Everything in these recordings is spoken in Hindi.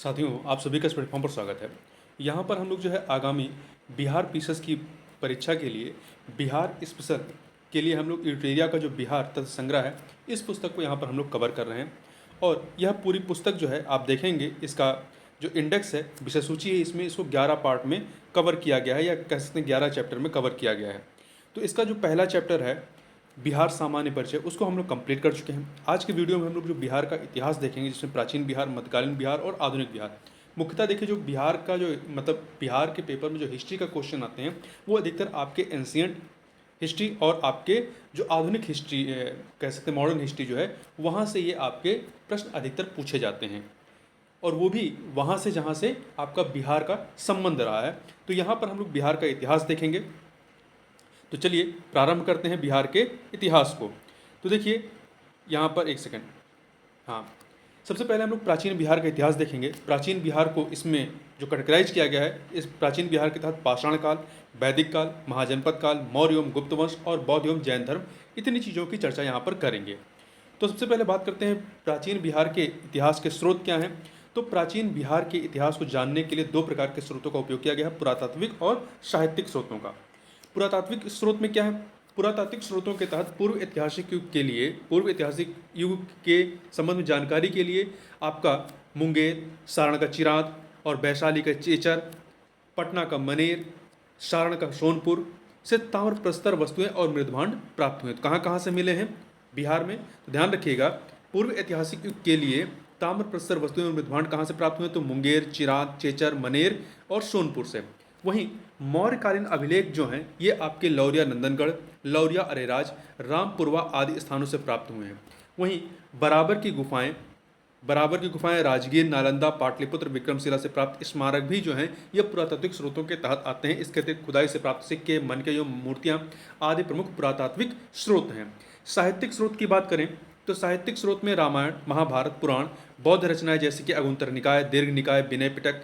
साथियों, आप सभी का इस प्लेटफॉर्म पर स्वागत है। यहाँ पर हम लोग जो है आगामी बिहार पीसेस की परीक्षा के लिए बिहार स्पेशल के लिए हम लोग यूटेरिया का जो बिहार तत्व संग्रह है, इस पुस्तक को यहाँ पर हम लोग कवर कर रहे हैं। और यह पूरी पुस्तक जो है आप देखेंगे, इसका जो इंडेक्स है, विषय सूची है, इसमें इसको 11 पार्ट में कवर किया गया है, या कह सकते हैं 11 चैप्टर में कवर किया गया है। तो इसका जो पहला चैप्टर है बिहार सामान्य परिचय, उसको हम लोग कंप्लीट कर चुके हैं। आज के वीडियो में हम लोग जो बिहार का इतिहास देखेंगे, जिसमें प्राचीन बिहार, मध्यकालीन बिहार और आधुनिक बिहार। मुख्यतः देखिए, जो बिहार का जो मतलब बिहार के पेपर में जो हिस्ट्री का क्वेश्चन आते हैं, वो अधिकतर आपके एंशियंट हिस्ट्री और आपके जो आधुनिक हिस्ट्री कह सकते हैं मॉडर्न हिस्ट्री जो है, वहाँ से ये आपके प्रश्न अधिकतर पूछे जाते हैं, और वो भी वहाँ से जहाँ से आपका बिहार का संबंध रहा है। तो यहाँ पर हम लोग बिहार का इतिहास देखेंगे। तो चलिए प्रारंभ करते हैं बिहार के इतिहास को। तो देखिए यहाँ पर एक सेकंड, हाँ, सबसे पहले हम लोग प्राचीन बिहार का इतिहास देखेंगे। प्राचीन बिहार को इसमें जो कैटेगराइज किया गया है, इस प्राचीन बिहार के तहत पाषाण काल, वैदिक काल, महाजनपद काल, मौर्य एवं गुप्त वंश और बौद्ध एवं जैन धर्म, इतनी चीज़ों की चर्चा यहाँ पर करेंगे। तो सबसे पहले बात करते हैं प्राचीन बिहार के इतिहास के स्रोत क्या हैं। तो प्राचीन बिहार के इतिहास को जानने के लिए दो प्रकार के स्रोतों का उपयोग किया गया है, पुरातात्विक और साहित्यिक स्रोतों का। पुरातात्विक स्रोत में क्या है? पुरातात्विक स्रोतों के तहत पूर्व ऐतिहासिक युग के लिए, पूर्व ऐतिहासिक युग के संबंध में जानकारी के लिए आपका मुंगेर, सारण का चिराद और वैशाली का चेचर, पटना का मनेर, सारण का सोनपुर से ताम्र प्रस्तर वस्तुएं और मृदभांड प्राप्त हुए। तो कहाँ कहाँ से मिले हैं? बिहार में। तो ध्यान रखिएगा, पूर्व ऐतिहासिक युग के लिए ताम्र प्रस्तर वस्तुएं और मृदभांड कहाँ से प्राप्त हुए? तो मुंगेर, चिराद, चेचर, मनेर और सोनपुर से। वहीं मौर्यकालीन अभिलेख जो हैं, ये आपके लौरिया नंदनगढ़, लौरिया अरेराज, रामपुरवा आदि स्थानों से प्राप्त हुए हैं। वहीं बराबर की गुफाएं राजगीर, नालंदा, पाटलिपुत्र, विक्रमशिला से प्राप्त स्मारक भी जो हैं, ये पुरातात्विक स्रोतों के तहत आते हैं। इसके अतिरिक्त खुदाई से प्राप्त सिक्के, मन के जो मूर्तियां आदि प्रमुख पुरातात्विक स्रोत हैं। साहित्यिक स्रोत की बात करें तो साहित्यिक स्रोत में रामायण, महाभारत, पुराण, बौद्ध रचनाएं जैसे कि अगुंतर निकाय, दीर्घ निकाय, विनय पिटक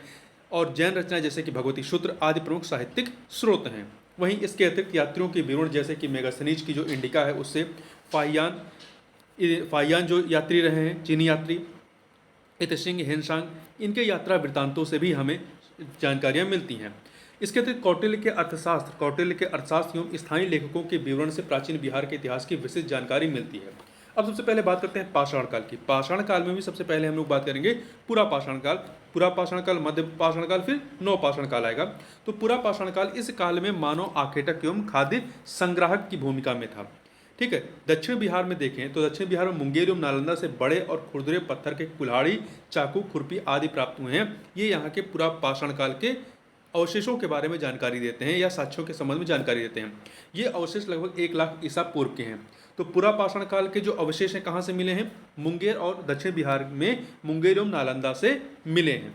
और जैन रचनाएं जैसे कि भगवती सूत्र आदि प्रमुख साहित्यिक स्रोत हैं। वहीं इसके अतिरिक्त यात्रियों के विवरण जैसे कि मेगास्थनीज की जो इंडिका है, उससे फाहियान जो यात्री रहे हैं, चीनी यात्री, इतसिंग, हेनसांग, इनके यात्रा वृत्तांतों से भी हमें जानकारियाँ मिलती हैं। इसके अतिरिक्त कौटिल्य के अर्थशास्त्र एवं स्थानीय लेखकों के विवरण से प्राचीन बिहार के इतिहास की विशेष जानकारी मिलती है। अब सबसे पहले बात करते हैं पाषाण काल की। पाषाण काल में भी सबसे पहले हम लोग बात करेंगे पूरा पाषाण काल, मध्य पाषाण काल, फिर नव पाषाण काल आएगा। तो पूरा पाषाण काल, इस काल में मानव आखेटक एवं खाद्य संग्राहक की भूमिका में था। ठीक है। दक्षिण बिहार में देखें तो दक्षिण बिहार में मुंगेर एवं नालंदा से बड़े और खुरदुरे पत्थर के कुल्हाड़ी, चाकू, खुरपी आदि प्राप्त हुए हैं। ये यहाँ के पूरा पाषाण काल के अवशेषों के बारे में जानकारी देते हैं, या साक्ष्यों के संबंध में जानकारी देते हैं। ये अवशेष लगभग 1 लाख ईसा पूर्व के हैं। तो पूरा पाषाण काल के जो अवशेष हैं, कहाँ से मिले हैं? मुंगेर और दक्षिण बिहार में मुंगेर एवं नालंदा से मिले हैं।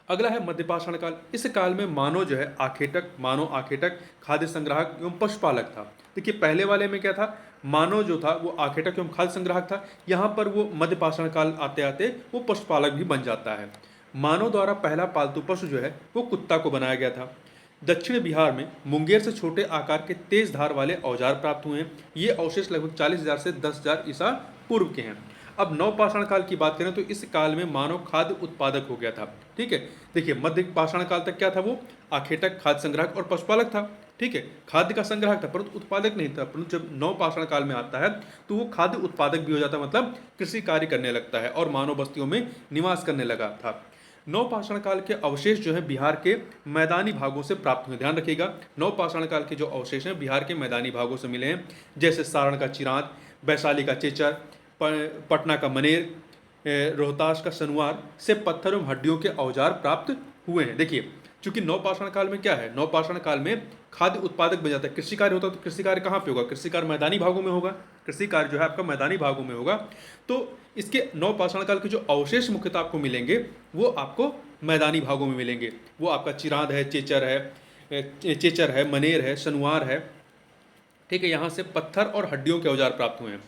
अगला है मध्य पाषाण काल। इस काल में मानव आखेटक, खाद्य संग्राहक एवं पशुपालक था। देखिए, पहले वाले में क्या था? मानव जो था वो आखेटक एवं खाद्य संग्राहक था। यहाँ पर वो मध्य पाषाण काल आते आते वो पशुपालक भी बन जाता है। मानव द्वारा पहला पालतू पशु जो है वो कुत्ता को बनाया गया था। दक्षिण बिहार में मुंगेर से छोटे आकार के तेज धार वाले औजार प्राप्त हुए हैं। ये अवशेष लगभग 40,000 से 10,000 ईसा पूर्व के हैं। अब नव पाषाण काल की बात करें तो इस काल में मानव खाद्य उत्पादक हो गया था। ठीक है। देखिए, मध्य पाषाण काल तक क्या था? वो आखेटक, खाद्य संग्राहक और पशुपालक था। ठीक है, खाद्य का संग्राहक था परंतु उत्पादक नहीं था। परंतु जब नव पाषाण काल में आता है तो वो खाद्य उत्पादक भी हो जाता है, मतलब कृषि कार्य करने लगता है और मानव बस्तियों में निवास करने लगा था। नव पाषाण काल के अवशेष जो है बिहार के मैदानी भागों से प्राप्त हुए। ध्यान रखिएगा, नव पाषाण काल के जो अवशेष हैं बिहार के मैदानी भागों से मिले हैं, जैसे सारण का चिराद, वैशाली का चेचर, पटना का मनेर, रोहतास का सनुआर से पत्थर एवं हड्डियों के औजार प्राप्त हुए हैं। देखिए, चूंकि नव पाषाण काल में क्या है? नव पाषाण काल में खाद्य उत्पादक बन जाता है, कृषि कार्य होता है। तो कृषि कार्य कहाँ पे होगा? कृषि कार्य मैदानी भागों में होगा। कृषि कार्य जो है आपका मैदानी भागों में होगा। तो इसके नव पाषाण काल के जो अवशेष मुख्यतः आपको मिलेंगे वो आपको मैदानी भागों में मिलेंगे। वो आपका चिराद है, चेचर है, मनेर है, सनुआर है। ठीक है, यहाँ से पत्थर और हड्डियों के औजार प्राप्त हुए हैं।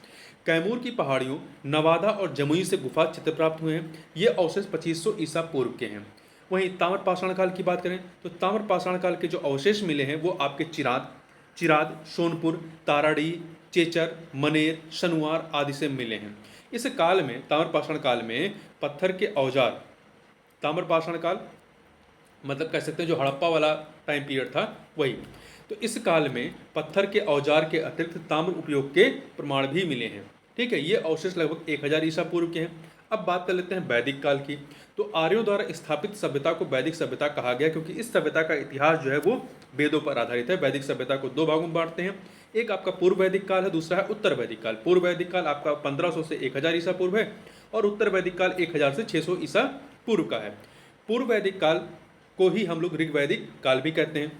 कैमूर की पहाड़ियों, नवादा और जमुई से गुफा चित्र प्राप्त हुए हैं। ये अवशेष 2500 ईसा पूर्व के हैं। वहीं ताम्र पाषाण काल की बात करें तो ताम्र पाषाण काल के जो अवशेष मिले हैं वो आपके चिराद, सोनपुर, ताराडी, चेचर, मनेर, सनुआर आदि से मिले हैं। इस काल में, ताम्रपाषाण काल में, पत्थर के औजार, ताम्रपाषाण काल मतलब कह सकते हैं जो हड़प्पा वाला टाइम पीरियड था वही। तो इस काल में पत्थर के औजार के अतिरिक्त ताम्र उपयोग के प्रमाण भी मिले हैं। ठीक है, ये अवशेष लगभग 1000 ईसा पूर्व के हैं। अब बात कर लेते हैं वैदिक काल की। तो आर्यों द्वारा स्थापित सभ्यता को वैदिक सभ्यता कहा गया, क्योंकि इस सभ्यता का इतिहास जो है वो वेदों पर आधारित है। वैदिक सभ्यता को दो भागों में बांटते हैं, एक आपका पूर्व वैदिक काल है, दूसरा है उत्तर वैदिक काल। पूर्व वैदिक काल आपका 1500 से 1000 ईसा पूर्व है, और उत्तर वैदिक काल 1000 से 600 ईसा पूर्व का है। पूर्व वैदिक काल को ही हम लोग ऋग्वैदिक काल भी कहते हैं।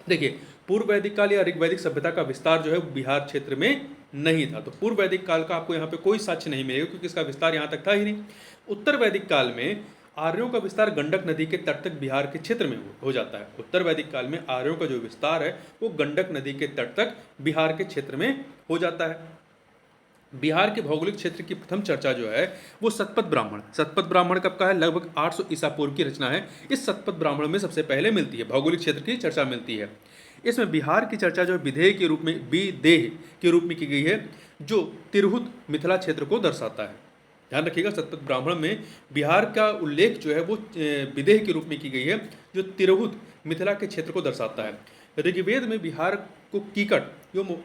देखिए, पूर्व वैदिक काल या ऋग्वैदिक सभ्यता का विस्तार जो है बिहार क्षेत्र में नहीं था। तो पूर्व वैदिक काल का आपको यहाँ पे कोई साक्ष्य नहीं मिलेगा, क्योंकि इसका विस्तार यहाँ तक था ही नहीं। उत्तर वैदिक काल में आर्यों का विस्तार गंडक नदी के तट तक बिहार के क्षेत्र में हो जाता है। उत्तर वैदिक काल में आर्यों का जो विस्तार है वो गंडक नदी के तट तक बिहार के क्षेत्र में हो जाता है। बिहार के भौगोलिक क्षेत्र की प्रथम चर्चा जो है वो सतपथ ब्राह्मण, सतपथ ब्राह्मण कब का है? लगभग 800 ईसा पूर्व की रचना है। इस सतपथ ब्राह्मण में सबसे पहले मिलती है, भौगोलिक क्षेत्र की चर्चा मिलती है। इसमें बिहार की चर्चा जो विदेह के रूप में, विदेह के रूप में की गई है, जो तिरहुत मिथिला क्षेत्र को दर्शाता है। ध्यान रखिएगा, सतपथ ब्राह्मण में बिहार का उल्लेख जो है वो विदेह के रूप में की गई है, जो तिरहुत मिथिला के क्षेत्र को दर्शाता है। ऋग्वेद में बिहार को कीकट एवं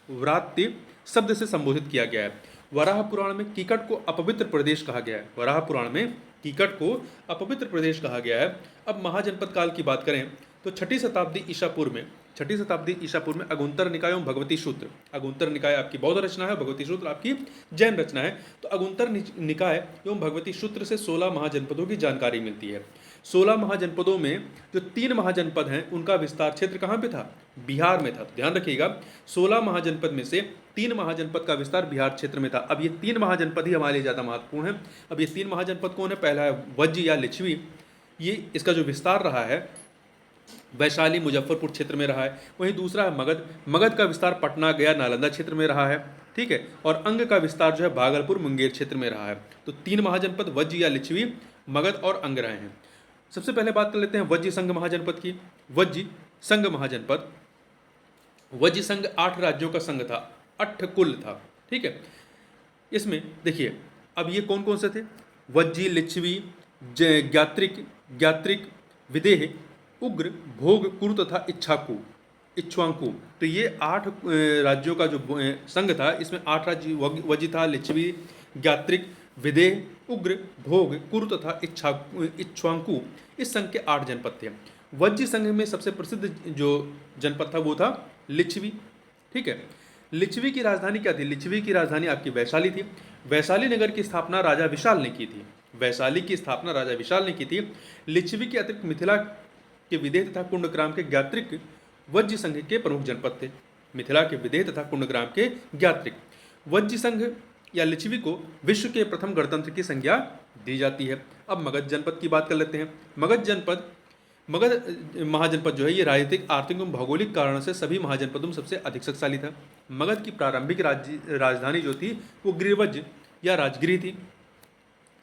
व्रात्य शब्द से संबोधित किया गया है। वराह पुराण में कीकट को अपवित्र प्रदेश कहा गया है। वराह पुराण में कीकट को अपवित्र प्रदेश कहा गया है। अब महाजनपद काल की बात करें तो 6ठी शताब्दी ईसा पूर्व में अगुंतर निकाय एवं भगवती सूत्र, अगुंतर निकाय आपकी बौद्ध रचना है, भगवती सूत्र आपकी जैन रचना है। तो अगुंतर निकाय एवं भगवती सूत्र से 16 महाजनपदों की जानकारी मिलती है। 16 महाजनपदों में जो 3 महाजनपद हैं उनका विस्तार क्षेत्र कहाँ पे था? बिहार में था। तो ध्यान रखिएगा, 16 महाजनपद में से 3 महाजनपद का विस्तार बिहार क्षेत्र में था। अब ये 3 महाजनपद ही हमारे लिए ज़्यादा महत्वपूर्ण है। अब ये 3 महाजनपद कौन है? पहला है वज्ज या लिच्छवी, ये इसका जो विस्तार रहा है वैशाली मुजफ्फरपुर क्षेत्र में रहा है। वहीं दूसरा है मगध, मगध का विस्तार पटना गया नालंदा क्षेत्र में रहा है। ठीक है, और अंग का विस्तार जो है भागलपुर मुंगेर क्षेत्र में रहा है। तो 3 महाजनपद वज्ज या लिच्छवी, मगध और अंग रहे हैं। सबसे पहले बात कर लेते हैं वज्ज संघ महाजनपद की। वज्ज संघ महाजनपद, वज्ज संघ 8 राज्यों का संघ था, 8 कुल था। ठीक है, इसमें देखिए अब ये कौन कौन से थे? वज्जी, लिच्छवी, ज्ञात्रिक, विदेह, उग्र, भोग, कुरु तथा इक्ष्वाकु। तो ये 8 राज्यों का जो संघ था, इसमें 8 राज्य वज्जी था, लिच्छवी, ज्ञात्रिक, विदेह, उग्र, भोग, कुरु तथा इक्ष्वाकु। इस संघ के 8 जनपद थे। वज्जी संघ में सबसे प्रसिद्ध जो जनपद था वो था लिच्छवी। ठीक है, लिच्छवी की राजधानी क्या थी? लिच्छवी की राजधानी आपकी वैशाली थी। वैशाली नगर की स्थापना राजा विशाल ने की थी। वैशाली की स्थापना राजा विशाल ने की थी। लिच्छवी के अतिरिक्त मिथिला के विदेह तथा कुंडग्राम के ज्ञात्रिक वज्ज संघ के प्रमुख जनपद थे। मिथिला के विदेह तथा कुंडग्राम के ज्ञात्रिक वज्ज संघ या लिच्छवी को विश्व के प्रथम गणतंत्र की संज्ञा दी जाती है। अब मगध जनपद की बात कर लेते हैं। मगध महाजनपद जो है ये राजनीतिक, आर्थिक एवं भौगोलिक कारण से सभी महाजनपदों में सबसे अधिक शक्तिशाली था। मगध की प्रारंभिक राजधानी जो थी वो गिरिवज्ज या राजगिरी थी।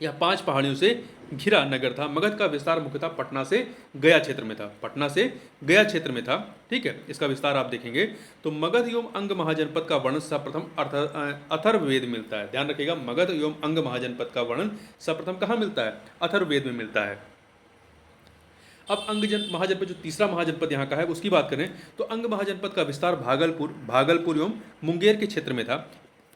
यह 5 पहाड़ियों से घिरा नगर था। मगध का विस्तार मुख्यतः पटना से गया क्षेत्र में था। ठीक है, इसका विस्तार आप देखेंगे तो मगध एवं अंग महाजनपद का वर्णन सर्वप्रथम अथर्ववेद मिलता है। ध्यान रखिएगा, मगध एवं अंग महाजनपद का वर्णन सर्वप्रथम कहाँ मिलता है? अथर्ववेद में मिलता है। अब अंग महाजनपद जो तीसरा महाजनपद यहाँ का है उसकी बात करें तो अंग महाजनपद का विस्तार भागलपुर एवं मुंगेर के क्षेत्र में था।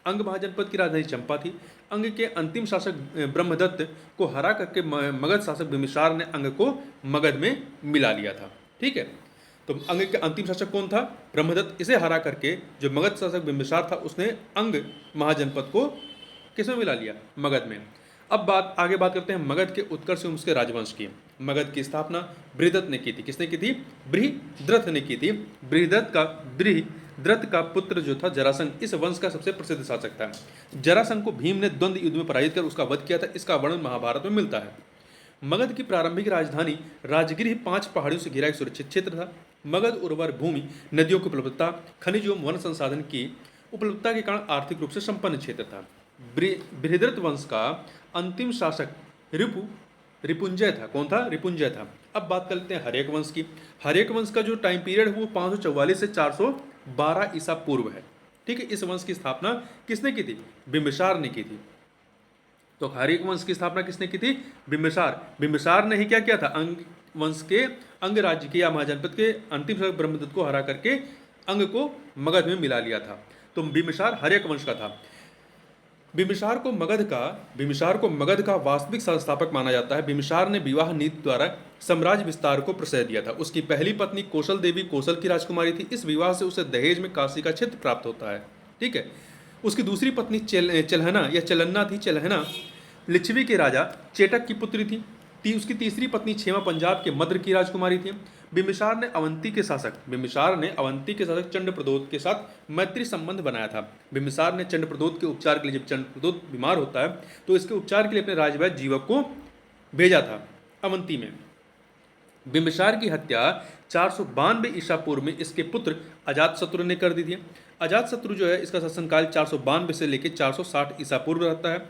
अंग महाजनपद की राजधानी चंपा थी। अंग के अंतिम शासक ब्रह्मदत्त को हरा करके मगध शासक बिंबिसार ने अंग को मगध में मिला लिया था। ठीक है, तो अंग के अंतिम शासक कौन था? ब्रह्मदत्त। इसे हरा करके जो मगध शासक बिंबिसार था उसने अंग महाजनपद को किसमें मिला लिया? मगध में। अब आगे बात करते हैं मगध के उत्कर्ष एवं उसके राजवंश की। मगध की स्थापना बृहदत्त ने की थी। किसने की थी? बृहद्रथ ने की थी। बृहद्रथ का पुत्र जो था जरासंध इस वंश का सबसे प्रसिद्ध शासक था। जरासंध को भीम ने द्वंद्व युद्ध में पराजित कर उसका वध किया था। इसका वर्णन महाभारत में मिलता है। मगध की प्रारंभिक राजधानी राजगिरी 5 पहाड़ियों से घिरा एक सुरक्षित क्षेत्र था। मगध उर्वर भूमि, नदियों की उपलब्धता, खनिज एवं वन संसाधन की उपलब्धता के कारण आर्थिक रूप से संपन्न क्षेत्र था। बृहद्रथ वंश का अंतिम शासक रिपुंजय था। कौन था? रिपुंजय था। अब बात करते हैं हर्यक वंश की। हर्यक वंश का जो टाइम पीरियड है वो 544 से 412 ईसा पूर्व है। ठीक है, इस वंश की स्थापना किसने की थी? बिंबिसार ने की थी। तो हर्यक वंश की स्थापना किसने की थी? बिंबिसार। बिंबिसार ने ही क्या किया था? अंग वंश के अंग राज्य के या महाजनपद के अंतिम शासक ब्रह्मदत्त को हरा करके अंग को मगध में मिला लिया था। तो बिंबिसार हर्यक वंश का था। बिंबिसार को मगध का वास्तविक संस्थापक माना जाता है। बिंबिसार ने विवाह नीति द्वारा साम्राज्य विस्तार को प्रश्रय दिया था। उसकी पहली पत्नी कौशल देवी कौशल की राजकुमारी थी। इस विवाह से उसे दहेज में काशी का क्षेत्र प्राप्त होता है। ठीक है। उसकी दूसरी पत्नी चलहना या चलन्ना थी। चलहना लिच्छवी के राजा चेटक की पुत्री थी। उसकी तीसरी पत्नी छेवा पंजाब के मद्र की राजकुमारी थी। बिंबिसार ने अवंती के शासक चंद्रप्रदोत के साथ मैत्री संबंध बनाया था। बिंबिसार ने चंद्रप्रदोत के उपचार के लिए, जब चंद्रप्रदोत बीमार होता है तो इसके उपचार के लिए अपने राजवैद्य जीवक को भेजा था अवंती में। बिंबिसार की हत्या 492 ईसा पूर्व में इसके पुत्र अजातशत्रु ने कर दी थी। अजातशत्रु जो है, इसका शासनकाल 492 से लेकर 460 ईसा पूर्व रहता है।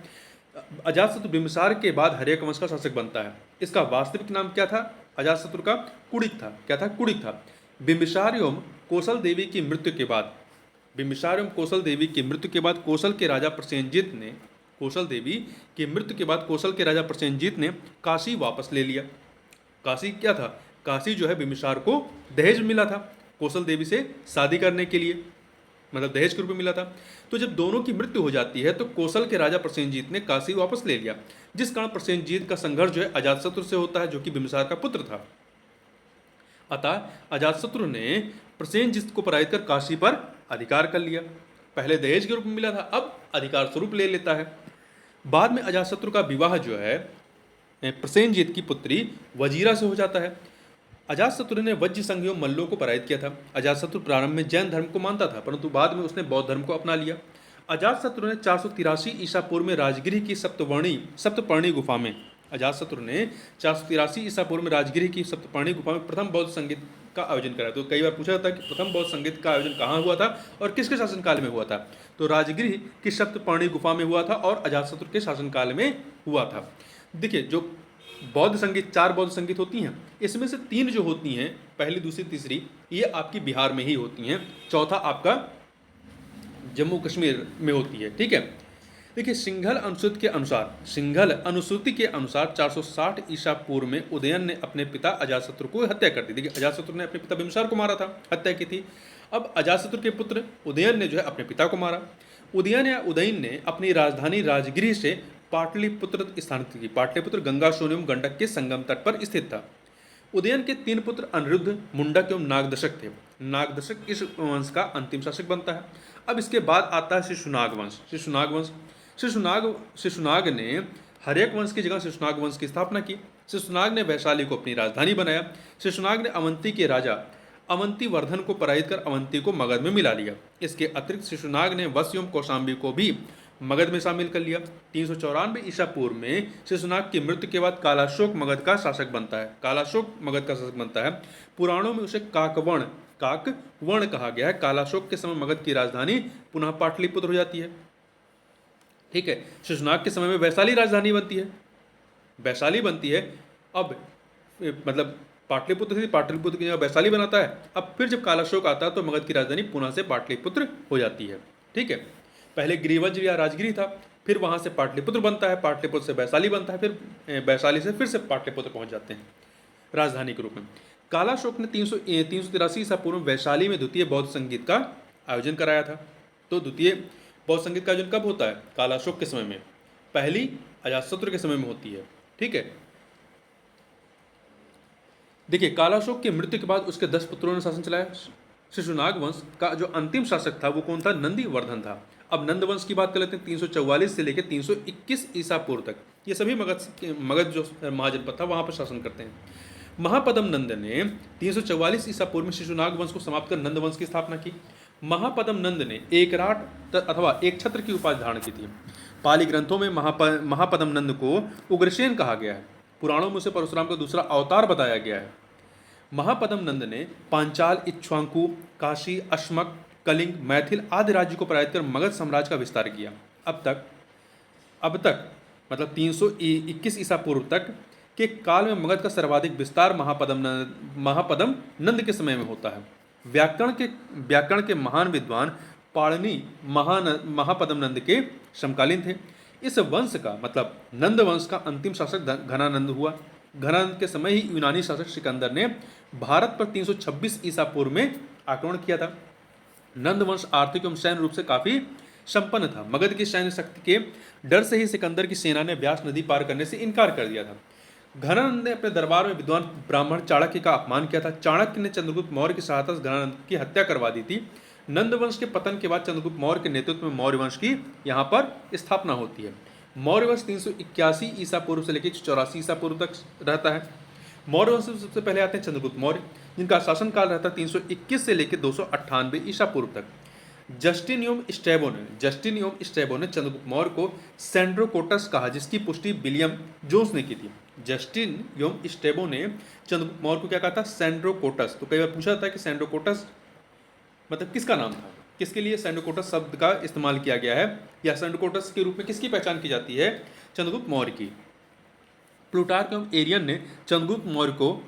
अजातशत्रु बिंबिसार के बाद हर्यक वंश का शासक बनता है। इसका वास्तविक नाम क्या था? अजातशत्रु का कुड़िक था। क्या था? कुड़िक था। बिंबिसार एवं कौशल देवी की मृत्यु के बाद कौशल के राजा प्रसेनजीत ने काशी वापस ले लिया। काशी क्या था? काशी जो है बिंबिसार को दहेज मिला था कौशल देवी से शादी करने के लिए, मतलब दहेज के रूप में मिला था। तो जब दोनों की मृत्यु हो जाती है तो कौशल के राजा प्रसेनजीत ने काशी वापस ले लिया, जिस कारण प्रसेनजीत का संघर्ष जो है अजातशत्रु से होता है, जो कि बिंबिसार का पुत्र था। अतः अजातशत्रु ने प्रसेनजीत को पराजित कर काशी पर अधिकार कर लिया। पहले दहेज के रूप में मिला था, अब अधिकार स्वरूप ले लेता है। बाद में अजातशत्रु का विवाह जो है प्रसेनजीत की पुत्री वजीरा से हो जाता है। अजातशत्रु ने वज्र संघियों मल्लों को पराजित किया था। अजातशत्रु प्रारंभ में जैन धर्म को मानता था, परंतु बाद में उसने बौद्ध धर्म को अपना लिया। अजातशत्रु ने 483 ईसा पूर्व में राजगिरी की सप्तपर्णी गुफा में प्रथम बौद्ध संगीत का आयोजन करा। तो कई बार पूछा जाता है कि प्रथम बौद्ध संगीत का आयोजन कहाँ हुआ था और किसके शासनकाल में हुआ था? तो राजगिरी की सप्तपर्णी गुफा में हुआ था और अजातशत्रु के शासनकाल में हुआ था। देखिए, जो बौद्ध संगीत, 4 बौद्ध संगीत होती हैं, इसमें से 3 जो होती हैं, पहली, दूसरी, तीसरी, ये आपकी बिहार में ही होती हैं। चौथा आपका जम्मू कश्मीर में होती है। ठीक है। देखिए, सिंघल अनुसूति के अनुसार 460 ईसा पूर्व में उदयन ने अपने पिता अजातशत्रु को हत्या कर दी। देखिए, अजातशत्रु ने अपने पिता बिंबिसार को मारा था, हत्या की थी। अब अजातशत्रु के पुत्र उदयन ने जो है अपने पिता को मारा। उदयन या उदयन ने अपनी राजधानी राजगिरी से पाटलिपुत्र स्थानांतरित की। पाटलिपुत्र गंगा सोन एवं गंडक के संगम तट पर स्थित था। उदयन के 3 पुत्र अनिरुद्ध, मुंडक एवं नागदशक थे। नागदशक इस वंश का अंतिम शासक बनता है। अब इसके बाद आता है शिशुनाग वंश। शिशुनाग ने हर्यक वंश की जगह शिशुनाग वंश की स्थापना की। शिशुनाग ने वैशाली को अपनी राजधानी बनाया। शिशुनाग ने अवंती के राजा अवंतीवर्धन को पराजित कर अवंती को मगध में मिला लिया। इसके अतिरिक्त शिशुनाग ने वत्स एवं कौशाम्बी को भी मगध में शामिल कर लिया। 394 ईसा पूर्व में शिशुनाग की मृत्यु के बाद कालाशोक मगध का शासक बनता है। पुराणों में उसे काकवर्ण कहा गया है। कालाशोक के समय मगध की राजधानी पुनः पाटलिपुत्र हो जाती है। ठीक है। शिशुनाग के समय में वैशाली राजधानी बनती है। अब मतलब पाटलिपुत्र थी, पाटलिपुत्र की जगह वैशाली बनाता है। अब फिर जब कालाशोक आता है तो मगध की राजधानी पुनः से पाटलिपुत्र हो जाती है। ठीक है। पहले गिरिवज्र या राजगिरी था, फिर वहाँ से पाटलिपुत्र बनता है, पाटलिपुत्र से वैशाली बनता है, फिर वैशाली से फिर से पाटलिपुत्र पहुँच जाते हैं राजधानी के रूप में। कालाशोक ने 383 ईसा पूर्व वैशाली में द्वितीय बौद्ध संगीत का आयोजन कराया था। तो द्वितीय बौद्ध संगीत का आयोजन कब होता है? कालाशोक के समय में। पहली अजातशत्रु के समय में होती है। ठीक है। देखिए, कालाशोक की मृत्यु के बाद उसके 10 पुत्रों ने शासन चलाया। शिशुनाग वंश का जो अंतिम शासक था वो कौन था? नंदीवर्धन था। अब नंद वंश की बात कर लेते हैं। 344 से लेकर 321 ईसा पूर्व तक ये सभी मगध जो महाजनपद था वहाँ पर शासन करते हैं। महापदम नंद ने 344 ईसा पूर्व में शिशुनाग वंश को समाप्त कर नंद वंश की स्थापना की। महापदम नंद ने एकराट अथवा एक छत्र की उपाधि धारण की थी। पाली ग्रंथों में महापदम नंद को उग्रसेन कहा गया है। पुराणों में उसे परशुराम का दूसरा अवतार बताया गया है। महापदम नंद ने पांचाल, इक्ष्वाकु, काशी, अश्मक, कलिंग, मैथिल आदि राज्य को पराजित कर मगध साम्राज्य का विस्तार किया। अब तक मतलब 321 ईसा पूर्व तक के काल में मगध का सर्वाधिक विस्तार महापदम नंद के समय में होता है। व्याकरण के महान विद्वान पाणिनि महापद्म नंद के समकालीन थे। इस वंश का मतलब नंद वंश का अंतिम शासक घनानंद हुआ। घनानंद के समय ही यूनानी शासक सिकंदर ने भारत पर 326 ईसा पूर्व में आक्रमण किया था। नंद वंश आर्थिक एवं सैन्य रूप से काफी संपन्न था। मगध की सैन्य शक्ति के डर से ही सिकंदर की सेना ने व्यास नदी पार करने से इनकार कर दिया था। घनानंद ने अपने दरबार में विद्वान ब्राह्मण चाणक्य का अपमान किया था। चाणक्य ने चंद्रगुप्त मौर्य की सहायता से घनानंद की हत्या करवा दी थी। नंद वंश के पतन के बाद चंद्रगुप्त मौर्य के नेतृत्व में मौर्य वंश की यहाँ पर स्थापना होती है। मौर्य वंश 381 ईसा पूर्व से लेकर 184 ईसा पूर्व तक रहता है। मौर्य वंश में सबसे पहले आते हैं चंद्रगुप्त मौर्य, जिनका शासनकाल रहता है 321 से लेकर 298 ईसा पूर्व तक। जस्टिन एवं स्ट्रैबो ने चंद्रगुप्त मौर्य को सेंड्रोकोटस कहा, जिसकी पुष्टि विलियम जोन्स ने की थी। जस्टिन एवं स्ट्रैबो ने चंद्रगुप्त मौर्य को क्या कहा था? सेंड्रोकोटस। तो कई बार पूछा था कि सेंड्रोकोटस मतलब किसका नाम था, किसके लिए सेंड्रोकोटस शब्द का इस्तेमाल किया गया है, या सेंड्रोकोटस के रूप में किसकी पहचान की जाती है? चंद्रगुप्त मौर्य की। प्लूटार्क एवं एरियन ने चंद्रगुप्त मौर्य को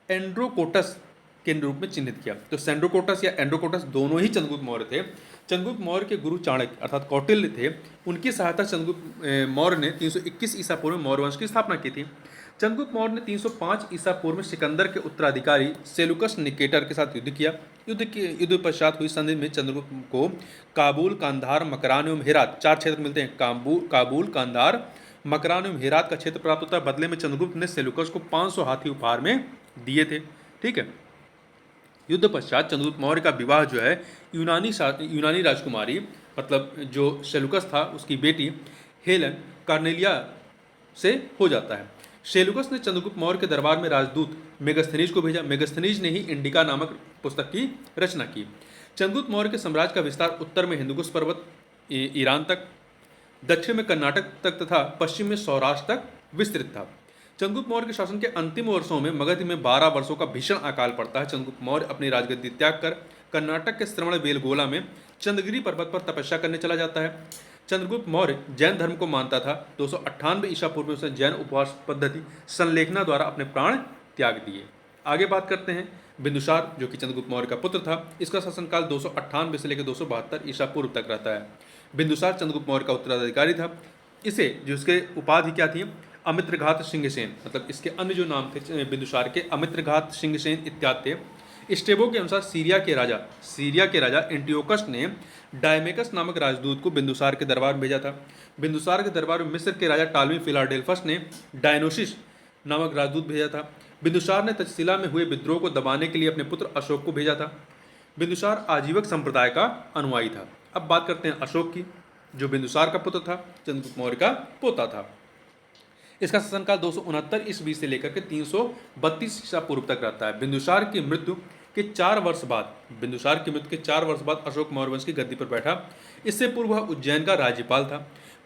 एंड्रोकोटस के रूप में चिन्हित किया। तो सेंड्रोकोटस या एंड्रोकोटस दोनों ही चंद्रगुप्त मौर्य थे। चंद्रगुप्त मौर्य के गुरु चाणक्य अर्थात कौटिल्य थे, उनकी सहायता चंद्रगुप्त मौर्य ने 321 ईसा पूर्व में मौर्य वंश की स्थापना की थी। चंद्रगुप्त मौर्य ने 305 ईसा पूर्व में सिकंदर के उत्तराधिकारी सेलुकस निकेटर के साथ युद्ध किया। युद्ध पश्चात हुई संधि में चंद्रगुप्त को काबुल, कांधार, मकरान एवं हेरात 4 क्षेत्र मिलते हैं। काबुल, कांधार, मकरान एवं हेरात का क्षेत्र प्राप्त होता है। बदले में चंद्रगुप्त ने सेलुकस को 500 हाथी उपहार में दिए थे। ठीक है। युद्ध पश्चात चंद्रगुप्त मौर्य का विवाह जो है यूनानी राजकुमारी मतलब जो सेलुकस था उसकी बेटी हेलन कार्नेलिया से हो जाता है। सेलुकस ने चंद्रगुप्त मौर्य के दरबार में राजदूत मेगस्थनीज को भेजा। मेगस्थनीज ने ही इंडिका नामक पुस्तक की रचना की। चंद्रगुप्त मौर्य के साम्राज्य का विस्तार उत्तर में हिंदुकुश पर्वत, ईरान तक, दक्षिण में कर्नाटक तक तथा पश्चिम में सौराष्ट्र तक विस्तृत था। चंद्रगुप्त मौर्य के शासन के अंतिम वर्षों में मगध में 12 वर्षों का भीषण अकाल पड़ता है। चंद्रगुप्त मौर्य अपनी राजगद्दी त्याग कर कर्नाटक के श्रवणबेलगोला में चंद्रगिरी पर्वत पर तपस्या करने चला जाता है। चंद्रगुप्त मौर्य जैन धर्म को मानता था। 298 ईसा पूर्व में उसने जैन उपवास पद्धति संलेखना द्वारा अपने प्राण त्याग दिए। आगे बात करते हैं बिंदुसार, जो कि चंद्रगुप्त मौर्य का पुत्र था। इसका शासनकाल 298 से लेकर 272 ईसा पूर्व तक रहता है। बिंदुसार चंद्रगुप्त मौर्य का उत्तराधिकारी था। इसे जिसके उपाधि क्या थी? अमित्रघात सिंहसेन, मतलब इसके अन्य जो नाम थे बिंदुसार के अमित्रघात सिंहसेन इत्यादि थे। स्टेबो के अनुसार सीरिया के राजा एंटियोकस ने डायमेकस नामक राजदूत को बिंदुसार के दरबार में भेजा था। बिंदुसार के दरबार में मिस्र के राजा टालमी फिलाडेल्फस ने डायनोसिस नामक राजदूत भेजा था। बिंदुसार ने तक्षशिला में हुए विद्रोह को दबाने के लिए अपने पुत्र अशोक को भेजा था। बिंदुसार आजीवक संप्रदाय का अनुयायी था। अब बात करते हैं अशोक की, जो बिंदुसार का पुत्र था, चंद्रगुप्त मौर्य का पोता था। इसका शासनकाल 269 ईस्वी से लेकर के 332 ईसा पूर्व तक रहता है। बिंदुसार की मृत्यु के 4 वर्ष बाद अशोक मौर्य वंश की गद्दी पर बैठा। इससे पूर्व वह उज्जैन का राज्यपाल था।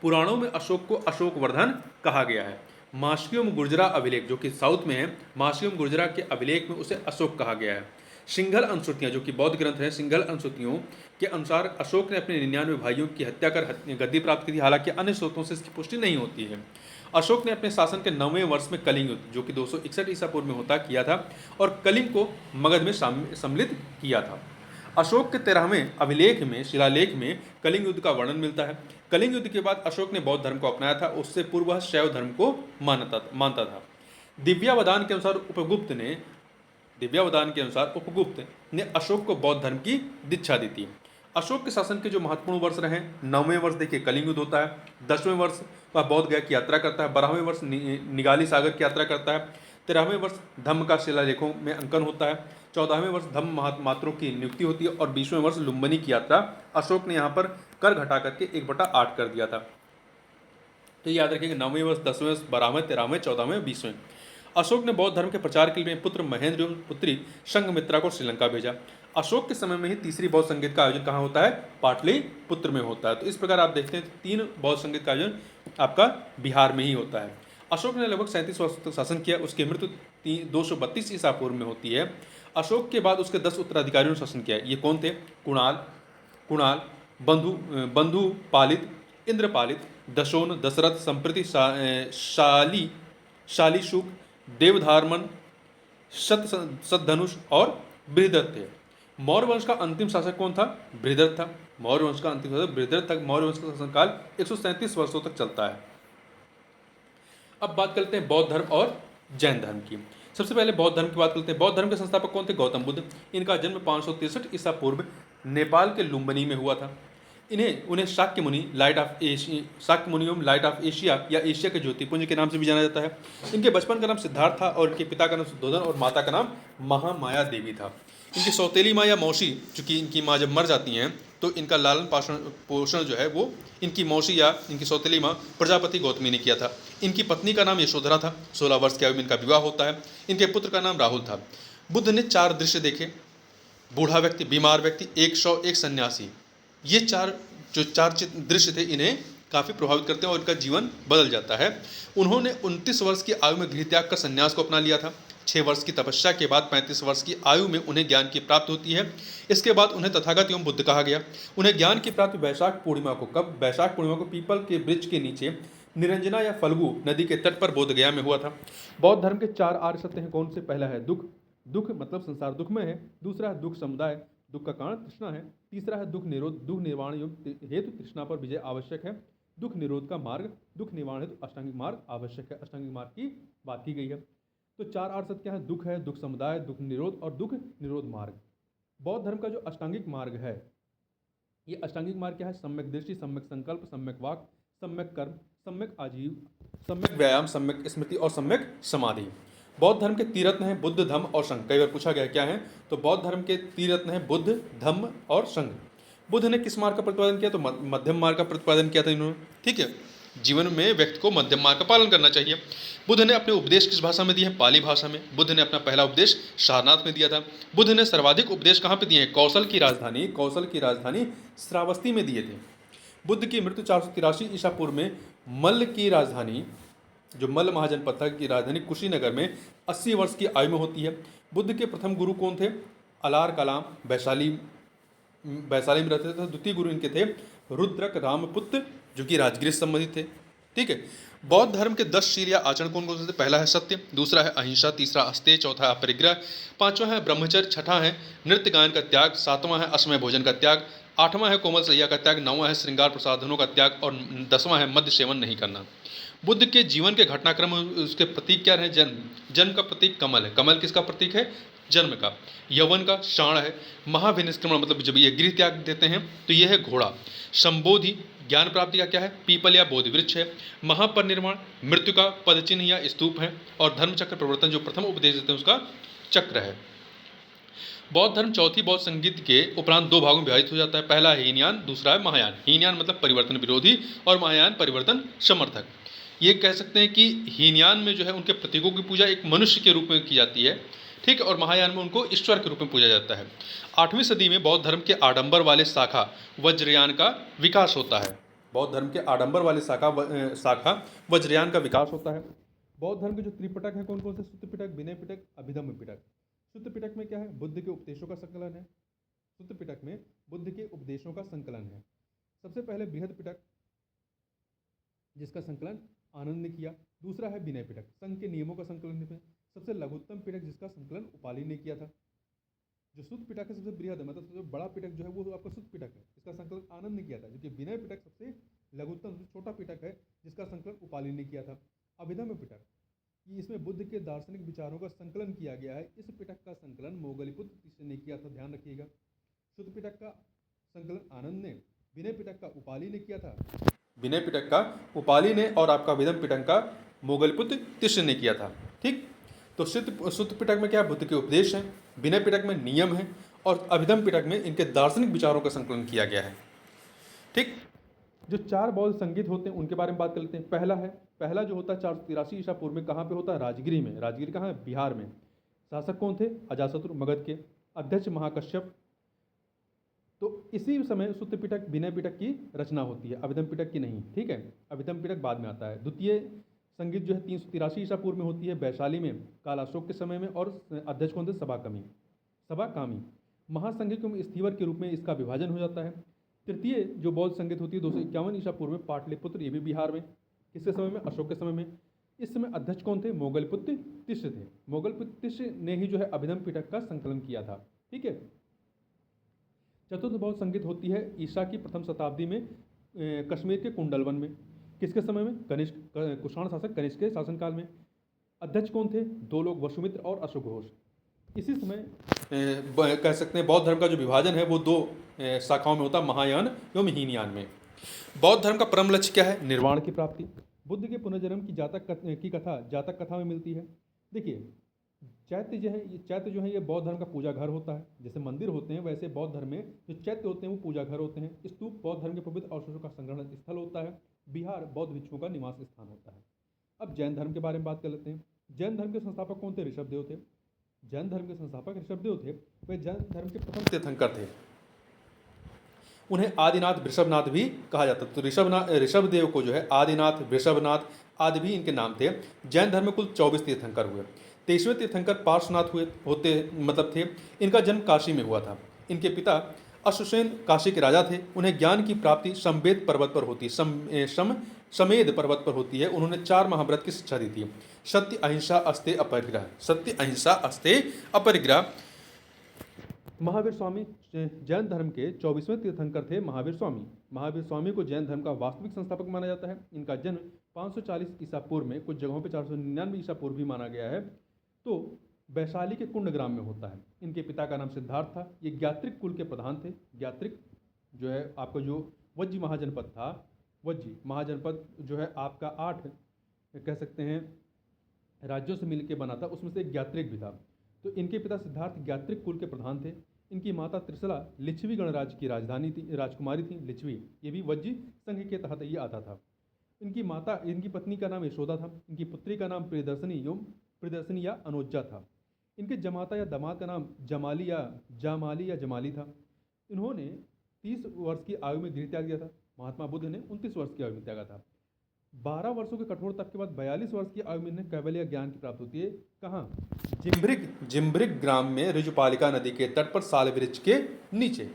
पुराणों में अशोक को अशोकवर्धन कहा गया है। मास्कियम गुर्जरा अभिलेख, जो कि साउथ में है, मास्कियम गुर्जरा के अभिलेख में उसे अशोक कहा गया है। सिंघल अनुश्रुतियाँ, जो कि बौद्ध ग्रंथ हैं, सिंघल अनुश्रुतियों के अनुसार अशोक ने अपने 99 भाइयों की हत्या कर गद्दी प्राप्त की थी। हालांकि अन्य स्रोतों से इसकी पुष्टि नहीं होती है। अशोक ने अपने शासन के 9वें वर्ष में कलिंग युद्ध, जो कि 261 ईसा पूर्व में किया था, और कलिंग को मगध में सम्मिलित किया था। अशोक के 13वें अभिलेख में शिलालेख में कलिंग युद्ध का वर्णन मिलता है। कलिंग युद्ध के बाद अशोक ने बौद्ध धर्म को अपनाया था। उससे पूर्व वह शैव धर्म को मानता था। दिव्यावधान के अनुसार उपगुप्त ने अशोक को बौद्ध धर्म की दीक्षा दी थी। अशोक के शासन के जो महत्वपूर्ण वर्ष रहे, 9वें वर्ष देखिए कलिंग युद्ध होता है, 10वें वर्ष वह बौद्ध गया की यात्रा करता है, 12वें वर्ष निगाली सागर की यात्रा करता है, 13वें वर्ष धम्म का शिलालेखों में अंकन होता है, 14वें वर्ष धम्म महामात्रों की नियुक्ति होती है, और 20वें वर्ष लुम्बिनी की यात्रा अशोक ने यहाँ पर कर घटा करके 1/8 कर दिया था। तो याद रखिएगा 9वें वर्ष, 10वें वर्ष, 12वें, 13वें, 14वें, 20वें। अशोक ने बौद्ध धर्म के प्रचार के लिए पुत्र महेंद्र एवं पुत्री संघमित्रा को श्रीलंका भेजा। अशोक के समय में ही तीसरी बौद्ध संगीत का आयोजन कहाँ होता है? पाटलिपुत्र में होता है। तो इस प्रकार आप देखते हैं 3 बौद्ध संगीत का आयोजन आपका बिहार में ही होता है। अशोक ने लगभग 37 वर्ष तक शासन किया। उसकी मृत्यु 232 ईसा पूर्व में होती है। अशोक के बाद उसके 10 उत्तराधिकारियों ने शासन किया। ये कौन थे? कुणाल, बंधु पालित, इंद्रपालित, दशोन, दशरथ, संप्रति, शालीशुक, देवधार्मन, सतधनुष और बृहदत्त थे। मौर्य वंश का अंतिम शासक कौन था? बृहदत्त था। मौर्य वंश का अंतिम बृहद्रथ तक मौर्य वंश का शासनकाल 137 वर्षों तक चलता है। अब बात करते हैं बौद्ध धर्म और जैन धर्म की। सबसे पहले बौद्ध धर्म की बात करते हैं। बौद्ध धर्म के संस्थापक कौन थे? गौतम बुद्ध। इनका जन्म 563 ईसा पूर्व नेपाल के लुम्बिनी में हुआ था। उन्हें Shakya Muni light of Asia, Shakya मुनियम लाइट ऑफ एशिया या एशिया के ज्योतिपुंज के नाम से भी जाना जाता है। इनके बचपन का नाम सिद्धार्थ था और इनके पिता का नाम शुद्धोधन और माता का नाम महामाया देवी था। इनकी सौतेली माँ या मौसी, चूंकि इनकी माँ जब मर जाती हैं तो इनका लालन पोषण जो है वो इनकी मौसी या इनकी सौतेली माँ प्रजापति गौतमी ने किया था। इनकी पत्नी का नाम यशोधरा था। 16 वर्ष की आयु में इनका विवाह होता है। इनके पुत्र का नाम राहुल था। बुद्ध ने 4 दृश्य देखे: बूढ़ा व्यक्ति, बीमार व्यक्ति, एक शव, एक सन्यासी। ये चार दृश्य थे, इन्हें काफ़ी प्रभावित करते हैं और इनका जीवन बदल जाता है। उन्होंने 29 वर्ष की आयु में गृह त्याग कर संन्यास को अपना लिया था। 6 वर्ष की तपस्या के बाद 35 वर्ष की आयु में उन्हें ज्ञान की प्राप्ति होती है। इसके बाद उन्हें तथागत एवं बुद्ध कहा गया। उन्हें ज्ञान की प्राप्ति वैशाख पूर्णिमा को, कब? वैशाख पूर्णिमा को पीपल के वृक्ष के नीचे निरंजना या फल्गु नदी के तट पर बोधगया में हुआ था। बौद्ध धर्म के 4 आर्य सत्य हैं। कौन से? पहला है दुख। दुख मतलब संसार दुख में है। दूसरा है दुख समुदाय, दुख का कारण तृष्णा है। तीसरा है दुख निरोध, दुख निर्वाण हेतु तृष्णा पर विजय आवश्यक है। दुख निरोध का मार्ग, दुख निवारण हेतु अष्टांगिक मार्ग आवश्यक है। अष्टांगिक मार्ग की बात की गई है। तो 4 आर्य सत्य क्या है? दुख है, दुख समुदाय, दुख निरोध और दुख निरोध मार्ग। बौद्ध धर्म का जो अष्टांगिक मार्ग है, ये अष्टांगिक मार्ग क्या है? सम्यक दृष्टि, सम्यक संकल्प, सम्यक वाक, सम्यक कर्म, सम्यक आजीव, सम्यक व्यायाम, सम्यक स्मृति और सम्यक समाधि। बौद्ध धर्म के 3 रत्न हैं: बुद्ध, धम्म और संघ। कई बार पूछा गया क्या है, तो बौद्ध धर्म के 3 रत्न हैं: बुद्ध, धम्म और संघ। बुद्ध ने किस मार्ग का प्रतिपादन किया? तो मध्यम मार्ग का प्रतिपादन किया था इन्होंने। ठीक है, जीवन में व्यक्ति को मध्यम मार्ग का पालन करना चाहिए। बुद्ध ने अपने उपदेश किस भाषा में दिए हैं? पाली भाषा में। बुद्ध ने अपना पहला उपदेश सारनाथ में दिया था। बुद्ध ने सर्वाधिक उपदेश कहाँ पे दिए हैं? कौशल की राजधानी श्रावस्ती में दिए थे। बुद्ध की मृत्यु 483 ईसा पूर्व में मल्ल की राजधानी, जो मल्ल महाजनपद था की राजधानी कुशीनगर में 80 वर्ष की आयु में होती है। बुद्ध के प्रथम गुरु कौन थे? अलार कलाम वैशाली में रहते थे। द्वितीय गुरु इनके थे रुद्रक रामपुत्र, जो कि राजगीर से संबंधित थे। ठीक है, बौद्ध धर्म के 10 शील या आचरण कौन कौन से थे? पहला है सत्य, दूसरा है अहिंसा, तीसरा अस्तेय, चौथा है अपरिग्रह, 5वां है ब्रह्मचर्य, 6ठा है नृत्य गायन का त्याग, 7वां है असमय भोजन का त्याग, 8वां है कोमल सैया का त्याग, 9वां है श्रृंगार प्रसाधनों का त्याग और 10वां है मद्य सेवन नहीं करना। बुद्ध के जीवन के घटनाक्रम, उसके प्रतीक क्या रहे? जन्म का प्रतीक कमल है। कमल किसका प्रतीक है? जन्म का। यौवन का शाण है। महाविनिष्क्रमण मतलब जब ये गृह त्याग देते हैं तो ये है घोड़ा। संबोधि ज्ञान प्राप्ति का क्या है? पीपल या बोधि वृक्ष है। महापरिनिर्वाण मृत्यु का पद चिन्ह या स्तूप है। और धर्मचक्र प्रवर्तन जो प्रथम उपदेश देते हैं उसका चक्र है। बौद्ध धर्म चौथी बौद्ध संगीत के उपरांत 2 भागों में विभाजित हो जाता है। पहला है हीनयान, दूसरा है महायान। हीनयान मतलब परिवर्तन विरोधी और महायान परिवर्तन समर्थक। ये कह सकते हैं कि हीनयान में जो है उनके प्रतीकों की पूजा एक मनुष्य के रूप में की जाती है। ठीक है, और महायान में उनको ईश्वर के रूप में पूजा जाता है। 8वीं सदी में बौद्ध धर्म के आडंबर वाले शाखा वज्रयान का विकास होता है। बौद्ध धर्म के आडंबर वाले शाखा वज्रयान का विकास होता है। बौद्ध धर्म के जो त्रिपिटक हैं कौन कौन से? सुत्त पिटक, विनय पिटक, अभिधम्म पिटक। सुत्त पिटक में क्या है? बुद्ध के उपदेशों का संकलन है। सुत्त पिटक में बुद्ध के उपदेशों का संकलन है। सबसे पहले बृहद पिटक, जिसका संकलन आनंद ने किया। दूसरा है विनय पिटक, संघ के नियमों का संकलन है। सबसे लघुत्तम पिटक, जिसका संकलन उपाली ने किया था। जो सुत्त पिटक है सबसे बृहद है, मतलब सबसे बड़ा पिटक जो है वो आपका सुत्त पिटक है, इसका संकलन आनंद ने किया था। जबकि विनय पिटक सबसे लघुत्तम छोटा पिटक है, जिसका संकलन उपाली ने किया था। अभिधम्म पिटक, इसमें बुद्ध के दार्शनिक विचारों का संकलन किया गया है। इस पिटक का संकलन मोगलीपुत्र तीसरे ने किया था, ध्यान रखिएगा। सुत्त पिटक का संकलन आनंद ने, विनय पिटक का उपाली ने किया था, विनय पिटक का उपाली ने, और आपका अभिधम्म पिटक का मोगलपुत्र तीसरे ने किया था। ठीक, तो सुत्त पिटक में क्या? बुद्ध के उपदेश हैं, विनय पिटक में नियम है और अभिधम्म पिटक में इनके दार्शनिक विचारों का संकलन किया गया है। ठीक, जो 4 बौद्ध संगीत होते हैं उनके बारे में बात कर लेते हैं। पहला जो होता है 483 ईसा पूर्व में, कहाँ पे होता है? राजगिरी में। राजगिरी कहाँ है? बिहार में। शासक कौन थे? अजातशत्रु मगध के। अध्यक्ष महाकश्यप। तो इसी समय सुत्त पिटक, विनय पिटक की रचना होती है, अभिधम्म पिटक की नहीं। ठीक है, अभिधम्म पिटक बाद में आता है। द्वितीय संगीत जो है 383 ईसा पूर्व में होती है वैशाली में, कालाशोक के समय में। और अध्यक्ष कौन थे? सभाकामी। महासंगीत में स्थीवर के रूप में इसका विभाजन हो जाता है। तृतीय जो बौद्ध संगीत होती है 251 ईसा पूर्व में पाटलिपुत्र, ये भी बिहार में। किसके समय में? अशोक के समय में। इस समय अध्यक्ष कौन थे? मोगलपुत्र तीसरे थे। मोगलपुत्र तीसरे ने ही जो है अभिधम्म पिटक का संकलन किया था। ठीक है, चतुर्थ बौद्ध संगीत होती है ईसा की प्रथम शताब्दी में कश्मीर के कुंडलवन में। किसके समय में? कनिष्क कुषाण शासक कनिष्क के शासनकाल में। अध्यक्ष कौन थे? दो लोग, वसुमित्र और अश्वघोष। इसी समय कह सकते हैं बौद्ध धर्म का जो विभाजन है वो दो शाखाओं में होता है, महायान एवं हीनयान में। बौद्ध धर्म का परम लक्ष्य क्या है? निर्वाण की प्राप्ति। बुद्ध के पुनर्जन्म की कथा जातक कथा में मिलती है। देखिए, चैत्य जो है ये बौद्ध धर्म का पूजा घर होता है। जैसे मंदिर होते हैं वैसे बौद्ध धर्म में जो चैत्य होते हैं वो पूजा घर होते हैं। स्तूप बौद्ध धर्म के पवित्र अवशेषों का संग्रहण स्थल होता है। विहार बौद्ध भिक्षुओं का निवास स्थान होता है। अब जैन धर्म के बारे में बात कर लेते हैं। जैन धर्म के संस्थापक कौन थे? ऋषभदेव थे। जैन धर्म के संस्थापक ऋषभदेव थे। वे जैन धर्म के प्रथम तीर्थंकर थे। उन्हें आदिनाथ वृषभनाथ भी कहा जाता था। तो ऋषभदेव को जो है आदिनाथ, वृषभनाथ आदि भी इनके नाम थे। जैन धर्म में कुल 24 तीर्थंकर हुए। 23वें तीर्थंकर पार्श्वनाथ थे। इनका जन्म काशी में हुआ था। इनके पिता अश्वसेन काशी के राजा थे। उन्हें ज्ञान की प्राप्ति समवेद पर्वत पर होती समेद पर्वत पर होती है। उन्होंने 4 महाव्रत की शिक्षा दी थी। सत्य, अहिंसा, अस्तेय, अपरिग्रह। सत्य, अहिंसा, अस्तेय, अपरिग्रह। महावीर स्वामी जैन धर्म के 24वें तीर्थंकर थे। महावीर स्वामी को जैन धर्म का वास्तविक संस्थापक माना जाता है। इनका जन्म 540 ईसा पूर्व में, कुछ जगहों पे 499 ईसा पूर्व भी माना गया है, तो वैशाली के कुंड ग्राम में होता है। इनके पिता का नाम सिद्धार्थ था। ये ज्ञात्रिक कुल के प्रधान थे। ज्ञात्रिक जो है आपका जो वज्जी महाजनपद था, वज्जी महाजनपद जो है आपका 8 कह सकते हैं राज्यों से मिलकर बना था, उसमें से एक ज्ञात्रिक भी था। तो इनके पिता सिद्धार्थ ज्ञात्रिक कुल के प्रधान थे। इनकी माता त्रिशला लिच्छवी गणराज्य की राजकुमारी थी। लिच्छवी ये भी वज्जी संघ के तहत ये आता था। इनकी पत्नी का नाम यशोदा था। इनकी पुत्री का नाम प्रियदर्शनी या अनोज्जा था। इनके जमाता या दामाद का नाम जमाली या जमाली था। इन्होंने 30 वर्ष की आयु में गृह त्याग दिया था। महात्मा बुद्ध ने 29 वर्ष की आयु में त्यागा था। 12 वर्षों के कठोर तप के बाद 42 वर्ष की आयु में इन्हें कैवल्य ज्ञान की प्राप्ति होती है। कहाँ? जिम्ब्रिक ग्राम में ऋजुपालिका नदी के तट पर साल वृक्ष के नीचे।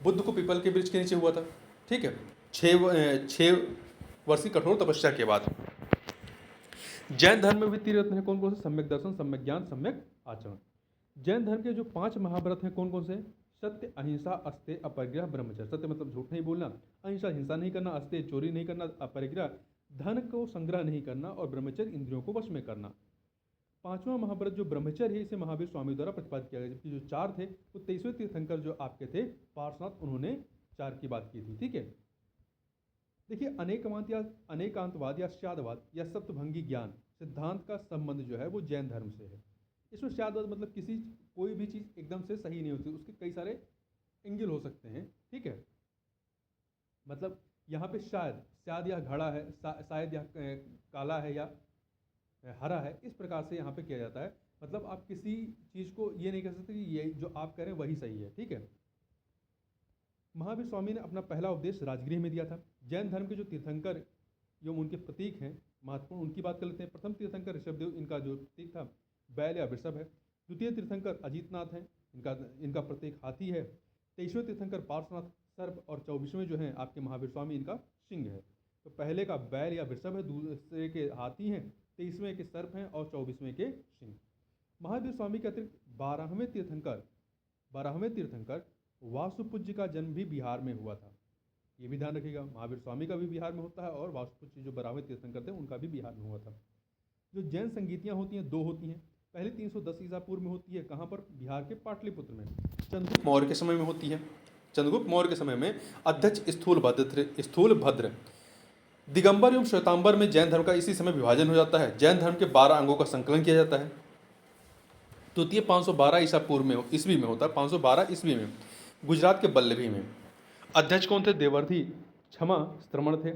बुद्ध को पीपल के वृक्ष के नीचे हुआ था। ठीक है, 6 वर्ष की कठोर तपस्या के बाद। जैन धर्म में भी तीर्थरत्न हैं कौन कौन से? सम्यक दर्शन, सम्यक ज्ञान, सम्यक आचरण। जैन धर्म के जो 5 महाव्रत हैं कौन कौन से? सत्य, अहिंसा, अस्तेय, अपरिग्रह, ब्रह्मचर्य। सत्य मतलब झूठ नहीं बोलना, अहिंसा हिंसा नहीं करना, अस्तेय चोरी नहीं करना, अपरिग्रह धन को संग्रह नहीं करना, और ब्रह्मचर्य इंद्रियों को वश में करना। 5वां महाव्रत जो ब्रह्मचर्य है इसे महावीर स्वामी द्वारा प्रतिपादित किया गया, जबकि जो 4 थे वो 23वें तीर्थंकर जो आपके थे पार्श्वनाथ, उन्होंने 4 की बात की थी। ठीक है, देखिए अनेकांतवाद या शादवाद या सप्तभंगी ज्ञान सिद्धांत का संबंध जो है वो जैन धर्म से है। इसमें शादवाद मतलब कोई भी चीज़ एकदम से सही नहीं होती, उसके कई सारे एंगल हो सकते हैं। ठीक है, मतलब यहाँ पे शायद या घड़ा है, शायद या काला है या हरा है, इस प्रकार से यहाँ पे किया जाता है। मतलब आप किसी चीज़ को ये नहीं कह सकते कि ये जो आप कह रहे हैं वही सही है। ठीक है, महावीर स्वामी ने अपना पहला उपदेश राजगृह में दिया था। जैन धर्म के जो तीर्थंकर एवं उनके प्रतीक हैं महत्वपूर्ण, उनकी बात कर लेते हैं। प्रथम तीर्थंकर ऋषभदेव, इनका जो प्रतीक था बैल या वृषभ है। द्वितीय तीर्थंकर अजीतनाथ हैं, इनका प्रतीक हाथी है। 23वें तीर्थंकर पार्श्वनाथ सर्प, और 24वें जो हैं आपके महावीर स्वामी, इनका सिंह है। तो पहले का बैल या वृषभ है, दूसरे के हाथी हैं, 23वें के सर्प हैं और 24वें के सिंह। महावीर स्वामी के अतिरिक्त 12वें तीर्थंकर वासुपूज्य का जन्म भी बिहार में हुआ था। ये भी ध्यान रखिएगा, महावीर स्वामी का भी बिहार में होता है और वासुपूज्य जो 12वें तीर्थंकर थे उनका भी बिहार में हुआ था। जो जैन संगीतियाँ होती हैं 2 होती हैं। पहले 310 ईसा पूर्व में होती है, कहाँ पर? बिहार के पाटलिपुत्र में। चंद्रगुप्त मौर्य के समय में होती है। चंद्रगुप्त मौर्य के समय में अध्यक्ष स्थूलभद्र दिगंबर एवं श्वेतांबर में जैन धर्म का इसी समय विभाजन हो जाता है। जैन धर्म के 12 अंगों का संकलन किया जाता है। द्वितीय 512 ईसा पूर्व में ईस्वी में होता है, 512 ईस्वी में गुजरात के बल्लभी में। अध्यक्ष कौन थे? देवर्षि श्रमण थे।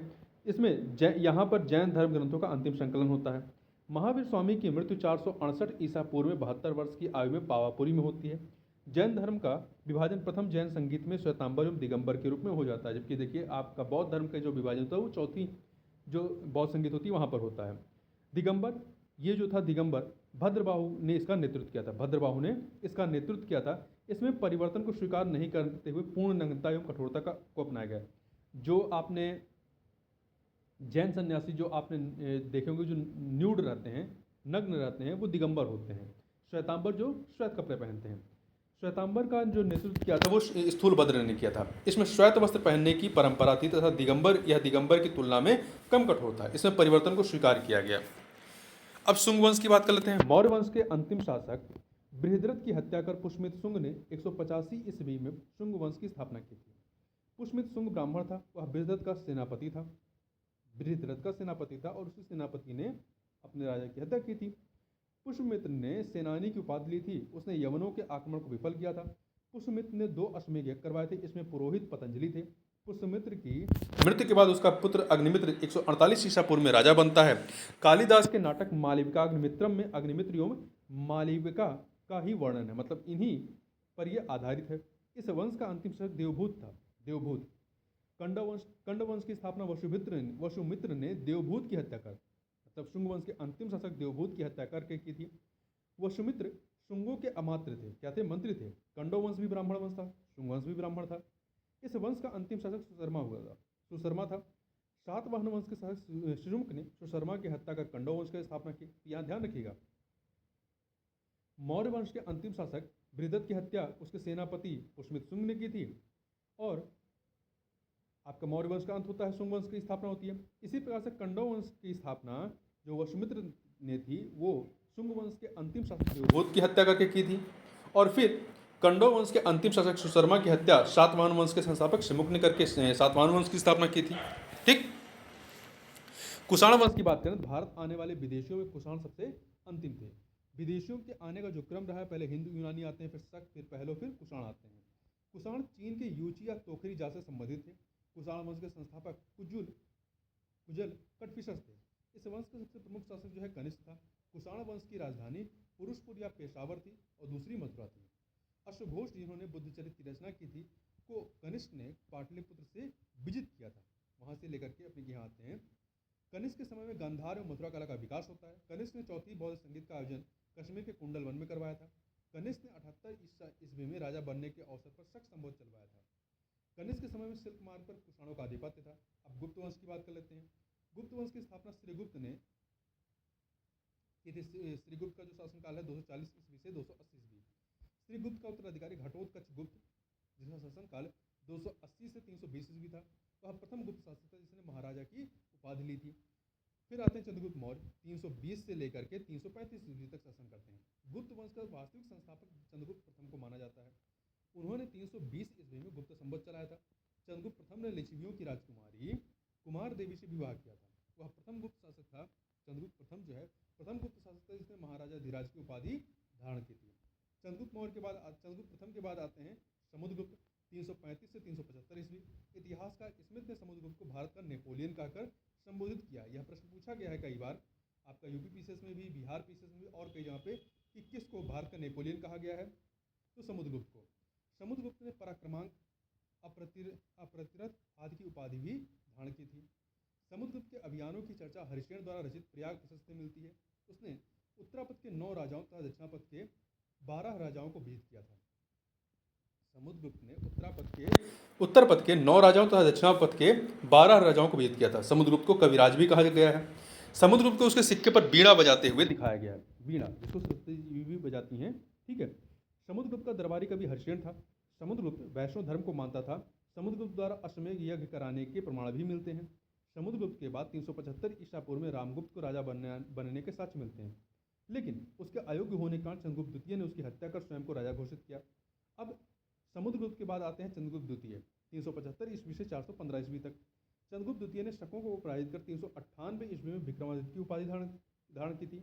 इसमें यहाँ पर जैन धर्म ग्रंथों का अंतिम संकलन होता है। महावीर स्वामी की मृत्यु 468 ईसा पूर्व में 72 वर्ष की आयु में पावापुरी में होती है। जैन धर्म का विभाजन प्रथम जैन संगीत में श्वेतांबर एवं दिगंबर के रूप में हो जाता है, जबकि देखिए आपका बौद्ध धर्म का जो विभाजन होता है वो चौथी जो बौद्ध संगीत होती है वहाँ पर होता है। दिगंबर, ये जो था दिगंबर, भद्रबाहु ने इसका नेतृत्व किया था। इसमें परिवर्तन को स्वीकार नहीं करते हुए पूर्ण नग्नता एवं कठोरता को अपनाया गया। जो आपने जैन सन्यासी जो आपने देखे होंगे जो न्यूड रहते हैं, नग्न रहते हैं, वो दिगंबर होते हैं। श्वेतांबर जो श्वेत कपड़े पहनते हैं। श्वेतांबर का जो नेतृत्व किया था वो स्थूलभद्र ने किया था। इसमें श्वेत वस्त्र पहनने की परंपरा थी तथा दिगंबर की तुलना में कम कठोर था। इसमें परिवर्तन को स्वीकार किया गया। अब शुंग वंश की बात कर लेते हैं। मौर्य वंश के अंतिम शासक बृहद्रथ की हत्या कर पुष्यमित्र शुंग ने 185 ईस्वी में शुंग वंश की स्थापना की थी। पुष्यमित्र शुंग ब्राह्मण था, वह बृहद्रथ का सेनापति था। बृहद्रथ का सेनापति था और उसी सेनापति ने अपने राजा की हत्या की थी। पुष्यमित्र ने सेनानी की उपाधि ली थी। उसने यवनों के आक्रमण को विफल किया था। पुष्यमित्र ने 2 अश्वमेध यज्ञ करवाए थे। इसमें पुरोहित पतंजलि थे। पुष्यमित्र की मृत्यु के बाद उसका पुत्र अग्निमित्र 148 ईसा पूर्व में राजा बनता है। कालिदास के नाटक मालविकाग्निमित्रम में अग्निमित्र एवं मालविका का ही वर्णन है, मतलब इन्हीं पर यह आधारित है। इस वंश का अंतिम शासक देवभूत था। देवभूत कंडवंश की स्थापना वसुमित्र ने देवभूत की हत्या कर, मतलब शुंग वंश के अंतिम शासक देवभूत की हत्या करके की थी। वसुमित्र शुंगों के अमात्य थे, क्या थे? मंत्री थे। कंडव वंश भी ब्राह्मण वंश था, शुंग वंश भी ब्राह्मण था। इस वंश का अंतिम शासक सुशर्मा था। सातवाहन वंश के शासक शुंग ने सुशर्मा की हत्या कर कंडव वंश की स्थापना की। यहाँ ध्यान रखिएगा, मौर्य वंश के अंतिम शासक बृहद्रथ की हत्या उसके सेनापति पुष्यमित्र शुंग ने की थी और आपका मौर्य वंश का अंत होता है, शुंग वंश की स्थापना होती है। इसी प्रकार से कंडव वंश की स्थापना जो वसुमित्र ने थी वो शुंग वंश के अंतिम शासक देवभूत की हत्या करके की थी। और फिर कंडव वंश के अंतिम शासक सुशर्मा की हत्या सातवाहन वंश के संस्थापक शिमुक ने करके सातवाहन वंश की स्थापना की थी। ठीक। कुषाण वंश की बात करें तो भारत आने वाले विदेशियों में कुषाण सबसे अंतिम थे। विदेशियों के आने का जो क्रम रहा है, पहले हिंदू यूनानी आते हैं, फिर शक, फिर पहलो, फिर कुषाण आते हैं। कुषाण चीन के यूची या तोखरी जात से संबंधित थे। कुषाण वंश के संस्थापक कुजल कटफिशर थे। इस वंश का सबसे प्रमुख शासक जो है कनिष्क था। कुषाण वंश की राजधानी पुरुषपुर या पेशावर थी और दूसरी मथुरा थी। अश्वघोष जिन्होंने बुद्धचरित्र की रचना की थी को कनिष्क ने पाटलिपुत्र से विजित किया था। वहां से लेकर के अपने यहाँ आते हैं। कनिष्क के समय में गांधार और मथुरा कला का विकास होता है। कनिष्क ने चौथी बौद्ध संगीत का आयोजन कश्मीर के कुंडल वन में करवाया था। कनिष्क ने 78 ईस्वी में राजा बनने के अवसर पर शक संबोध चलवाया था। कनिष्क के समय में सिल्क मार्ग पर कुषाणों का आधिपत्य था। अब गुप्त वंश की बात कर लेते हैं। गुप्त वंश की स्थापना श्रीगुप्त ने की थी। श्रीगुप्त का जो शासनकाल है 240 ईस्वी से 280 ईस्वी। श्रीगुप्त का उत्तराधिकारी घटोत्कच गुप्त, जिसका शासनकाल 280 से 320 ईस्वी था, वह प्रथम गुप्त शासक था जिसने महाराजा की उपाधि ली थी। फिर आते हैं चंद्रगुप्त मौर्य, 320 से लेकर के 335 ईस्वी तक शासन करते हैं। गुप्त वंश का वास्तविक संस्थापक चंद्रगुप्त प्रथम को माना जाता है। उन्होंने 320 ईस्वी में गुप्त संवत चलाया था। चंद्रगुप्त प्रथम ने लिच्छवियों की राजकुमारी कुमार देवी से विवाह किया था। वह प्रथम गुप्त शासक था। चंद्रगुप्त प्रथम जो है प्रथम गुप्त शासक था जिसने महाराजा धीराज की उपाधि धारण की थी। चंद्रगुप्त प्रथम के बाद आते हैं समुद्रगुप्त, 335 से 375 ईस्वी। इतिहासकार स्मिथ ने समुद्रगुप्त को भारत का नेपोलियन कहकर संबोधित किया। यह प्रश्न पूछा गया है कई बार, आपका यूपी पीसीएस में भी, बिहार पीसीएस में भी और कई जगह पे, कि किसको भारत का नेपोलियन कहा गया है? तो समुद्रगुप्त को। समुद्रगुप्त ने पराक्रमांक, अप्रतिरथ आदि की उपाधि भी धारण की थी। समुद्रगुप्त के अभियानों की चर्चा हरिश्चंद्र द्वारा रचित प्रयाग प्रशस्त में मिलती है। उसने उत्तरापथ के 9 राजाओं तथा दक्षिणापथ के 12 राजाओं को विजित किया था। समुद्रगुप्त ने उत्तरपथ के 9 राजाओं तथा दक्षिणापथ के 12 राजाओं को विजित किया था। समुद्रगुप्त को कविराज भी कहा गया है। समुद्रगुप्त को उसके सिक्के पर बीड़ा बजाते हुए दिखाया गया है। बीड़ा, जिसको सरस्वती भी बजाती हैं, ठीक है। समुद्रगुप्त का दरबारी कवि हरिश्चंद्र था। समुद्रगुप्त वैष्णव धर्म को मानता था। समुद्रगुप्त द्वारा अश्वमेध यज्ञ कराने के प्रमाण भी मिलते हैं। समुद्रगुप्त के बाद 375 ईसा पूर्व में रामगुप्त को राजा बनने के साक्ष्य मिलते हैं, लेकिन उसके अयोग्य होने के कारण चंद्रगुप्त द्वितीय ने उसकी हत्या कर स्वयं को राजा घोषित किया। अब समुद्रगुप्त के बाद आते हैं चंद्रगुप्त द्वितीय, 375 ईस्वी से 415 ईस्वी तक। चंद्रगुप्त द्वितीय ने शकों को पराजित कर 398 ईस्वी में विक्रमादित्य की उपाधि धारण की थी।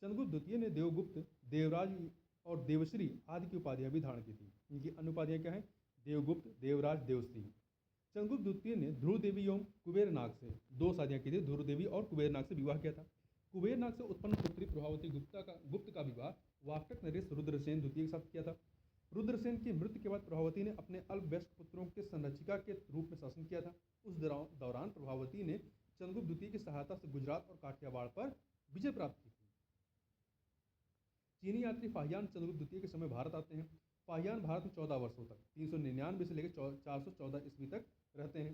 चंद्रगुप्त द्वितीय ने देवगुप्त, देवराज और देवश्री आदि की उपाधियां भी धारण की थी। इनकी अन्य उपाधियां क्या हैं? देवगुप्त, देवराज, देवश्री। चंद्रगुप्त द्वितीय ने ध्रुव देवी एवं कुबेर नाग से 2 शादियां की थी। ध्रुव देवी और कुबेर नाग से विवाह किया था। कुबेर नाग से उत्पन्न पुत्री प्रभावती गुप्त का विवाह वाक्टक नरेश रुद्रसेन द्वितीय के साथ किया था। रुद्रसेन की मृत्यु के बाद प्रभावती ने अपने अल्पवयस्क पुत्रों के संरक्षिका के रूप में शासन किया था। उस दौरान प्रभावती ने चंद्रगुप्त द्वितीय की सहायता से गुजरात और काठियावाड़ पर विजय प्राप्त की थी। चीनी यात्री फाहियान चंद्रगुप्त द्वितीय के समय भारत आते हैं। फाहियान भारत में 14 वर्षों तक 399 से लेकर 414 ईस्वी तक रहते हैं।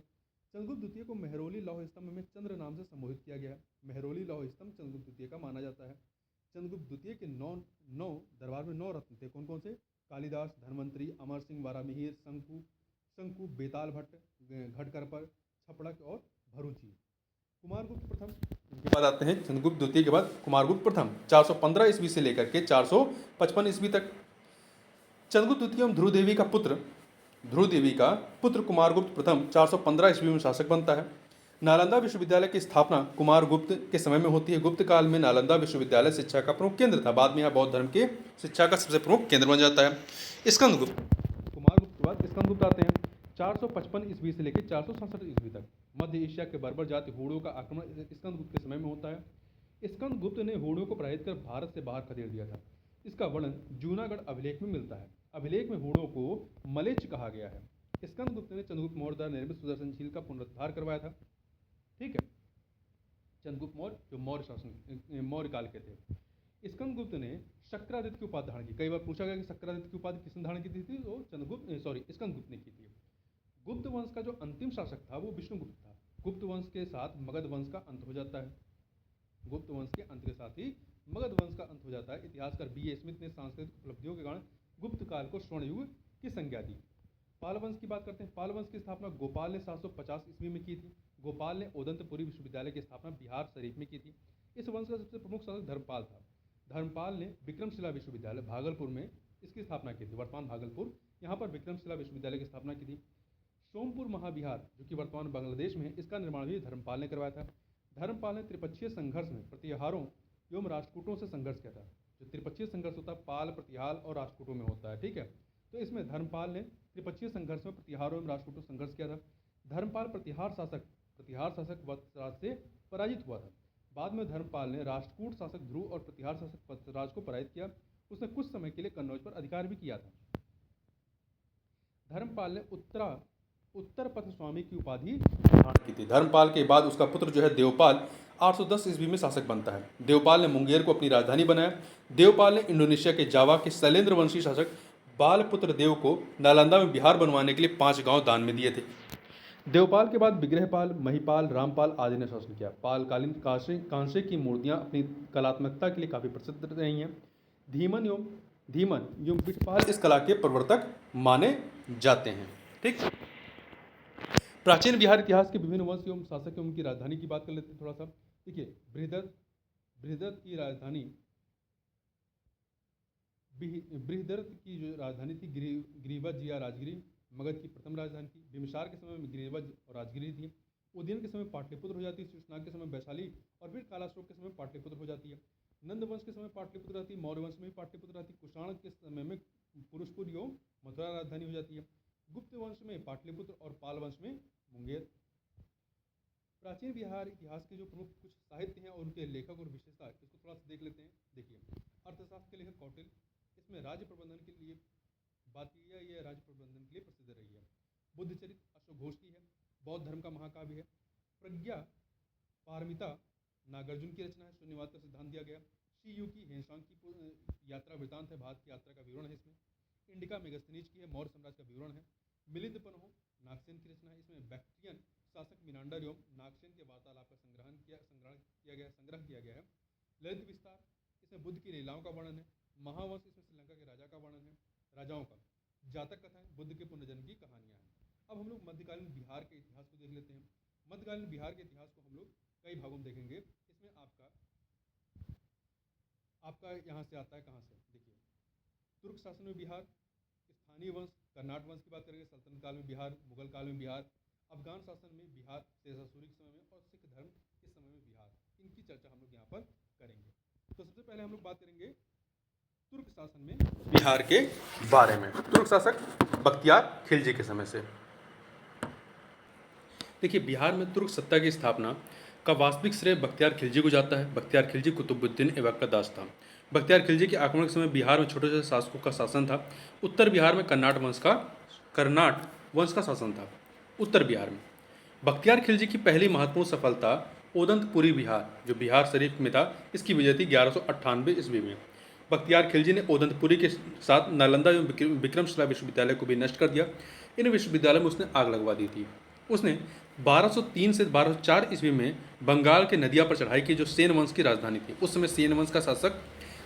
चंद्रगुप्त द्वितीय को मेहरौली लौह स्तंभ में चंद्र नाम से संबोधित किया गया है। मेहरौली लौह स्तंभ चंद्रगुप्त द्वितीय का माना जाता है। चंद्रगुप्त द्वितीय के 9 दरबार में 9 रत्न थे। कौन कौन से? कालिदास, धन्वंतरी, अमर सिंह, वारामिहिर, शंकु शंकु बेताल भट्ट, घटकरपर, छपड़क और भरूची। कुमारगुप्त प्रथम के बाद आते हैं चंद्रगुप्त द्वितीय के बाद कुमारगुप्त प्रथम 415 ईस्वी से लेकर के 455 ईस्वी तक। चंद्रगुप्त द्वितीय ध्रुव देवी का पुत्र कुमारगुप्त प्रथम 415 ईस्वी में शासक बनता है। नालंदा विश्वविद्यालय की स्थापना कुमारगुप्त के समय में होती है। गुप्त काल में नालंदा विश्वविद्यालय शिक्षा का प्रमुख केंद्र था। बाद में यहाँ बौद्ध धर्म के शिक्षा का सबसे प्रमुख केंद्र बन जाता है। स्कंदगुप्त, कुमारगुप्त के बाद स्कंदगुप्त आते हैं 455 ईस्वी से लेकर 467 ईस्वी तक। मध्य एशिया के बर्बर जाति हूणों का आक्रमण स्कंदगुप्त के समय में होता है। स्कंदगुप्त ने हूणों को पराजित कर भारत से बाहर खदेड़ दिया था। इसका वर्णन जूनागढ़ अभिलेख में मिलता है। अभिलेख में हूणों को मलेच्छ कहा गया है। स्कंदगुप्त ने चंद्रगुप्त मौर्य द्वारा निर्मित सुदर्शन झील का पुनरुद्धार करवाया था। ठीक है, चंद्रगुप्त मौर्य जो मौर्य काल के थे। स्कंदगुप्त ने शक्रादित्य की उपाधि धारण की। कई बार पूछा गया कि शक्रादित्य की उपाधि किसने धारण की थी? तो स्कंदगुप्त ने की थी। गुप्त वंश का जो अंतिम शासक था वो विष्णुगुप्त था। गुप्त वंश के साथ मगध वंश का अंत हो जाता है। गुप्त वंश के अंत के साथ ही मगध वंश का अंत हो जाता है। इतिहासकार B.A. स्मिथ ने सांस्कृतिक उपलब्धियों के कारण गुप्त काल को स्वर्ण युग की संज्ञा दी। पाल वंश की बात करते हैं। पाल वंश की स्थापना गोपाल ने 750 ईस्वी में की थी। गोपाल ने ओदंतपुरी विश्वविद्यालय की स्थापना बिहार शरीफ में की थी। इस वंश का सबसे प्रमुख शासक धर्मपाल था। धर्मपाल ने विक्रमशिला विश्वविद्यालय भागलपुर में इसकी स्थापना की थी। वर्तमान भागलपुर, यहाँ पर विक्रमशिला विश्वविद्यालय की स्थापना की थी। सोमपुर महाविहार जो कि वर्तमान बांग्लादेश में है, इसका निर्माण भी धर्मपाल ने करवाया था। धर्मपाल ने त्रिपक्षीय संघर्ष में प्रतिहारों एवं राष्ट्रकूटों से संघर्ष किया था। जो त्रिपक्षीय संघर्ष होता है पाल, प्रतिहाल और राष्ट्रकूटों में होता है। ठीक है, तो इसमें धर्मपाल ने त्रिपक्षीय संघर्ष में प्रतिहारों एवं राष्ट्रकूटों से संघर्ष किया था। धर्मपाल प्रतिहार शासक वत्सराज से पराजित हुआ था। बाद में धर्मपाल ने राष्ट्रकूट शासक ध्रुव और प्रतिहार शासक वत्सराज को पराजित किया। उसने कुछ समय के लिए कन्नौज पर अधिकार भी किया था। धर्मपाल ने उत्तर पथ स्वामी की उपाधि धारण की थी। धर्मपाल के बाद उसका पुत्र जो है देवपाल 810 ईस्वी में शासक बनता है। देवपाल ने मुंगेर को अपनी राजधानी बनाया। देवपाल ने इंडोनेशिया के जावा के शैलेंद्र वंशी शासक बालपुत्र देव को नालंदा में बिहार बनवाने के लिए 5 गांव दान में दिए थे। देवपाल के बाद विग्रहपाल, महिपाल, रामपाल आदि ने शासन किया। पालकालीन कांसे की मूर्तियां अपनी कलात्मकता के लिए काफ़ी प्रसिद्ध रही हैं। धीमन एवं बिठपाल इस कला के प्रवर्तक माने जाते हैं। ठीक, प्राचीन बिहार इतिहास के विभिन्न वंश एवं शासक एवं उनकी राजधानी की बात कर लेते हैं थोड़ा सा। देखिए, बृहदरथ की राजधानी की जो राजधानी थी गिरिवज या राजगिरी मगध की प्रथम राजधानी थी। बिम्बिसार के समय में गिरिवज और राजगिरी थी। उदयन के समय पाटलिपुत्र हो जाती है। शिशुनाग के समय वैशाली और फिर कालाशोक के समय पाटलिपुत्र हो जाती है। नंद वंश के समय पाटलिपुत्र रहती है। मौर्य वंश में भी पाटलिपुत्र रहती है। कुषाण के समय में पुरुषपुर एवं मथुरा राजधानी हो जाती है। गुप्त वंश में पाटलिपुत्र और पाल वंश में मुंगेर। प्राचीन बिहार इतिहास के जो प्रमुख कुछ साहित्य हैं और उनके लेखक और विशेषता इसको थोड़ा सा देख लेते हैं। देखिए, अर्थशास्त्र के लेखक कौटिल्य, इसमें राज्य प्रबंधन के लिए बात की है। यह राज्य प्रबंधन के लिए प्रसिद्ध रही है। बुद्धचरित अशोक घोष की है। बौद्ध धर्म का महाकाव्य है। प्रज्ञा पारमिता नागार्जुन की रचना है। शून्यवाद का सिद्धांत दिया गया। सी.यू. की हेनसांग की यात्रा वृतांत है। भारत की यात्रा का विवरण है इसमें। इंडिका मेगास्थनीज की है। मौर्य साम्राज्य का विवरण है। मिलिंदपन्हो नागसेन की रचना है। इसमें बैक्ट्रियन शासक मिनांडर एवं नागसेन के वार्तालाप का संग्रह किया गया है। ललित विस्तार, इसमें बुद्ध की लीलाओं का वर्णन है। महावंश, इसमें श्रीलंका के राजा का वर्णन है, राजाओं का। जातक कथाएं, बुद्ध के पुनर्जन्म की कहानियां हैं। अब हम लोग मध्यकालीन बिहार के इतिहास को देख लेते हैं। मध्यकालीन बिहार के इतिहास को हम लोग कई भागों में देखेंगे। इसमें आपका यहाँ से आता है, कहाँ से? देखिए, तुर्क शासन में बिहार, स्थानीय वंश, कर्नाट वंश की बात करेंगे, सल्तनत काल में बिहार, मुगल काल में बिहार, अफगान शासन में बिहार, शेषा सूरी के समय में, और सिख धर्म के समय में बिहार। इनकी चर्चा हम लोग यहाँ पर करेंगे। तो सबसे पहले हम लोग बात करेंगे तुर्क शासन में बिहार के बारे में। तुर्क शासक बख्तियार खिलजी के समय से। देखिए, बिहार में तुर्क सत्ता की स्थापना का वास्तविक श्रेय बख्तियार खिलजी को जाता है। बख्तियार खिलजी कुतुबुद्दीन ऐबक का दास था। बख्तियार खिलजी के आक्रमण के समय बिहार में छोटे छोटे शासकों का शासन था। उत्तर बिहार में कर्नाट वंश का शासन था। उत्तर बिहार में बख्तियार खिलजी की पहली महत्वपूर्ण सफलता ओदंतपुरी बिहार, जो बिहार शरीफ में था, इसकी विजय थी 1198 ईस्वी में। बख्तियार खिलजी ने ओदंतपुरी के साथ नालंदा एवं विक्रमशिला विश्वविद्यालय को भी नष्ट कर दिया। इन विश्वविद्यालय में उसने आग लगवा दी थी। उसने 1203 से 1204 ईस्वी में बंगाल के नदिया पर चढ़ाई की, जो सेन वंश की राजधानी थी। उस समय सेन वंश का शासक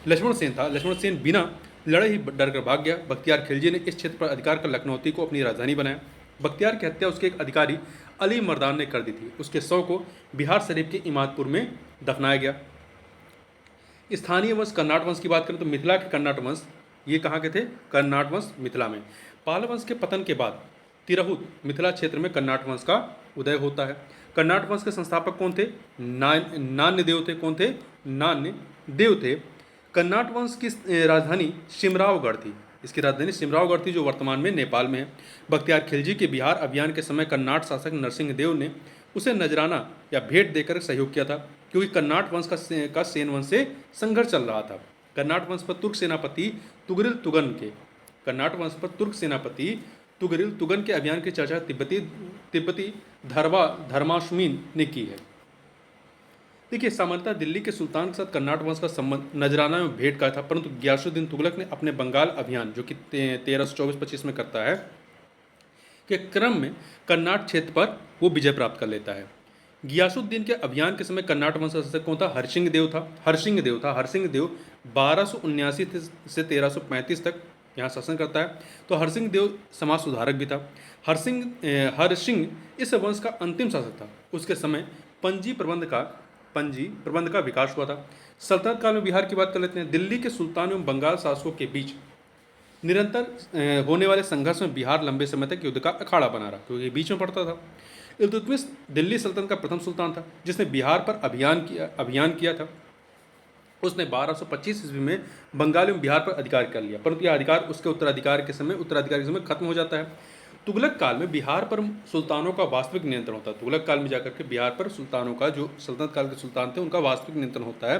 लक्ष्मण सेन था। लक्ष्मण सेन बिना लड़ाई ही डर कर भाग गया। बख्तियार खिलजी ने इस क्षेत्र पर अधिकार कर लखनौती को अपनी राजधानी बनाया। बख्तियार की हत्या उसके एक अधिकारी अली मर्दान ने कर दी थी। उसके शव को बिहार शरीफ के इमादपुर में दफनाया गया। स्थानीय वंश कर्नाट वंश की बात करें तो मिथिला के कर्नाट वंश ये कहाँ के थे? कर्नाट वंश मिथिला में। पाल वंश के पतन के बाद तिरहुत मिथिला क्षेत्र में कर्नाट वंश का उदय होता है। कर्नाट वंश के संस्थापक कौन थे? नान्य देव थे। कौन थे? नान्य देव थे। कर्नाट वंश की राजधानी सिमरावगढ़ थी। इसकी राजधानी सिमरावगढ़ थी, जो वर्तमान में नेपाल में है। बख्तियार खिलजी के बिहार अभियान के समय कर्नाट शासक नरसिंह देव ने उसे नजराना या भेंट देकर सहयोग किया था, क्योंकि कर्नाट वंश का सेन वंश से संघर्ष चल रहा था। कर्नाट वंश पर तुर्क सेनापति तुगरिल तुगन के अभियान की चर्चा तिब्बती धर्माश्मीन ने की है। देखिए, सामान्यतः दिल्ली के सुल्तान के साथ कर्नाट वंश का संबंध नजराना में भेंट का था, परंतु गियासुद्दीन तुगलक ने अपने बंगाल अभियान, जो कि 1324-25 में करता है, के क्रम में कर्नाट क्षेत्र पर वो विजय प्राप्त कर लेता है। गियासुद्दीन के अभियान के समय कर्नाट वंश का शासक कौन था? हरसिंह देव था। हरसिंह देव 1279 से 1335 तक यहाँ शासन करता है। तो हरसिंह देव समाज सुधारक भी था। हरसिंह इस वंश का अंतिम शासक था। उसके समय पंजी प्रबंध का विकास हुआ था। सल्तनत काल में बिहार की बात कर लेते हैं। दिल्ली के सुल्तान एवं बंगाल शासकों के बीच निरंतर होने वाले संघर्ष में बिहार लंबे समय तक युद्ध का अखाड़ा बना रहा, क्योंकि बीच में पड़ता था। इल्तुतमिश दिल्ली सल्तनत का प्रथम सुल्तान था जिसने बिहार पर अभियान किया था। उसने 1225 ईस्वी में बंगाल एवं बिहार पर अधिकार कर लिया, परंतु यह अधिकार उसके उत्तराधिकारी के समय खत्म हो जाता है। तुगलक काल में बिहार पर सुल्तानों का वास्तविक नियंत्रण होता है। तुगलक काल में जाकर के बिहार पर सुल्तानों का, जो सल्तनत काल के सुल्तान थे, उनका वास्तविक नियंत्रण होता है।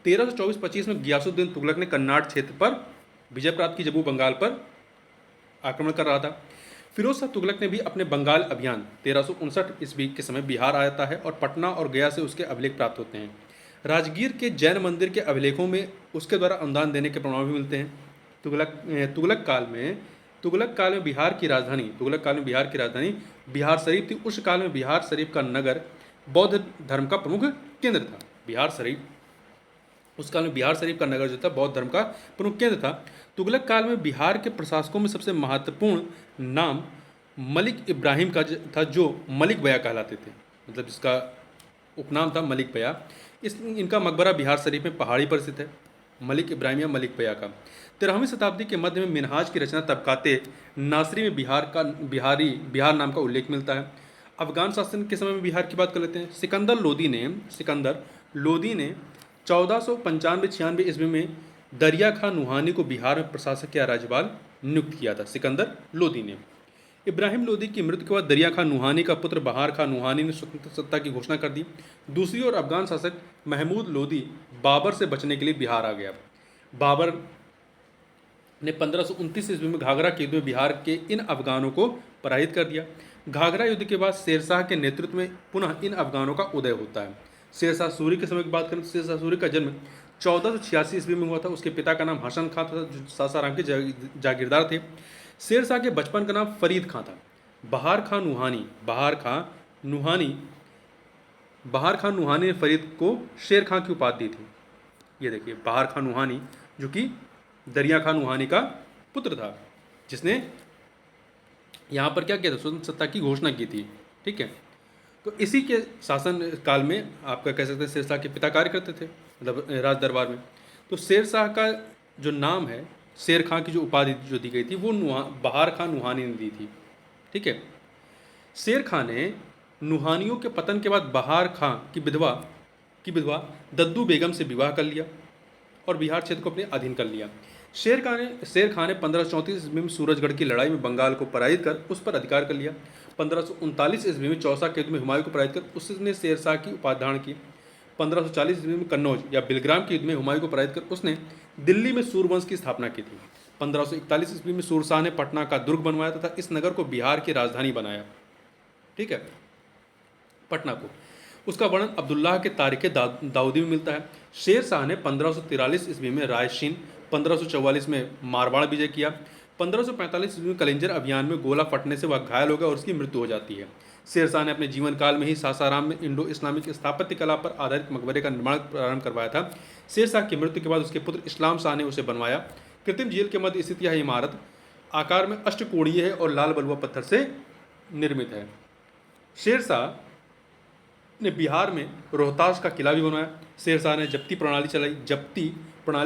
1324-25 में गियासुद्दीन तुगलक ने कर्नाट क्षेत्र पर विजय प्राप्त की, जब वो बंगाल पर आक्रमण कर रहा था। फिरोज शाह तुगलक ने भी अपने बंगाल अभियान 1359 ईस्वी के समय बिहार आता है और पटना और गया से उसके अभिलेख प्राप्त होते हैं। राजगीर के जैन मंदिर के अभिलेखों में उसके द्वारा अनुदान देने के प्रमाण भी मिलते हैं। तुगलक काल में बिहार की राजधानी बिहार शरीफ थी। उस काल में बिहार शरीफ का नगर बौद्ध धर्म का प्रमुख केंद्र था। उस काल में बिहार शरीफ का नगर जो था बौद्ध धर्म का प्रमुख केंद्र था। तुगलक काल में बिहार के प्रशासकों में सबसे महत्वपूर्ण नाम मलिक इब्राहिम का था, जो मलिक बया कहलाते थे, मतलब जिसका उपनाम था मलिक बया। इनका मकबरा बिहार शरीफ में पहाड़ी पर स्थित है, मलिक इब्राहिम या मलिक बया का। 13वीं शताब्दी के मध्य में मिनहाज की रचना तबकाते नासरी में बिहार नाम का उल्लेख मिलता है। अफगान शासन के समय में बिहार की बात कर लेते हैं। सिकंदर लोदी ने 1495-96 ईस्वी में दरिया खां नुहानी को बिहार में प्रशासक या राज्यपाल नियुक्त किया था। सिकंदर लोदी ने। इब्राहिम लोदी की मृत्यु के बाद दरिया खां नुहानी का पुत्र बहार खां नुहानी ने स्वतंत्र सत्ता की घोषणा कर दी। दूसरी ओर अफगान शासक महमूद लोदी बाबर से बचने के लिए बिहार आ गया। बाबर ने 1529 ईस्वी में घाघरा के युद्ध में बिहार के इन अफगानों को पराजित कर दिया। घाघरा युद्ध के बाद शेरशाह के नेतृत्व में पुनः इन अफगानों का उदय होता है। शेरशाह सूरी के समय की बात करें तो शेरशाह सूरी का जन्म 1486 ईस्वी में हुआ था। उसके पिता का नाम हसन खां था, जो सासाराम के जागीरदार थे। शेरशाह के बचपन का नाम फरीद खां था। बहार खां नुहानी ने फरीद को शेर खां की उपाधि दी थी। ये देखिए, बहार खां नुहानी जो कि दरिया खां नुहानी का पुत्र था, जिसने यहाँ पर क्या किया था? स्वतंत्र सत्ता की घोषणा की थी। ठीक है, तो इसी के शासन काल में आपका कह सकते हैं शेरशाह के पिता कार्य करते थे, मतलब राज दरबार में। तो शेरशाह का जो नाम है, शेर खां की जो उपाधि जो दी गई थी, वो बहार खां नुहानी ने दी थी। ठीक है, शेर खां ने नुहानियों के पतन के बाद बहार खां की विधवा दद्दू बेगम से विवाह कर लिया और बिहार क्षेत्र को अपने अधीन कर लिया। शेर खां ने 1534 ईस्वी में सूरजगढ़ की लड़ाई में बंगाल को पराजित कर उस पर अधिकार कर लिया। 1539 ईस्वी में चौसा के युद्ध में हुमायूं को पराजित कर उसने शेरशाह की उपाधि धारण की। 1540 ईस्वी में कन्नौज या बिलग्राम के युद्ध में हुमायूं को पराजित कर उसने दिल्ली में सूरवंश की स्थापना की थी। 1541 ईस्वी में सूरशाह ने पटना का दुर्ग बनवाया तथा इस नगर को बिहार की राजधानी बनाया। ठीक है, पटना को। उसका वर्णन अब्दुल्लाह के तारीख़ दाऊदी में मिलता है। शेर शाह ने 1543 ईस्वी में रायसीन, 1544 में मारवाड़ विजय किया। 1545 ईस्वी में कलिंजर अभियान में गोला फटने से वह घायल हो गया और उसकी मृत्यु हो जाती है। शेर शाह ने अपने जीवन काल में ही सासाराम में इंडो इस्लामिक स्थापत्य कला पर आधारित मकबरे का निर्माण प्रारंभ करवाया था। शेर शाह की मृत्यु के बाद उसके पुत्र इस्लाम शाह ने उसे बनवाया। कृत्रिम झील के मध्य स्थित यह इमारत आकार में अष्टकोणीय है और लाल बलुआ पत्थर से निर्मित है। शेरशाह ने बिहार में रोहतास का किला भी बनवाया। शेरशाह ने जब्ती प्रणाली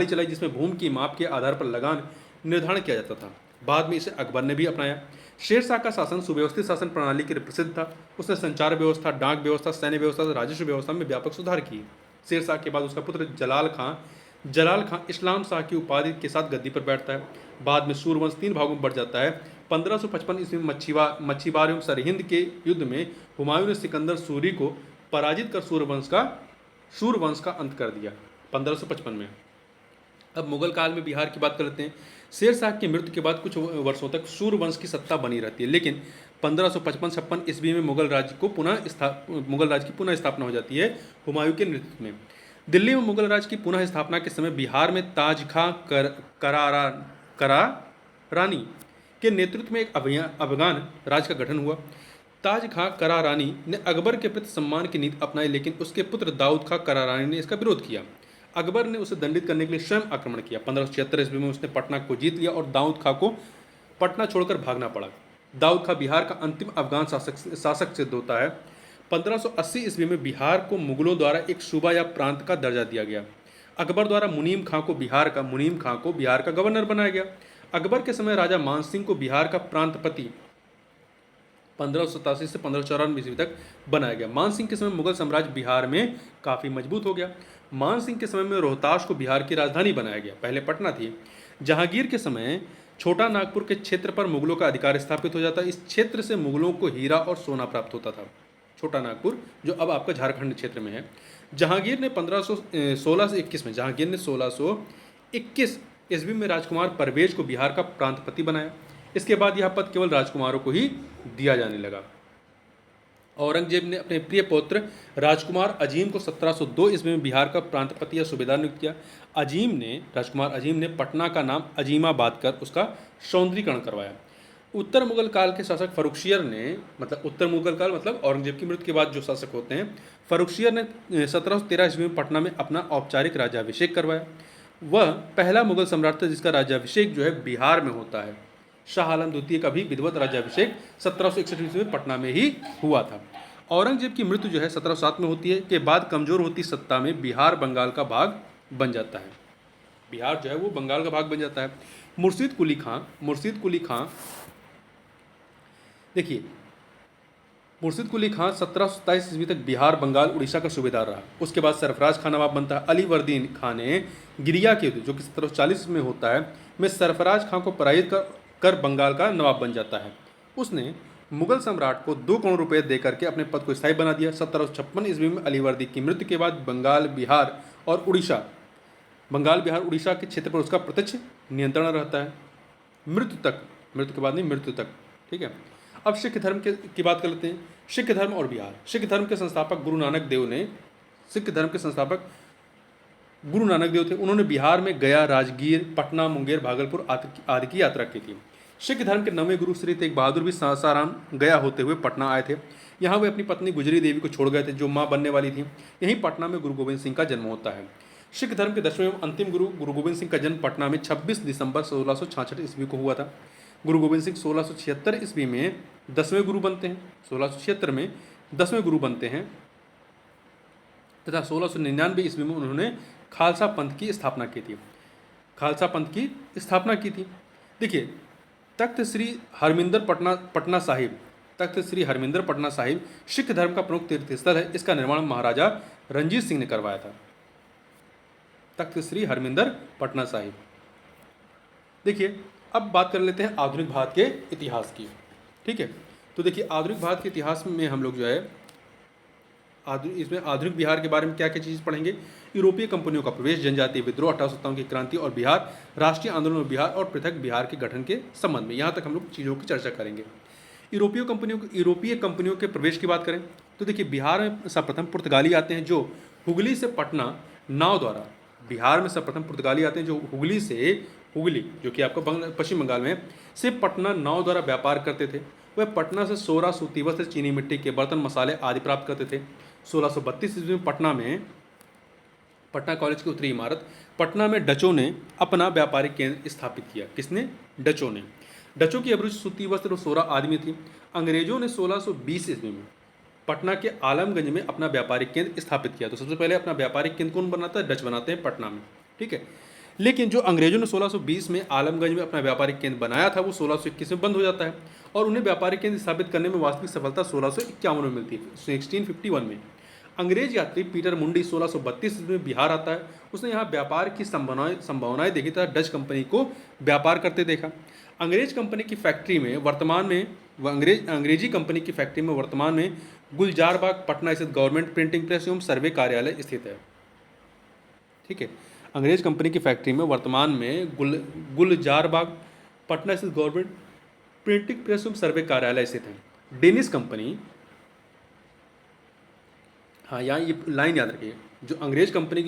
चलाई जिसमें भूमि की माप के आधार पर लगान निर्धारण किया जाता था। बाद में इसे अकबर ने भी अपनाया। शेरशाह का शासन सुव्यवस्थित शासन प्रणाली के लिए प्रसिद्ध था। उसने संचार व्यवस्था, डाक व्यवस्था, सैन्य व्यवस्था, राजस्व व्यवस्था में व्यापक सुधार किए। शेरशाह के बाद उसका पुत्र जलाल खां इस्लाम शाह की उपाधि के साथ गद्दी पर बैठता है। बाद में सूरवंश 3 भागों में बढ़ जाता है। 1555 ईस्वी में मच्छीवार एवं सरहिंद के युद्ध में हुमायूं ने सिकंदर सूरी को पराजित कर सूरवंश का अंत कर दिया 1555 में। अब मुगल काल में बिहार की बात कर लेते हैं। शेरशाह की मृत्यु के बाद कुछ वर्षों तक सूरवंश की सत्ता बनी रहती है, लेकिन 1555-56 ईस्वी में मुगल राज्य की पुनः स्थापना हो जाती है हुमायूं के नेतृत्व में। दिल्ली में मुगल राज्य की पुनः स्थापना के समय बिहार में ताज खां करारानी के नेतृत्व में एक अफगान राज्य का गठन हुआ। ताज खां करारानी ने अकबर के प्रति सम्मान की नीति अपनाई, लेकिन उसके पुत्र दाऊद खां करारानी ने इसका विरोध किया। अकबर ने उसे दंडित करने के लिए स्वयं आक्रमण किया। 1576 ईस्वी में उसने पटना को जीत लिया और दाऊद खां को पटना छोड़कर भागना पड़ा। दाऊद खां बिहार का अंतिम अफगान शासक सिद्ध होता है। 1580 ईस्वी में बिहार को मुगलों द्वारा एक सूबा या प्रांत का दर्जा दिया गया। अकबर द्वारा मुनीम खां को बिहार का गवर्नर बनाया गया। अकबर के समय राजा मानसिंह को बिहार का प्रांतपति 1587 से 1594 ईस्वी तक बनाया गया। मानसिंह के समय मुगल साम्राज्य बिहार में काफ़ी मजबूत हो गया। मानसिंह के समय में रोहतास को बिहार की राजधानी बनाया गया, पहले पटना थी। जहांगीर के समय छोटा नागपुर के क्षेत्र पर मुगलों का अधिकार स्थापित हो जाता है। इस क्षेत्र से मुगलों को हीरा और सोना प्राप्त होता था। छोटा नागपुर जो अब आपका झारखंड क्षेत्र में है। जहांगीर ने 1621 ईस्वी में राजकुमार परवेज को बिहार का प्रांतपति बनाया। इसके बाद यह पद केवल राजकुमारों को ही दिया जाने लगा। औरंगजेब ने अपने प्रिय पौत्र राजकुमार अजीम को 1702 ईस्वी में बिहार का प्रांतपति या सूबेदार नियुक्त किया। राजकुमार अजीम ने पटना का नाम अजीमाबाद कर उसका सौंदर्यीकरण करवाया। उत्तर मुगल काल के शासक फर्रुखशियर ने उत्तर मुगल काल औरंगजेब की मृत्यु के बाद जो शासक होते हैं, फर्रुखशियर ने 1713 ईस्वी में पटना में अपना औपचारिक राज्याभिषेक करवाया। वह पहला मुगल सम्राट था जिसका राज्याभिषेक जो है बिहार में होता है। शाह आलम द्वितीय का भी विधिवत राज्याभिषेक 1761 ईस्वी में पटना में ही हुआ था। औरंगजेब की मृत्यु जो है 1707 में होती है। के बाद कमजोर होती सत्ता में बिहार बंगाल का भाग बन जाता है। बिहार जो है वो बंगाल का भाग बन जाता है। मुर्शीद कुली खां देखिए, मुर्शीद कुली खां 1727 ईस्वी तक बिहार, बंगाल, उड़ीसा का सूबेदार रहा। उसके बाद सरफराज खान नवाब बनता है। अली वर्दीन खां ने गिरिया के युद्ध जो कि 1740 में होता है में सरफराज खां को पराजित कर बंगाल का नवाब बन जाता है। उसने मुगल सम्राट को 2 करोड़ रुपए देकर के अपने पद को स्थायी बना दिया। 1756 ईस्वी में अली वर्दी की मृत्यु के बाद बंगाल, बिहार, उड़ीसा के क्षेत्र पर उसका प्रत्यक्ष नियंत्रण रहता है मृत्यु तक। ठीक है। अब सिख धर्म की बात कर लेते हैं। सिख धर्म और बिहार। सिख धर्म के संस्थापक गुरु नानक देव थे। उन्होंने बिहार में गया, राजगीर, पटना, मुंगेर, भागलपुर आदि की यात्रा की थी। सिख धर्म के 9वें गुरु श्री तेग बहादुर भी सासाराम गया होते हुए पटना आए थे। यहाँ वे अपनी पत्नी गुजरी देवी को छोड़ गए थे जो मां बनने वाली थी। यहीं पटना में गुरु गोविंद सिंह का जन्म होता है। सिख धर्म के 10वें एवं अंतिम गुरु गोविंद सिंह का जन्म पटना में 26 दिसंबर 1666 ईस्वी को हुआ था। गुरु गोविंद सिंह 1676 ईस्वी में 10वें गुरु बनते हैं। 1676 में 10वें गुरु बनते हैं तथा 1699 ईस्वी में उन्होंने खालसा पंथ की स्थापना की थी। देखिए, तख्त श्री हरमिंदर पटना साहिब सिख धर्म का प्रमुख तीर्थ स्थल है। इसका निर्माण महाराजा रणजीत सिंह ने करवाया था। तख्त श्री हरमिंदर पटना साहिब। देखिए, अब बात कर लेते हैं आधुनिक भारत के इतिहास की। ठीक है, तो देखिए आधुनिक भारत के इतिहास में हम लोग जो है इसमें आधुनिक बिहार के बारे में क्या क्या चीज़ पढ़ेंगे। यूरोपीय कंपनियों का प्रवेश, जनजातीय विद्रोह, 1857 की क्रांति और बिहार, राष्ट्रीय आंदोलन बिहार और पृथक बिहार के गठन के संबंध में, यहाँ तक हम लोग चीज़ों की चर्चा करेंगे। यूरोपीय कंपनियों के प्रवेश की बात करें तो देखिए, बिहार में सर्वप्रथम पुर्तगाली आते हैं जो हुगली से पटना नाव द्वारा हुगली जो कि आपका पश्चिम बंगाल में से पटना नाव द्वारा व्यापार करते थे। वह पटना से सोरा, सूती वस्त्र, चीनी मिट्टी के बर्तन, मसाले आदि प्राप्त करते थे। 1632 ईस्वी में पटना पटना कॉलेज की उत्तरी इमारत। पटना में डचों ने अपना व्यापारिक केंद्र स्थापित किया। किसने? डचों ने। डचों की अभिरुचि सूती वस्त्र और 16 आदमी थी। अंग्रेजों ने 1620 ईस्वी में पटना के आलमगंज में अपना व्यापारिक केंद्र स्थापित किया। तो सबसे पहले अपना व्यापारिक केंद्र कौन बनाता है? डच बनाते हैं पटना में, ठीक है। लेकिन जो अंग्रेजों ने 1620 में आलमगंज में अपना व्यापारिक केंद्र बनाया था वो 1621 में बंद हो जाता है और उन्हें व्यापारिक केंद्र स्थापित करने में वास्तविक सफलता 1651 में मिलती है, 1651 में। अंग्रेज यात्री पीटर मुंडी 1632 में बिहार आता है। उसने यहाँ व्यापार की संभावनाएं देखी तथा डच कंपनी को व्यापार करते देखा। अंग्रेजी कंपनी की फैक्ट्री में वर्तमान में गुलजारबाग पटना स्थित गवर्नमेंट प्रिंटिंग प्रेस एवं सर्वे कार्यालय स्थित है, ठीक है। अंग्रेज कंपनी की फैक्ट्री में वर्तमान में गुलजारबाग पटना स्थित गवर्नमेंट प्रिंटिंग प्रेस एवं सर्वे कार्यालय स्थित है। डेनिस कंपनी, हाँ यहाँ ये लाइन याद रखिए, जो अंग्रेज कंपनी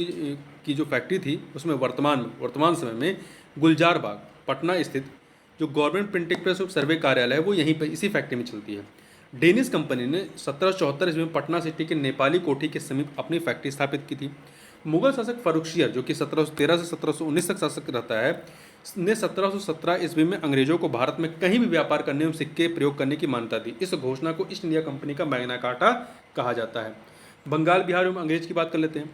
की जो फैक्ट्री थी उसमें वर्तमान समय में गुलजारबाग पटना स्थित जो गवर्नमेंट प्रिंटिंग प्रेस और सर्वे कार्यालय है वो यहीं पर इसी फैक्ट्री में चलती है। डेनिस कंपनी ने 1774 ईस्वी में पटना सिटी के नेपाली कोठी के समीप अपनी फैक्ट्री स्थापित की थी। मुगल शासक फर्रुखसियर जो कि 1713 से 1719 तक शासक रहता है ने 1717 ईस्वी में अंग्रेजों को भारत में कहीं भी व्यापार करने एवं सिक्के प्रयोग करने की मान्यता दी। इस घोषणा को ईस्ट इंडिया कंपनी का मैग्ना कार्टा कहा जाता है। बंगाल बिहार एवं अंग्रेज की बात कर लेते हैं।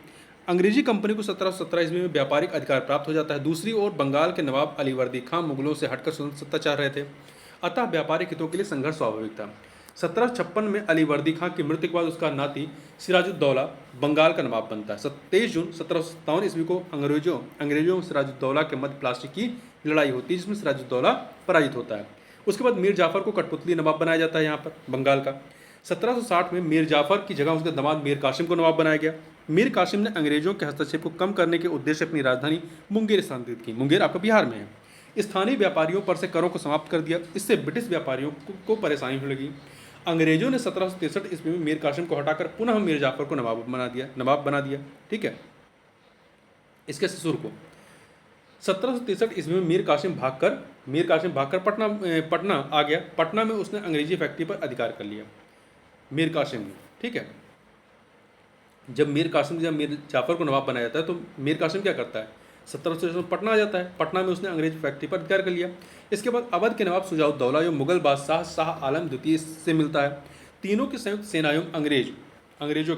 अंग्रेजी कंपनी को 1717 ईस्वी में व्यापारिक अधिकार प्राप्त हो जाता है। दूसरी ओर बंगाल के नवाब अलीवर्दी खां मुगलों से हटकर स्वतंत्र सत्ता चाह रहे थे, अतः व्यापारिक हितों के लिए संघर्ष स्वाभाविक था। 1756 में अलीवर्दी खां की मृत्यु के बाद उसका नाती सिराजुद्दौला बंगाल का नवाब बनता है। 23 जून 1757 ईस्वी को अंग्रेजों सिराजुद्दौला के मध्य प्लास्टिक की लड़ाई होती है जिसमें सिराजुद्दौला पराजित होता है। उसके बाद मीर जाफर को कठपुतली नवाब बनाया जाता है यहाँ पर बंगाल का। 1760 में मीर जाफर की जगह उसके दामाद मीर कासिम को नवाब बनाया गया। मीर कासिम ने अंग्रेजों के हस्तक्षेप को कम करने के उद्देश्य अपनी राजधानी मुंगेर स्थानांतरित की। मुंगेर आपका बिहार में है। स्थानीय व्यापारियों पर से करों को समाप्त कर दिया। इससे ब्रिटिश व्यापारियों को परेशानी होने लगी। अंग्रेजों ने 1763 ईस्वी में मीर कासिम को हटाकर पुनः मीर जाफर को नवाब बना दिया, ठीक है। इसके ससुर को 1763 ईस्वी में मीर कासिम भागकर पटना आ गया। पटना में उसने अंग्रेजी फैक्ट्री पर अधिकार कर लिया मीर कासिम ने, ठीक है। जब मीर जाफर को नवाब बनाया जाता है तो मीर कासिम क्या करता है? 1763 में पटना आ जाता है। पटना में उसने अंग्रेज फैक्ट्री पर अधिकार कर लिया। इसके बाद अवध के नवाब शुजाउद्दौला जो मुगल बादशाह शाह आलम द्वितीय से मिलता है। तीनों की संयुक्त सेना एवं अंग्रेजों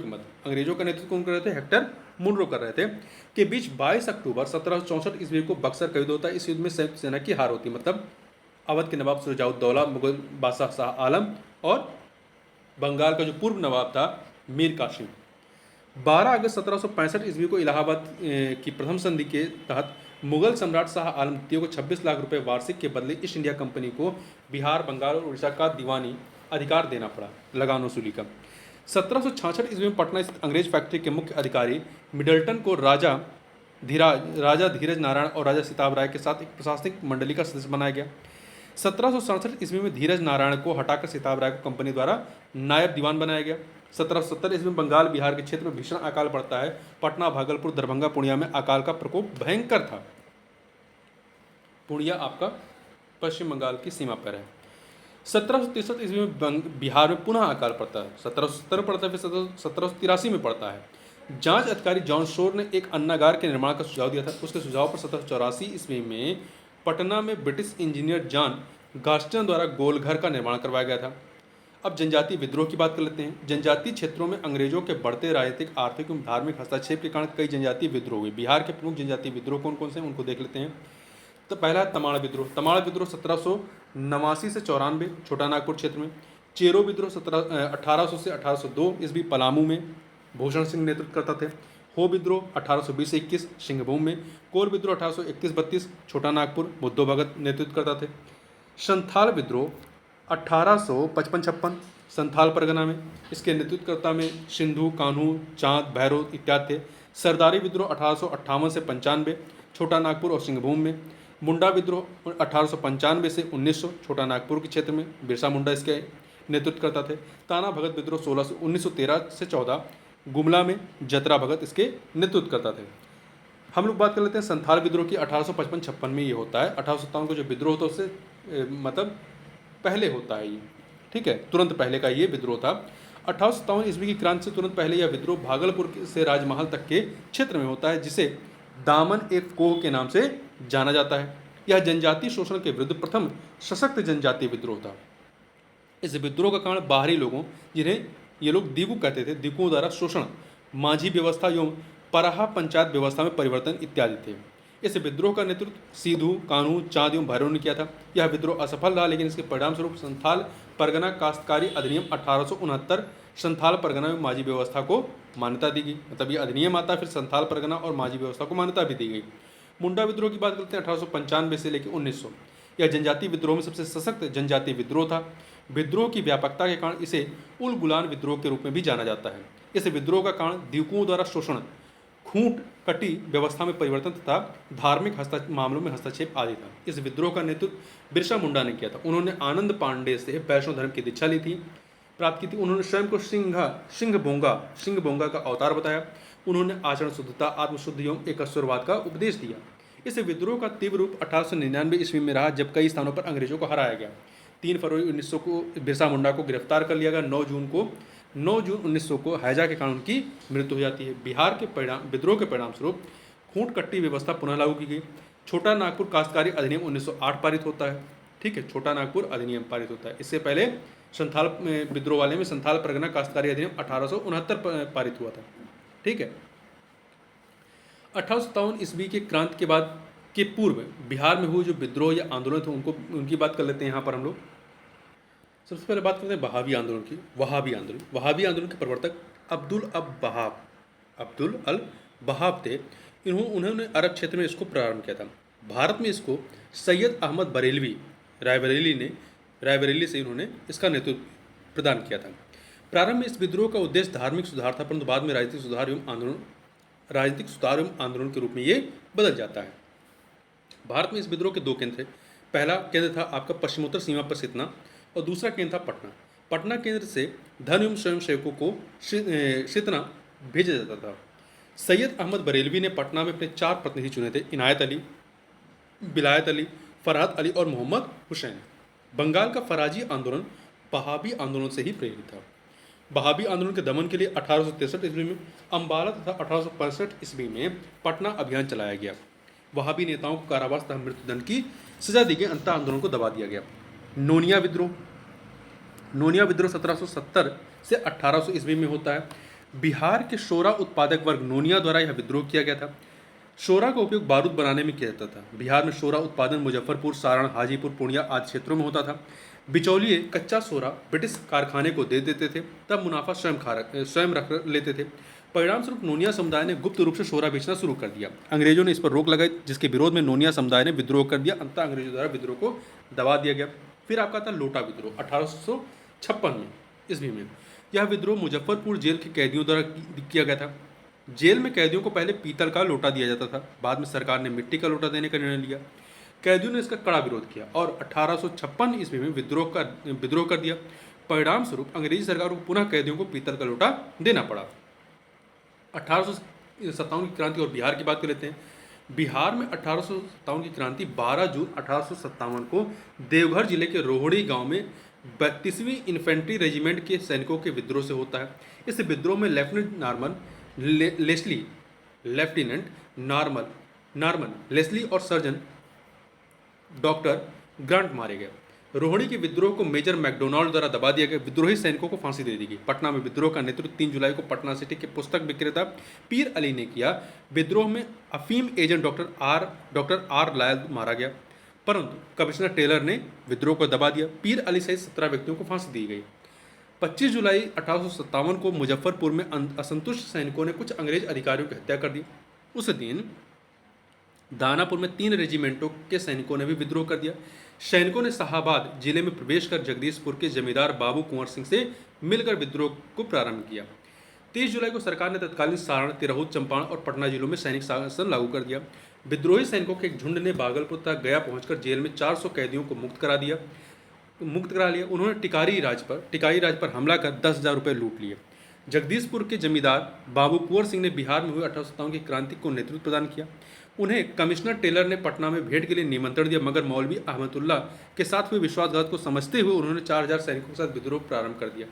का नेतृत्व कौन कर रहे थे? हेक्टर मुनरो कर रहे थे। के बीच 22 अक्टूबर 1764 ईस्वी को बक्सर का युद्ध होता है। इस युद्ध में संयुक्त सेना की हार होती है, मतलब अवध के नवाब शुजाउद्दौला, मुगल बादशाह शाह आलम और बंगाल का जो पूर्व नवाब था मीर कासिम। 12 अगस्त 1765 ईस्वी को इलाहाबाद की प्रथम संधि के तहत मुगल सम्राट शाह आलम द्वितीय को 26 लाख रुपए वार्षिक के बदले ईस्ट इंडिया कंपनी को बिहार, बंगाल और उड़ीसा का दीवानी अधिकार देना पड़ा, लगान वसूली का। 1766 ईस्वी में पटना स्थित अंग्रेज फैक्ट्री के मुख्य अधिकारी मिडल्टन को राजा धीरज नारायण और राजा सिताब राय के साथ एक प्रशासनिक मंडली का सदस्य बनाया गया। 1767 ईस्वी में धीरज नारायण को हटाकर सिताब राय को कंपनी द्वारा नायब दीवान बनाया गया। 1770 ईस्वी में बंगाल बिहार के क्षेत्र में भीषण अकाल पड़ता है। पटना, भागलपुर, दरभंगा, पूर्णिया में अकाल का प्रकोप भयंकर था। पूर्णिया आपका पश्चिम बंगाल की सीमा पर है। 1763 ईस्वी में बिहार में पुनः अकाल पड़ता है। 1770 पड़ता है, फिर 1783 में पड़ता है। जांच अधिकारी जॉन शोर ने एक अन्नागार के निर्माण का सुझाव दिया था। उसके सुझाव पर 1784 ईस्वी में पटना में ब्रिटिश इंजीनियर जॉन गास्टन द्वारा गोलघर का निर्माण करवाया गया था। अब जनजातीय विद्रोह की बात कर लेते हैं। जनजातीय क्षेत्रों में अंग्रेजों के बढ़ते राजनीतिक, आर्थिक एवं धार्मिक हस्तक्षेप के कारण कई जनजातीय विद्रोह हुए। बिहार के प्रमुख जनजातीय विद्रोह कौन कौन से हैं उनको देख लेते हैं। तो पहला है तमाड़ विद्रोह। 1789 से 94 छोटा नागपुर क्षेत्र में। चेरो विद्रोह 1800 से 1802 ईस्वी पलामू में भूषण सिंह नेतृत्व करता थे। हो विद्रोह 1820 से 21 सिंहभूम में। कोर विद्रोह 1831-32 छोटा नागपुर बुद्धो भगत नेतृत्व करता थे। संथाल विद्रोह 1855-56 संथाल परगना में। इसके नेतृत्वकर्ता में सिंधु, कान्हू, चांद, भैरव इत्यादि थे। सरदारी विद्रोह 1858 से 95 छोटा नागपुर और सिंहभूम में। मुंडा विद्रोह 1895 से 1900 छोटा नागपुर के क्षेत्र में। बिरसा मुंडा इसके नेतृत्व करता थे। ताना भगत विद्रोह 1913 से 14 गुमला में। जतरा भगत इसके नेतृत्व करता थे। हम लोग बात कर लेते हैं संथाल विद्रोह की। 1855-56 में ये होता है। 1857 को जो विद्रोह होता है उससे मतलब पहले होता है ये, ठीक है, तुरंत पहले का ये विद्रोह था। 1857 ईस्वी की क्रांति से तुरंत पहले यह विद्रोह भागलपुर से राजमहल तक के क्षेत्र में होता है, जिसे दामन एक कोह के नाम से जाना जाता है। यह जनजातीय शोषण के विरुद्ध प्रथम सशक्त जनजातीय विद्रोह था। इस विद्रोह का कारण बाहरी लोगों, जिन्हें ये लोग दीगू कहते थे, दीगुओं द्वारा शोषण, माझी व्यवस्था एवं पराहा पंचायत व्यवस्था में परिवर्तन इत्यादि थे। इस विद्रोह का नेतृत्व सीधू, कान्हू, चांद एवं भैरव ने किया था। यह विद्रोह असफल रहा, लेकिन इसके परिणाम स्वरूप संथाल परगना काश्तकारी अधिनियम 1869 संथाल परगना में माझी व्यवस्था को मान्यता दी गई। मतलब ये अधिनियम आता है, फिर संथाल परगना और माझी व्यवस्था को मान्यता भी दी गई। मुंडा विद्रोह की बात करते हैं 1895 से लेकर 1900। यह जनजातीय विद्रोह में सबसे सशक्त जनजातीय विद्रोह था। विद्रोह की व्यापकता के कारण इसे उल गुलान विद्रोह के रूप में भी जाना जाता है। इस विद्रोह का कारण दीकुओं द्वारा शोषण, खूंट कटी व्यवस्था में परिवर्तन तथा धार्मिक मामलों में हस्तक्षेप आदि था। इस विद्रोह का नेतृत्व बिरसा मुंडा ने किया था। उन्होंने आनंद पांडे से वैष्णव धर्म की दीक्षा ली थी, प्राप्त की थी। उन्होंने स्वयं को सिंह बोंगा का अवतार बताया। उन्होंने आचरण शुद्धता, आत्मशुद्धि एवं एकस्वरवाद का उपदेश दिया। इस विद्रोह का तीव्र रूप 1899 ईस्वी में रहा, जब कई स्थानों पर अंग्रेजों को हराया गया। 3 फरवरी 1900 को बिरसा मुंडा को गिरफ्तार कर लिया गया। 9 जून 1900 को हैजा के कारण उनकी मृत्यु हो जाती है। बिहार के विद्रोह के परिणाम स्वरूप खूंट कट्टी व्यवस्था पुनः लागू की गई। छोटा नागपुर काश्तकारी अधिनियम 1908 पारित होता है। ठीक है, छोटा नागपुर अधिनियम पारित होता है। इससे पहले संथाल विद्रोह वाले में संथाल परगना काश्तकारी अधिनियम 1869 पारित हुआ था। ठीक है, 1857 ईस्वी के क्रांति के बाद के पूर्व बिहार में हुए जो विद्रोह या आंदोलन थे उनकी बात कर लेते हैं। यहाँ पर हम लोग सबसे पहले बात करते हैं वहाबी आंदोलन की। वहाबी आंदोलन के प्रवर्तक अब्दुल अल बहाब थे। उन्होंने अरब क्षेत्र में इसको प्रारंभ किया था। भारत में इसको सैयद अहमद रायबरेली से इन्होंने इसका नेतृत्व प्रदान किया था। प्रारंभ में इस विद्रोह का उद्देश्य धार्मिक सुधार था, परंतु बाद में राजनीतिक सुधार एवं आंदोलन के रूप में ये बदल जाता है। भारत में इस विद्रोह के 2 केंद्र थे। पहला केंद्र था आपका पश्चिमोत्तर सीमा पर सितना और दूसरा केंद्र था पटना। पटना केंद्र से धन एवं स्वयं सेवकों को सितना भेजा जाता था। सैयद अहमद बरेलवी ने पटना में अपने 4 प्रतिनिधि चुने थे: इनायत अली, बिलायत अली, फरहत अली और मोहम्मद हुसैन। बंगाल का फराजी आंदोलन बहाबी आंदोलन से ही प्रेरित था। बहाबी आंदोलन के दमन के लिए 1863 ईस्वी में अम्बाला तथा 1865 ईस्वी में पटना अभियान चलाया गया। वहाबी नेताओं को कारावास तथा मृत्युदंड की सजा दी गई। अंतर आंदोलन को दबा दिया गया। नोनिया विद्रोह 1770 से 1800 ईस्वी में होता है। बिहार के शोरा उत्पादक वर्ग नोनिया द्वारा यह विद्रोह किया गया था। शोरा का उपयोग बारूद बनाने में किया जाता था। बिहार में शोरा उत्पादन मुजफ्फरपुर, सारण, हाजीपुर, पूर्णिया आदि क्षेत्रों में होता था। बिचौलिए कच्चा शोरा ब्रिटिश कारखाने को दे देते थे, तब मुनाफा स्वयं रख लेते थे। परिणाम स्वरूप नोनिया समुदाय ने गुप्त रूप से शोरा बेचना शुरू कर दिया। अंग्रेजों ने इस पर रोक लगाई, जिसके विरोध में नोनिया समुदाय ने विद्रोह कर दिया। अंततः अंग्रेजों द्वारा विद्रोह को दबा दिया गया। फिर आपका था लोटा विद्रोह 1856 ईस्वी में। यह विद्रोह मुजफ्फरपुर जेल के कैदियों द्वारा किया गया था। जेल में कैदियों को पहले पीतल का लोटा दिया जाता था, बाद में सरकार ने मिट्टी का लोटा देने का निर्णय लिया। कैदियों ने इसका कड़ा विरोध किया और 1856 ईस्वी में विद्रोह कर दिया। परिणाम स्वरूप अंग्रेजी सरकार को पुनः कैदियों को पीतल का लोटा देना पड़ा। 1857 की क्रांति और बिहार की बात कर लेते हैं। बिहार में 1857 की क्रांति 12 जून 1857 को देवघर जिले के रोहड़ी गांव में 32वीं इन्फेंट्री रेजिमेंट के सैनिकों के विद्रोह से होता है। इस विद्रोह में लेफ्टिनेंट नॉर्मन लेस्ली और सर्जन डॉक्टर ग्रांट मारे गए। रोहिणी के विद्रोह को मेजर मैकडोनाल्ड द्वारा दबा दिया गया। विद्रोही सैनिकों को फांसी दे दी गई। पटना में विद्रोह का नेतृत्व 3 जुलाई को पटना सिटी के पुस्तक विक्रेता पीर अली ने किया। विद्रोह में अफीम एजेंट डॉक्टर आर लायल मारा गया, परंतु कमिश्नर टेलर ने विद्रोह को दबा दिया। पीर अली सहित 17 व्यक्तियों को फांसी दी गई। 25 जुलाई 1857 को मुजफ्फरपुर में असंतुष्ट सैनिकों ने कुछ अंग्रेज अधिकारियों की हत्या कर दी। उस दिन दानापुर में 3 रेजिमेंटों के सैनिकों ने भी विद्रोह कर दिया। सैनिकों ने शाहाबाद जिले में प्रवेश कर जगदीशपुर के जमींदार बाबू कुंवर सिंह से मिलकर विद्रोह को प्रारंभ किया। 30 जुलाई को सरकार ने तत्कालीन सारण, तिरहुत, चंपारण और पटना जिलों में सैनिक शासन लागू कर दिया। विद्रोही सैनिकों के एक झुंड ने भागलपुर तक गया पहुंचकर जेल में 400 कैदियों को मुक्त करा लिया। उन्होंने टिकारी राज पर हमला कर 10,000 रुपये लूट लिए। जगदीशपुर के जमींदार बाबू कुंवर सिंह ने बिहार में हुए 1857 की क्रांति को नेतृत्व प्रदान किया। उन्हें कमिश्नर टेलर ने पटना में भेंट के लिए निमंत्रण दिया, मगर मौलवी अहमदुल्ला के साथ हुए विश्वासघात को समझते हुए उन्होंने 4,000 सैनिकों के साथ विद्रोह प्रारंभ कर दिया।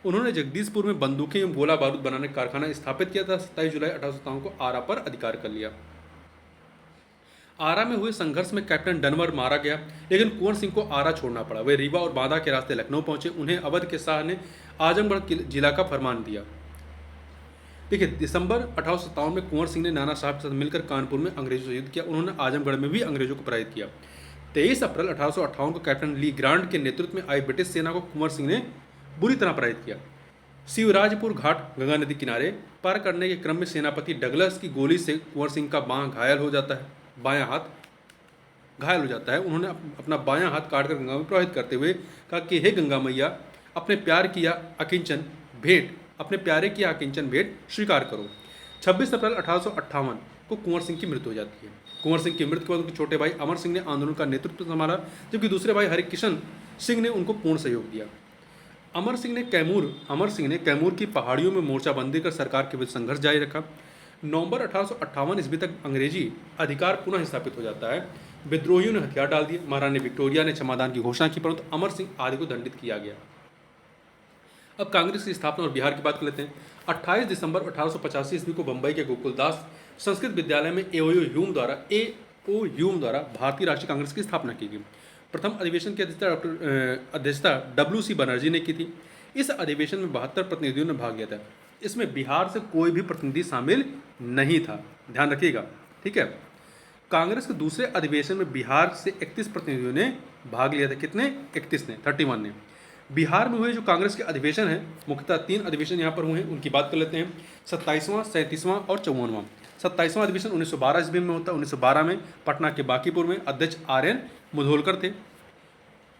उन्होंने जगदीशपुर में बंदूकें एवं गोला बारूद बनाने का कारखाना स्थापित किया था। 27 जुलाई 1857 को आरा पर अधिकार कर लिया। आरा में हुए संघर्ष में कैप्टन डनवर मारा गया, लेकिन कुंवर सिंह को आरा छोड़ना पड़ा। वे रीवा और बांदा के रास्ते लखनऊ पहुंचे। उन्हें अवध के शाह ने आजमगढ़ जिला का फरमान दिया। देखिए, दिसंबर 1857 में कुंवर सिंह ने नाना साहब के साथ मिलकर कानपुर में अंग्रेजों से युद्ध किया। उन्होंने आजमगढ़ में भी अंग्रेजों को पराजित किया। 23 अप्रैल 1858 को कैप्टन ली ग्रांट के नेतृत्व में आई ब्रिटिश सेना को कुंवर सिंह ने बुरी तरह पराजित किया। शिवराजपुर घाट गंगा नदी किनारे पार करने के क्रम में सेनापति डगलस की गोली से कुंवर सिंह का बायां हाथ घायल हो जाता है। उन्होंने अपना बायां हाथ काटकर गंगा में प्रवाहित करते हुए कहा कि हे गंगा मैया, अपने प्यारे की अकिंचन भेंट स्वीकार करो। 26 अप्रैल 1858 को कुंवर सिंह की मृत्यु हो जाती है। कुंवर सिंह की मृत्यु के बाद उनके छोटे भाई अमर सिंह ने आंदोलन का नेतृत्व संभाला, जबकि दूसरे भाई हरिकिशन सिंह ने उनको पूर्ण सहयोग दिया। अमर सिंह ने कैमूर की पहाड़ियों में मोर्चाबंदी कर सरकार के विरुद्ध संघर्ष जारी रखा। नवंबर 1858 ईस्वी तक अंग्रेजी अधिकार पुनः स्थापित हो जाता है। विद्रोहियों ने हथियार डाल दिए। महारानी विक्टोरिया ने क्षमादान की घोषणा की, परंतु अमर सिंह आदि को दंडित किया गया। अब कांग्रेस की स्थापना और बिहार की बात कर लेते हैं। 28 दिसंबर 1885 ईस्वी को बंबई के गोकुलदास संस्कृत विद्यालय में एओ ह्यूम द्वारा भारतीय राष्ट्रीय कांग्रेस की स्थापना की गई। प्रथम अधिवेशन की अध्यक्षता WC बनर्जी ने की थी। इस अधिवेशन में 72 प्रतिनिधियों ने भाग लिया था। इसमें बिहार से कोई भी प्रतिनिधि शामिल नहीं था, ध्यान रखिएगा, ठीक है। कांग्रेस के दूसरे अधिवेशन में बिहार से 31 प्रतिनिधियों ने भाग लिया था। कितने? 31 ने। बिहार में हुए जो कांग्रेस के अधिवेशन हैं, मुख्यतः 3 अधिवेशन यहाँ पर हुए हैं, उनकी बात कर लेते हैं। 27वां, 37वां और 54वां। 27वां अधिवेशन 1912 ईस्वी में होता है। 1912 में पटना के बांकीपुर में अध्यक्ष RN मुधोलकर थे।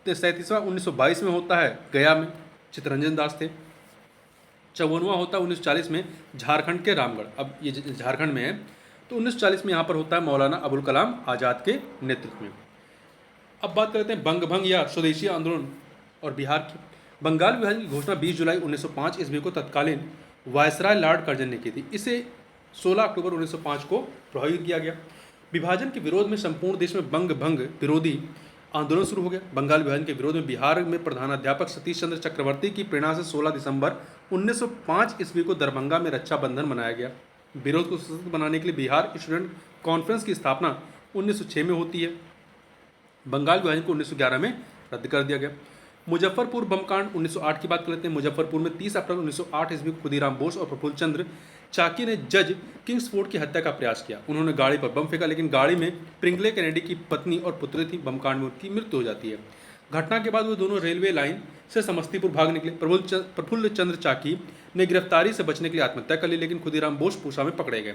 37वां 1922 में होता है गया में, चित्तरंजन दास थे। 54वां होता है 1940 में झारखंड के रामगढ़, अब ये झारखंड में है, तो 1940 में यहाँ पर होता है मौलाना अबुल कलाम आज़ाद के नेतृत्व में। अब बात करते हैं बंगभंग या स्वदेशी आंदोलन और बिहार की। बंगाल विभाजन की घोषणा 20 जुलाई 1905 ईस्वी को तत्कालीन वायसराय लॉर्ड कर्जन ने की थी। इसे 16 अक्टूबर 1905 को प्रभावित किया गया। विभाजन के विरोध में संपूर्ण देश में बंगभंग विरोधी आंदोलन शुरू हो गया। बंगाल विभाजन के विरोध में बिहार में प्रधानाध्यापक सतीश चंद्र चक्रवर्ती की प्रेरणा से 16 दिसंबर 1905 ईस्वी को दरभंगा में रक्षाबंधन मनाया गया। विरोध को सशक्त बनाने के लिए बिहार स्टूडेंट कॉन्फ्रेंस की स्थापना 1906 में होती है। बंगाल विभाजन को 1911 में रद्द कर दिया गया। मुजफ्फरपुर बमकांड 1908 की बात कर लेते हैं। मुजफ्फरपुर में 30 अप्रैल 1908 ईस्वी को खुदीराम बोस और प्रफुल्ल चंद्र चाकी ने जज किंग्सफोर्ड की हत्या का प्रयास किया। उन्होंने गाड़ी पर बम फेंका, लेकिन गाड़ी में प्रिंगले कैनेडी की पत्नी और पुत्री थी। बमकांड में उनकी मृत्यु हो जाती है। घटना के बाद वे दोनों रेलवे लाइन से समस्तीपुर भाग निकले। प्रफुल्ल चंद्र चाकी ने गिरफ्तारी से बचने के लिए आत्महत्या कर ली, लेकिन खुदीराम बोस पूसा में पकड़े गए।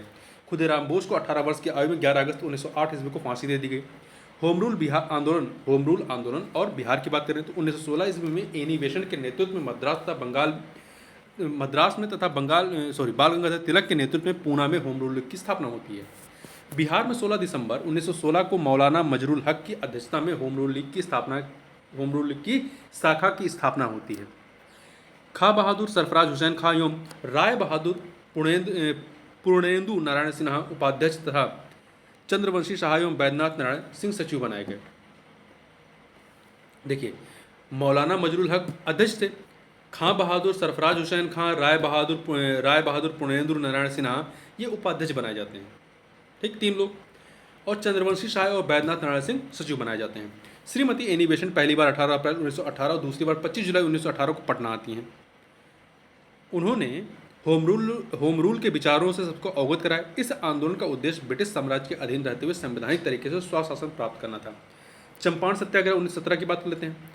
खुदीराम बोस को 18 वर्ष की आयु में 11 अगस्त 1908 ईस्वी को फांसी दे दी गई। होम रूल आंदोलन और बिहार की बात करें तो 1916 ईस्वी में एनी बेसेंट के नेतृत्व में बाल गंगाधर तिलक के नेतृत्व में पूना में होम रूल लीग की स्थापना होती है। बिहार में 16 दिसंबर 1916 को मौलाना मजरुल हक की अध्यक्षता में होम रूल लीग की शाखा की स्थापना होती है। खां बहादुर सरफराज हुसैन खां एवं राय बहादुर पूर्णेंदु नारायण सिन्हा उपाध्यक्ष तथा चंद्रवंशी शाह एवं बैद्यनाथ नारायण सिंह सचिव बनाए गए। देखिए, मौलाना मजरुल हक अध्यक्ष थे, खां बहादुर सरफराज हुसैन खां, राय बहादुर पूर्णेंदु नारायण सिन्हा ये उपाध्यक्ष बनाए जाते हैं, ठीक, 3 लोग, और चंद्रवंशी शाह और बैद्यनाथ नारायण सिंह सचिव बनाए जाते हैं। श्रीमती एनी बेसेंट पहली बार 18 अप्रैल 1918 और दूसरी बार 25 जुलाई 1918 को पटना आती हैं। उन्होंने होम रूल के विचारों से सबको अवगत कराया। इस आंदोलन का उद्देश्य ब्रिटिश साम्राज्य के अधीन रहते हुए संवैधानिक तरीके से स्वशासन प्राप्त करना था। चंपारण सत्याग्रह 1917 की बात कर लेते हैं।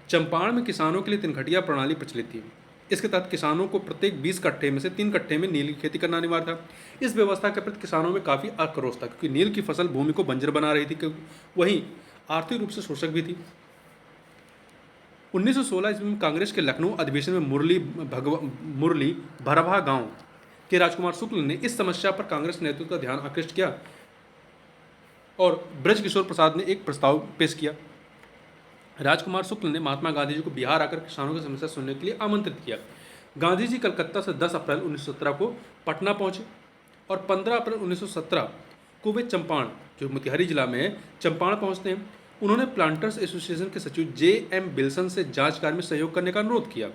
चंपारण में किसानों के लिए 3 खटिया प्रणाली प्रचलित थी। इसके तहत किसानों को प्रत्येक 20 कट्ठे में से 3 कट्ठे में नील की खेती करना अनिवार्य था। इस व्यवस्था के प्रति किसानों में काफ़ी आक्रोश था, क्योंकि नील की फसल भूमि को बंजर बना रही थी, वहीं आर्थिक रूप से शोषक भी थी। 1916 ईस्वी में कांग्रेस के लखनऊ अधिवेशन में मुरली भरभा गांव के राजकुमार शुक्ल ने इस समस्या पर कांग्रेस नेतृत्व का ध्यान आकृष्ट किया और ब्रजकिशोर प्रसाद ने एक प्रस्ताव पेश किया। राजकुमार शुक्ल ने महात्मा गांधी जी को बिहार आकर किसानों की समस्या सुनने के लिए आमंत्रित किया। गांधी जी कलकत्ता से 10 अप्रैल 1917 को पटना पहुंचे और 15 अप्रैल 1917 को वे चंपारण, जो मोतिहारी जिला में है, चंपारण पहुंचते हैं। उन्होंने प्लांटर्स एसोसिएशन के सचिव JM विल्सन से जांच कार्य में सहयोग करने का अनुरोध किया।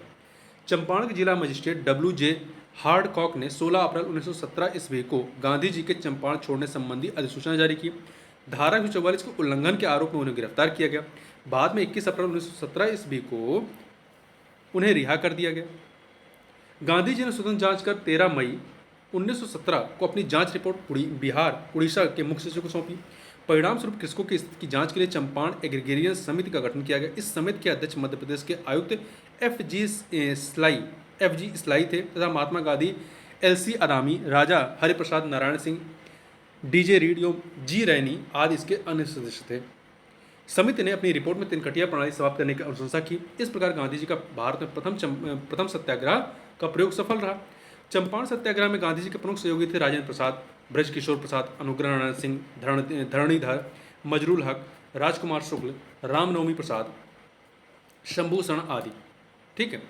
चंपारण के जिला मजिस्ट्रेट WJ हार्डकॉक ने 16 अप्रैल 1917 ईस्वी को गांधी जी के चंपारण छोड़ने संबंधी अधिसूचना जारी की। धारा 144 के उल्लंघन के आरोप में उन्हें गिरफ्तार किया गया। बाद में 21 अप्रैल 1917 ईस्वी को उन्हें रिहा कर दिया गया। गांधी जी ने स्वतंत्र जांच कर 13 मई 1917 को अपनी जांच रिपोर्ट बिहार उड़ीसा के मुख्य सचिव को सौंपी। परिणाम स्वरूप कृषकों की स्थिति की जांच के लिए चंपारण एग्रीगेरियन समिति का गठन किया गया। इस समिति के अध्यक्ष मध्य प्रदेश के आयुक्त FG स्लाई थे तथा महात्मा गांधी, LC अदामी, राजा हरिप्रसाद नारायण सिंह, DJ रीड एवं G रैनी आदि इसके अन्य सदस्य थे। समिति ने अपनी रिपोर्ट में तिनकटिया प्रणाली समाप्त करने की अनुशंसा की। इस प्रकार गांधी जी का भारत में प्रथम सत्याग्रह का प्रयोग सफल रहा। चंपारण सत्याग्रह में गांधी जी के प्रमुख सहयोगी थे राजेंद्र प्रसाद, ब्रज किशोर प्रसाद, अनुग्रह नारायण सिंह, धरणीधर, मजरूल हक, राजकुमार शुक्ल, रामनवमी प्रसाद, शंभू शरण आदि। ठीक है।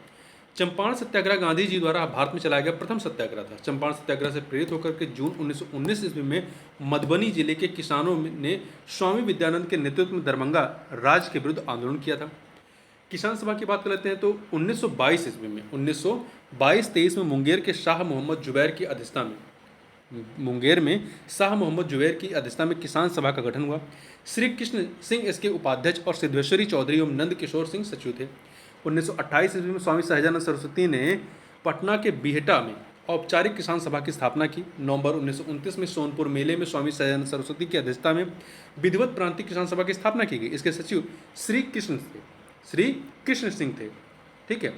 चंपारण सत्याग्रह गांधी जी द्वारा भारत में चलाया गया प्रथम सत्याग्रह था। चंपारण सत्याग्रह से प्रेरित होकर के जून 1919 ईस्वी में मधुबनी जिले के किसानों ने स्वामी विद्यानंद के नेतृत्व में दरभंगा राज के विरुद्ध आंदोलन किया था। किसान सभा की बात कर लेते हैं तो 1922 ईस्वी में 1922-23 में मुंगेर के शाह मोहम्मद जुबैर की अध्यक्षता में किसान सभा का गठन हुआ। श्री कृष्ण सिंह इसके उपाध्यक्ष और सिद्धेश्वरी चौधरी एवं नंद किशोर सिंह सचिव थे। 1928 ईस्वी में स्वामी सहजानंद सरस्वती ने पटना के बिहटा में औपचारिक किसान सभा की स्थापना की। नवंबर 1929 में सोनपुर मेले में स्वामी सहजानंद सरस्वती की अध्यक्षता में विधिवत प्रांतीय किसान सभा की स्थापना की गई। इसके सचिव श्री कृष्ण सिंह थे। ठीक है,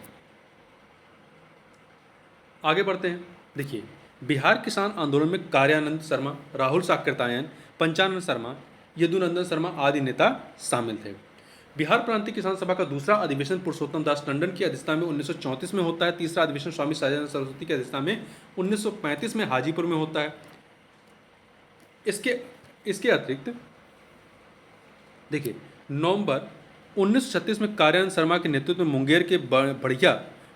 आगे बढ़ते हैं। देखिए, बिहार किसान आंदोलन में कार्यानंद शर्मा, राहुल साकृतायन, पंचानंद शर्मा, यदुनंदन शर्मा आदि नेता शामिल थे। बिहार प्रांतीय किसान सभा का दूसरा अधिवेशन पुरुषोत्तम दास टंडन की अध्यक्षता में 1934 में होता है। तीसरा अधिवेशन स्वामी सहजानंद सरस्वती की अध्यक्षता में 1935 में हाजीपुर में होता है। इसके अतिरिक्त देखिए, नवंबर 1936 में कार्यानंद शर्मा के नेतृत्व में मुंगेर के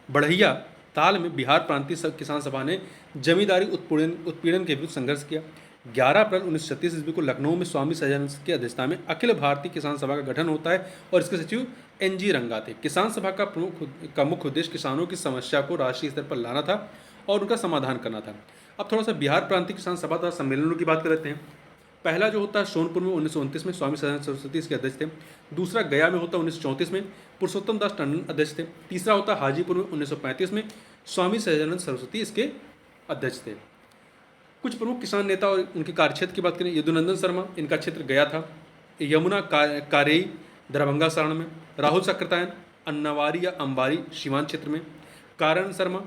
बढ़िया ताल में बिहार प्रांतीय किसान सभा ने जमींदारी उत्पीड़न के विरुद्ध संघर्ष किया। 11 अप्रैल 1936 ईस्वी को लखनऊ में स्वामी सहजानंद की अध्यक्षता में अखिल भारतीय किसान सभा का गठन होता है और इसके सचिव NG रंगा थे। किसान सभा का मुख्य उद्देश्य किसानों की समस्या को राष्ट्रीय स्तर पर लाना था और उनका समाधान करना था। अब थोड़ा सा बिहार प्रांतीय किसान सभा तथा सम्मेलनों की बात कर लेते हैं। पहला जो होता है सोनपुर में 1929 में स्वामी सहजानंद सरस्वती इसके अध्यक्ष थे। दूसरा गया में होता है 1934 में, पुरुषोत्तम दास टंडन अध्यक्ष थे। तीसरा होता है हाजीपुर में 1935 में, स्वामी सहजानंद सरस्वती इसके अध्यक्ष थे। कुछ प्रमुख किसान नेता और उनके कार्यक्षेत्र की बात करें। यदुनंदन शर्मा, इनका क्षेत्र गया था। यमुना कारेई दरभंगा सारण में। राहुल साकृतायन, अन्नावारी या अंबारी सीमांत क्षेत्र में। कारण शर्मा,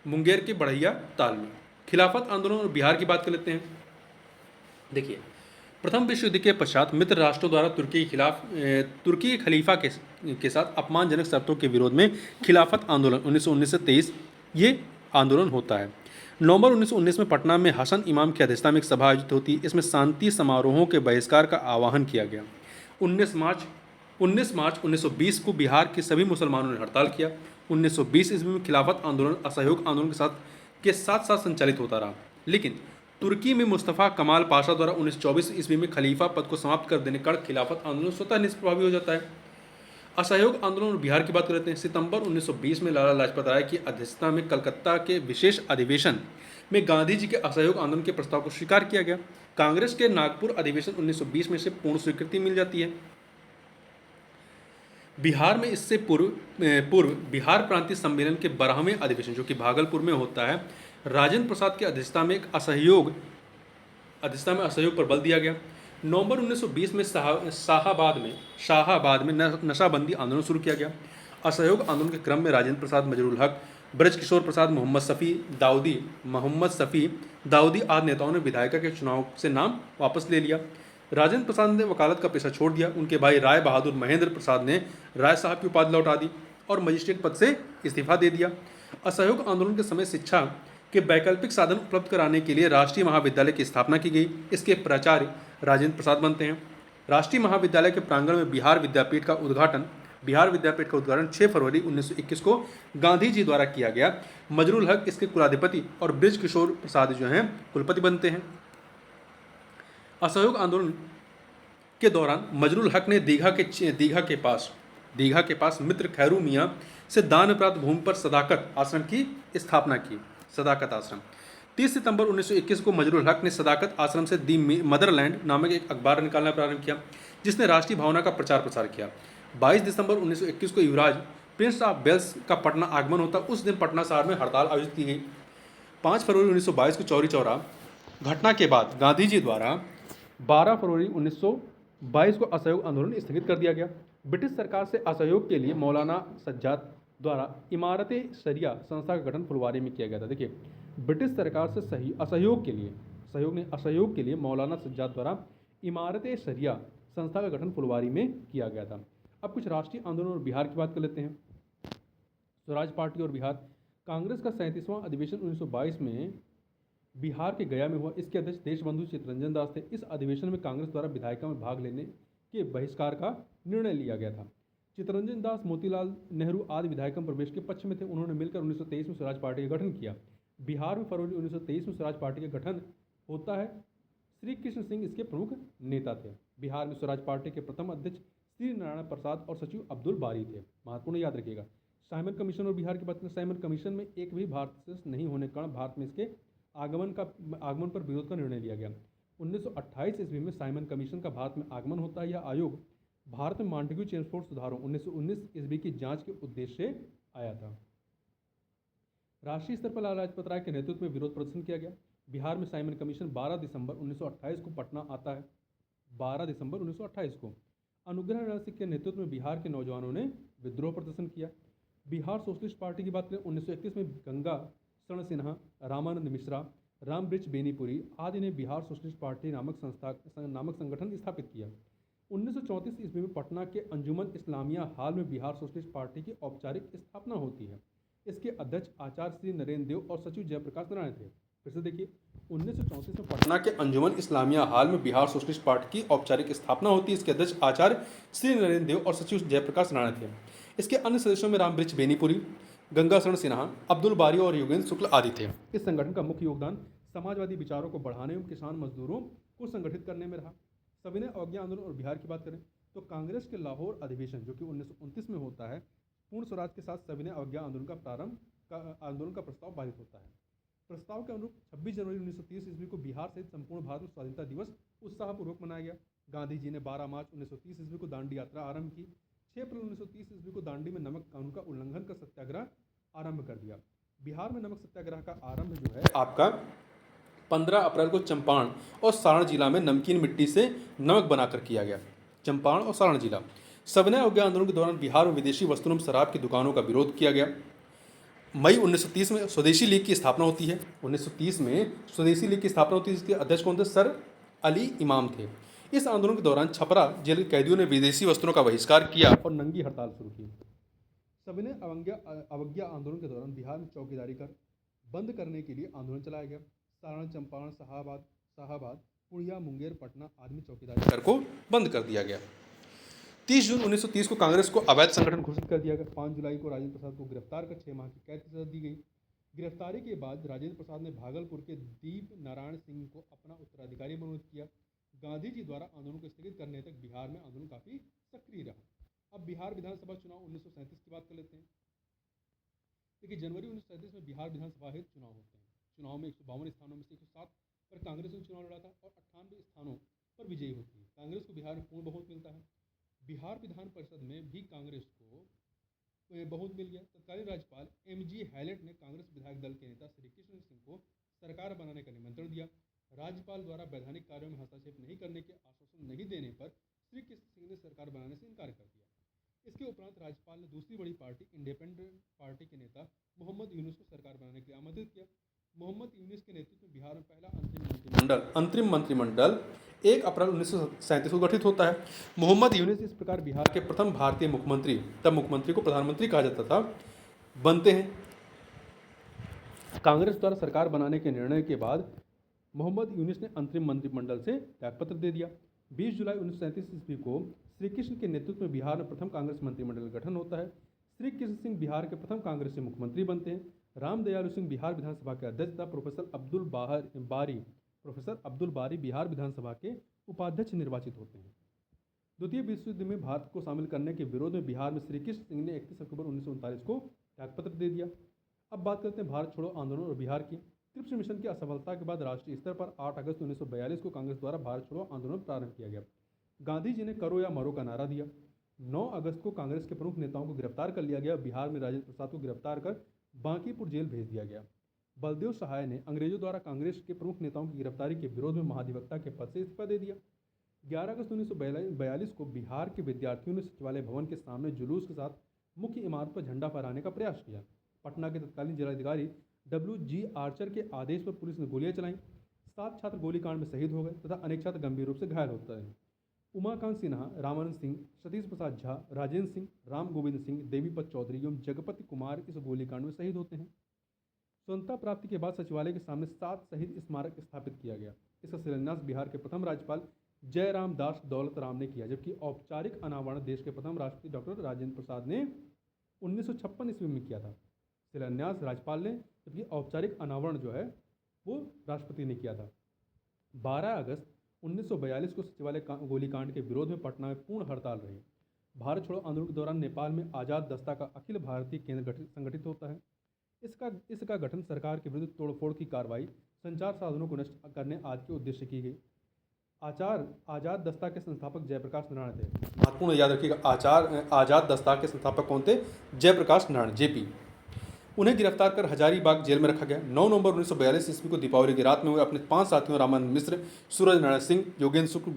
मुंगेर के बढ़िया ताल में। खिलाफत आंदोलन और बिहार की बात कर लेते हैं। देखिए, प्रथम विश्व युद्ध के पश्चात मित्र राष्ट्रों द्वारा तुर्की के खलीफा के साथ अपमानजनक शर्तों के विरोध में खिलाफत आंदोलन 1919 से 23 ये आंदोलन होता है। नवंबर 1919 में पटना में हसन इमाम की अध्यक्षता में एक सभा आयोजित होती है। इसमें शांति समारोहों के बहिष्कार का आह्वान किया गया। 19 मार्च 1920 को बिहार के सभी मुसलमानों ने हड़ताल किया। 1920 ईस्वी में खिलाफत आंदोलन असहयोग आंदोलन के साथ संचालित होता रहा, लेकिन तुर्की में मुस्तफ़ा कमाल पाशा द्वारा 1924 ईस्वी में खलीफा पद को समाप्त कर देने कारण खिलाफत आंदोलन स्वतः निष्प्रभावी हो जाता है। असहयोग आंदोलन और बिहार की बात करते हैं। सितंबर 1920 में लाला लाजपत राय की अध्यक्षता में कलकत्ता के विशेष अधिवेशन में गांधी जी के असहयोग आंदोलन के प्रस्ताव को स्वीकार किया गया। कांग्रेस के नागपुर अधिवेशन 1920 में से पूर्ण स्वीकृति मिल जाती है। बिहार में इससे पूर्व बिहार प्रांतीय सम्मेलन के 12वें अधिवेशन जो कि भागलपुर में होता है, राजेंद्र प्रसाद की अध्यक्षता में असहयोग पर बल दिया गया। नवंबर 1920 में शाहाबाद में नशाबंदी आंदोलन शुरू किया गया। असहयोग आंदोलन के क्रम में राजेंद्र प्रसाद, मजरूल हक, ब्रज किशोर प्रसाद, मोहम्मद सफ़ी दाऊदी आदि नेताओं ने विधायिका के चुनाव से नाम वापस ले लिया। राजेंद्र प्रसाद ने वकालत का पेशा छोड़ दिया। उनके भाई राय बहादुर महेंद्र प्रसाद ने राय साहब की उपाधि लौटा दी और मजिस्ट्रेट पद से इस्तीफा दे दिया। असहयोग आंदोलन के समय शिक्षा के वैकल्पिक साधन उपलब्ध कराने के लिए राष्ट्रीय महाविद्यालय की स्थापना की गई। इसके प्राचार्य राजेंद्र प्रसाद बनते हैं। राष्ट्रीय महाविद्यालय के प्रांगण में बिहार विद्यापीठ का उद्घाटन 6 फरवरी 1921 को गांधी जी द्वारा किया गया। मजरूल हक इसके कुलाधिपति और ब्रज किशोर प्रसाद जो हैं कुलपति बनते हैं। असहयोग आंदोलन के दौरान मजरूल हक ने दीघा के पास दीघा के पास मित्र खैरू मियाँ से दान प्राप्त भूमि पर सदाकत आश्रम की स्थापना की। सदाकत आश्रम 30 सितंबर 1921 को मजरूल हक ने सदाकत आश्रम से दी मदरलैंड नामक एक अखबार निकालना प्रारंभ किया, जिसने राष्ट्रीय भावना का प्रचार प्रसार किया। 22 दिसंबर 1921 को युवराज प्रिंस ऑफ वेल्स का पटना आगमन होता। उस दिन पटना शहर में हड़ताल आयोजित की गई। 5 फरवरी 1922 को चौरी चौरा घटना के बाद गांधी जी द्वारा 12 फरवरी 1922 को असहयोग आंदोलन स्थगित कर दिया गया। ब्रिटिश सरकार से असहयोग के लिए मौलाना सज्जाद द्वारा इमारत शरिया संस्था का गठन फुलवारी में किया गया था। देखिए, ब्रिटिश सरकार से असहयोग के लिए मौलाना सज्जाद द्वारा इमारत शरिया संस्था का गठन फुलवारी में किया गया था। अब कुछ राष्ट्रीय आंदोलन और बिहार की बात कर लेते हैं। स्वराज पार्टी और बिहार कांग्रेस का 37वां अधिवेशन 1922 में बिहार के गया में हुआ। इसके अध्यक्ष देशबंधु चित्तरंजन दास थे। इस अधिवेशन में कांग्रेस द्वारा विधायिका में भाग लेने के बहिष्कार का निर्णय लिया गया था। चित्तरंजन दास मोतीलाल नेहरू आदि विधायकों में प्रवेश के पक्ष में थे। उन्होंने मिलकर 1923 में स्वराज पार्टी का गठन किया। बिहार में फरवरी 1923 में स्वराज पार्टी का गठन होता है। श्री कृष्ण सिंह इसके प्रमुख नेता थे। बिहार में स्वराज पार्टी के प्रथम अध्यक्ष श्री नारायण प्रसाद और सचिव अब्दुल बारी थे। महत्वपूर्ण याद रखिएगा। साइमन कमीशन और बिहार की बात करें, साइमन कमीशन में एक भी भारत से नहीं होने के कारण भारत में इसके आगमन पर विरोध का निर्णय लिया गया। 1928 ईस्वी में साइमन कमीशन का भारत में आगमन होता है। यह आयोग भारत में मॉन्टेग्यू चेम्सफोर्ड सुधारों 1919 ईस्वी की जांच के उद्देश्य से आया था। राष्ट्रीय स्तर पर लाला लाजपत राय के नेतृत्व में विरोध प्रदर्शन किया गया। बिहार में साइमन कमीशन 12 दिसंबर 1928 को पटना आता है। 12 दिसंबर 1928 को अनुग्रह नारायण सिंह के नेतृत्व में बिहार के नौजवानों ने विद्रोह प्रदर्शन किया। बिहार सोशलिस्ट पार्टी की बात करें, 1931 में गंगा शरण सिन्हा, रामानंद मिश्रा, रामवृक्ष बेनीपुरी आदि ने बिहार सोशलिस्ट पार्टी नामक संगठन स्थापित किया। 1934 ईस्वी में पटना के अंजुमन इस्लामिया हॉल में बिहार सोशलिस्ट पार्टी की औपचारिक स्थापना होती है। इसके अध्यक्ष आचार्य श्री नरेंद्र देव और सचिव जयप्रकाश नारायण थे। फिर से देखिए, 1934 में पटना के अंजुमन इस्लामिया हॉल में बिहार सोशलिस्ट पार्टी की औपचारिक स्थापना होती है। इसके अध्यक्ष आचार्य श्री नरेंद्र देव और सचिव जयप्रकाश नारायण थे। इसके अन्य सदस्यों में रामवृक्ष बेनीपुरी, गंगा शरण सिन्हा, अब्दुल बारी और योगेंद्र शुक्ल आदि थे। इस संगठन का मुख्य योगदान समाजवादी विचारों को बढ़ाने एवं किसान मजदूरों को संगठित करने में रहा। सविनय अवज्ञा आंदोलन और बिहार की बात करें तो कांग्रेस के लाहौर अधिवेशन जो कि 1929 में होता है, पूर्ण स्वराज के साथ सविनय अवज्ञा आंदोलन का प्रस्ताव पारित होता है। प्रस्ताव के अनुरूप 26 जनवरी 1930 ईस्वी को बिहार सहित संपूर्ण भारत में स्वाधीनता दिवस उत्साहपूर्वक मनाया गया। गांधी जी ने 12 मार्च 1930 ईस्वी को दांडी यात्रा आरंभ की। 6 अप्रैल 1930 ईस्वी को दांडी में नमक कानून का उल्लंघन का सत्याग्रह आरंभ कर दिया। बिहार में नमक सत्याग्रह का आरंभ जो है आपका 15 अप्रैल को चंपारण और सारण जिला में नमकीन मिट्टी से नमक बनाकर किया गया। चंपारण और सारण जिला। सविनय अवज्ञा आंदोलन के दौरान बिहार में विदेशी वस्तुओं में शराब की दुकानों का विरोध किया गया। मई 1930 में स्वदेशी लीग की स्थापना होती है। 1930 में स्वदेशी लीग की स्थापना होती है, जिसके अध्यक्ष कौन थे? सर अली इमाम थे। इस आंदोलन के दौरान छपरा जेल के कैदियों ने विदेशी वस्त्रों का बहिष्कार किया और नंगी हड़ताल शुरू की। सविनय अवज्ञा आंदोलन के दौरान बिहार में चौकीदारी कर बंद करने के लिए आंदोलन चलाया गया। सारण, चंपारण, शाहाबाद, पूर्णिया, मुंगेर, पटना आदि में चौकीदारी कर को बंद कर दिया गया। 30 जून 1930 को कांग्रेस को अवैध संगठन घोषित कर दिया गया। 5 जुलाई को राजेंद्र प्रसाद को गिरफ्तार कर 6 माह की कैद की सजा दी गई। गिरफ्तारी के बाद राजेंद्र प्रसाद ने भागलपुर के दीप नारायण सिंह को अपना उत्तराधिकारी मनोनीत किया। गांधी जी द्वारा आंदोलन को स्थगित करने तक बिहार में आंदोलन काफी सक्रिय रहा। अब बिहार विधानसभा चुनाव 1937 की बात कर लेते हैं। देखिए, जनवरी 1937 में बिहार विधानसभा हेतु चुनाव होते हैं। चुनाव में 152 स्थानों में से 107 पर कांग्रेस ने चुनाव लड़ा था और 98 स्थानों पर विजयी होती है। कांग्रेस को बिहार में पूर्ण बहुमत मिलता है। बिहार विधान परिषद में भी कांग्रेस को बहुमत मिल गया। तत्कालीन राज्यपाल एमजी हैलेट ने कांग्रेस विधायक दल के नेता श्री कृष्ण सिंह को सरकार बनाने का निमंत्रण दिया। राज्यपाल द्वारा वैधानिक कार्यों में हस्तक्षेप नहीं करने के आश्वासन नहीं देने पर श्री कृष्ण सिंह ने सरकार बनाने से इनकार कर दिया। इसके उपरांत राज्यपाल ने दूसरी बड़ी पार्टी इंडिपेंडेंट पार्टी के नेता मोहम्मद यूनुस को सरकार बनाने के लिए आमंत्रित किया। मोहम्मद यूनुस के नेतृत्व में बिहार में पहला अंतरिम मंत्रिमंडल 1 अप्रैल 1937 को गठित होता है। मोहम्मद यूनुस इस प्रकार बिहार के प्रथम भारतीय मुख्यमंत्री, तब मुख्यमंत्री को प्रधानमंत्री कहा जाता था, बनते हैं। कांग्रेस द्वारा सरकार बनाने के निर्णय के बाद मोहम्मद यूनुस ने अंतरिम मंत्रिमंडल से त्यागपत्र दे दिया। 20 जुलाई 1937 ईस्वी को श्री कृष्ण के नेतृत्व में बिहार में प्रथम कांग्रेस मंत्रिमंडल का गठन होता है। श्री कृष्ण सिंह बिहार के प्रथम कांग्रेस से मुख्यमंत्री बनते हैं। रामदयालु सिंह बिहार विधानसभा के अध्यक्ष था। प्रोफेसर अब्दुल बारी बिहार विधानसभा के उपाध्यक्ष निर्वाचित होते हैं। द्वितीय विश्व युद्ध में भारत को शामिल करने के विरोध में बिहार में श्री कृष्ण सिंह ने 31 अक्टूबर 1939 को त्यागपत्र दे दिया। अब बात करते हैं भारत छोड़ो आंदोलन और बिहार की। क्रिप्स मिशन की असफलता के बाद राष्ट्रीय स्तर पर 8 अगस्त 1942 को कांग्रेस द्वारा भारत छोड़ो आंदोलन प्रारंभ किया गया। गांधी जी ने करो या मरो का नारा दिया। 9 अगस्त को कांग्रेस के प्रमुख नेताओं को गिरफ्तार कर लिया गया। बिहार में राजेंद्र प्रसाद को गिरफ्तार कर बांकीपुर जेल भेज दिया गया। बलदेव सहाय ने अंग्रेजों द्वारा कांग्रेस के प्रमुख नेताओं की गिरफ्तारी के विरोध में महाधिवक्ता के पद से इस्तीफा दे दिया। 11 अगस्त 1942 को बिहार के विद्यार्थियों ने सचिवालय भवन के सामने जुलूस के साथ मुख्य इमारत पर झंडा फहराने का प्रयास किया। पटना के तत्कालीन जिलाधिकारी WG आर्चर के आदेश पर पुलिस ने गोलियां चलाईं। 7 छात्र गोलीकांड में शहीद हो गए तथा अनेक छात्र गंभीर रूप से घायल होते हैं। उमाकांत सिन्हा, रामानंद सिंह, सतीश प्रसाद झा, राजेंद्र सिंह, राम गोविंद सिंह, देवीपत चौधरी एवं जगपति कुमार इस गोलीकांड में शहीद होते हैं। स्वतंत्रता प्राप्ति के बाद सचिवालय के सामने 7 शहीद स्मारक स्थापित किया गया। इसका शिलान्यास बिहार के प्रथम राज्यपाल जयराम दास दौलत राम ने किया, जबकि औपचारिक अनावरण देश के प्रथम राष्ट्रपति डॉक्टर राजेंद्र प्रसाद ने 1956 ईस्वी में किया था। शिलान्यास राज्यपाल ने, जबकि औपचारिक अनावरण जो है वो राष्ट्रपति ने किया था। 12 अगस्त 1942 को सचिवालय गोलीकांड के विरोध में पटना में पूर्ण हड़ताल रही। भारत छोड़ो आंदोलन के दौरान नेपाल में आज़ाद दस्ता का अखिल भारतीय केंद्र संगठित होता है। इसका गठन सरकार के विरुद्ध तोड़फोड़ की कार्रवाई, संचार साधनों को नष्ट करने आदि के उद्देश्य की गई। आज़ाद दस्ता के संस्थापक जयप्रकाश नारायण थे। महत्वपूर्ण याद रखिएगा, आज़ाद दस्ता के संस्थापक कौन थे? जयप्रकाश नारायण, JP। उन्हें गिरफ्तार कर हजारीबाग जेल में रखा गया। 9 नवंबर 1942 ईस्वी को दीपावली की रात में वे अपने 5 साथियों रामानंद मिश्र, सूरज नारायण सिंह, योगेंद्र शुक्ल,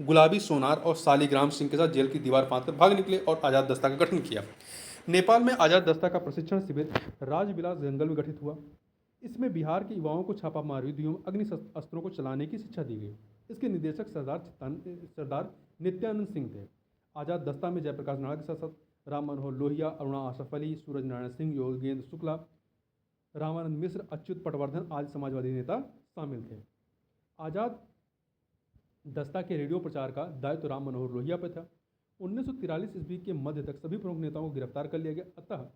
गुलाबी सोनार और शालिग्राम सिंह के साथ जेल की दीवार फांदकर भाग निकले और आज़ाद दस्ता का गठन किया। नेपाल में आज़ाद दस्ता का प्रशिक्षण शिविर राजविलास जंगल में गठित हुआ। इसमें बिहार के युवाओं को छापामार युद्ध एवं अग्नि अस्त्रों को चलाने की शिक्षा दी गई। इसके निदेशक सरदार नित्यानंद सिंह थे। आज़ाद दस्ता में जयप्रकाश नारायण के साथ साथ राम मनोहर लोहिया, अरुणा आसफ अली, सूरज नारायण सिंह, योगेंद्र शुक्ला, रामानंद मिश्र, अच्युत पटवर्धन आदि समाजवादी नेता शामिल थे। आज़ाद दस्ता के रेडियो प्रचार का दायित्व राम मनोहर लोहिया पर था। 1943 ईस्वी के मध्य तक सभी प्रमुख नेताओं को गिरफ्तार कर लिया गया, अतः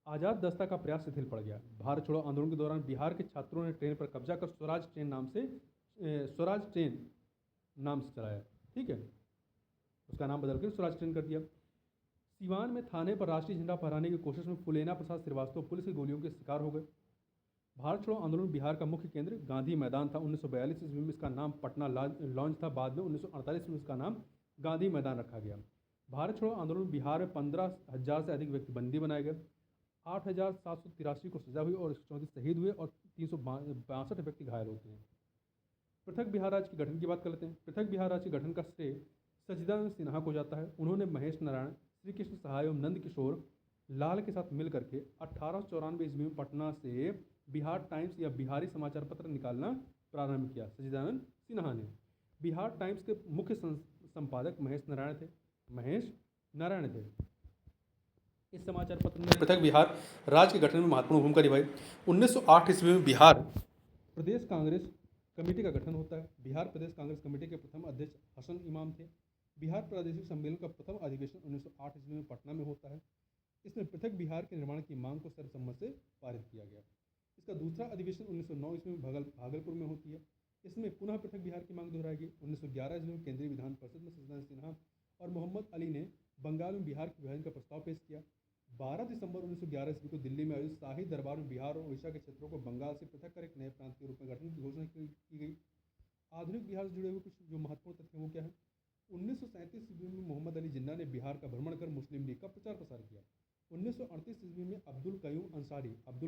आज़ाद दस्ता का प्रयास शिथिल पड़ गया। भारत छोड़ो आंदोलन के दौरान बिहार के छात्रों ने ट्रेन पर कब्जा कर स्वराज ट्रेन नाम से चलाया, ठीक है, उसका नाम बदल कर स्वराज ट्रेन कर दिया। सीवान में थाने पर राष्ट्रीय झंडा फहराने की कोशिश में फुलेना प्रसाद श्रीवास्तव पुलिस की गोलियों के शिकार हो गए। भारत छोड़ो आंदोलन बिहार का मुख्य केंद्र गांधी मैदान था। 1942 ईस्वी में इसका नाम पटना लॉन्च था। बाद में 1948 में इसका नाम गांधी मैदान रखा गया। भारत छोड़ो आंदोलन बिहार में 15,000 से अधिक व्यक्ति बंदी बनाए गए। 8,783 को सजा हुई और 134 शहीद हुए और 362 व्यक्ति घायल होते हैं। पृथक बिहार राज्य के गठन की बात कर लेते हैं। पृथक बिहार राज्य के गठन का श्रेय सच्चिदानंद सिन्हा को जाता है। उन्होंने महेश नारायण, श्री कृष्ण सहाय एवं नंद किशोर लाल के साथ मिल करके 1894 ईस्वी में पटना से बिहार टाइम्स या बिहारी समाचार पत्र निकालना प्रारंभ किया। सच्चिदानंद सिन्हा ने। बिहार टाइम्स के मुख्य संपादक महेश नारायण थे। इस समाचार पत्र ने पृथक बिहार राज्य के गठन में महत्वपूर्ण भूमिका निभाई। 1908 ईस्वी में बिहार प्रदेश कांग्रेस कमेटी का गठन होता है। बिहार प्रदेश कांग्रेस कमेटी के प्रथम अध्यक्ष हसन इमाम थे। बिहार प्रादेशिक सम्मेलन का प्रथम अधिवेशन 1908 ईस्वी में पटना में होता है। इसमें पृथक बिहार के निर्माण की मांग को सर्वसम्मत से पारित किया गया। इसका दूसरा अधिवेशन 1909 ईस्वी में भागलपुर में होती है। इसमें पुनः पृथक बिहार की मांग दोहराई गई। 1911 ईस्वी में केंद्रीय विधान परिषद में सच्चिदानंद सिन्हा और मोहम्मद अली ने बंगाल में बिहार के विभाजन का प्रस्ताव पेश किया। 12 दिसंबर 1911 ईस्वी को दिल्ली में आयोजित शाही दरबार में बिहार और उड़ीसा के क्षेत्रों को बंगाल से पृथक कर एक नए प्रांत के रूप में गठन की घोषणा की गई। आधुनिक बिहार से जुड़े हुए कुछ जो महत्वपूर्ण तथ्य वो क्या है? 1937 ईस्वी में मोहम्मद अली जिन्ना ने बिहार का भ्रमण कर मुस्लिम लीग का प्रचार प्रसार किया। 1938 ईस्वी में अब्दुल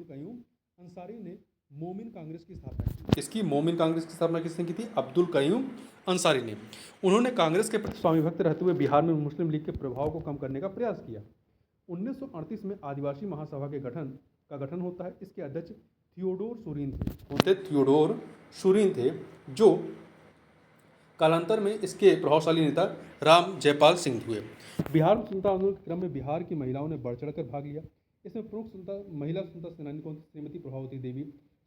कयूम अंसारी ने मोमिन कांग्रेस की स्थापना की। इसकी मोमिन कांग्रेस की स्थापना किसने की थी? अब्दुल कयूम अंसारी ने। उन्होंने कांग्रेस के प्रति स्वामी भक्त रहते हुए बिहार में मुस्लिम लीग के प्रभाव को कम करने का प्रयास किया। 1938 में आदिवासी महासभा के गठन होता है। इसके अध्यक्ष थियोडोर सुरीन थे। कौन थे? थियोडोर सुरीन थे, जो कालांतर में इसके प्रभावशाली नेता राम जयपाल सिंह हुए। बिहार स्वतंत्रता आंदोलन के क्रम में बिहार की महिलाओं ने बढ़ चढ़कर भाग लिया। इसमें प्रमुख महिला स्वतंत्रता सेनानी कौन? श्रीमती प्रभावती देवी,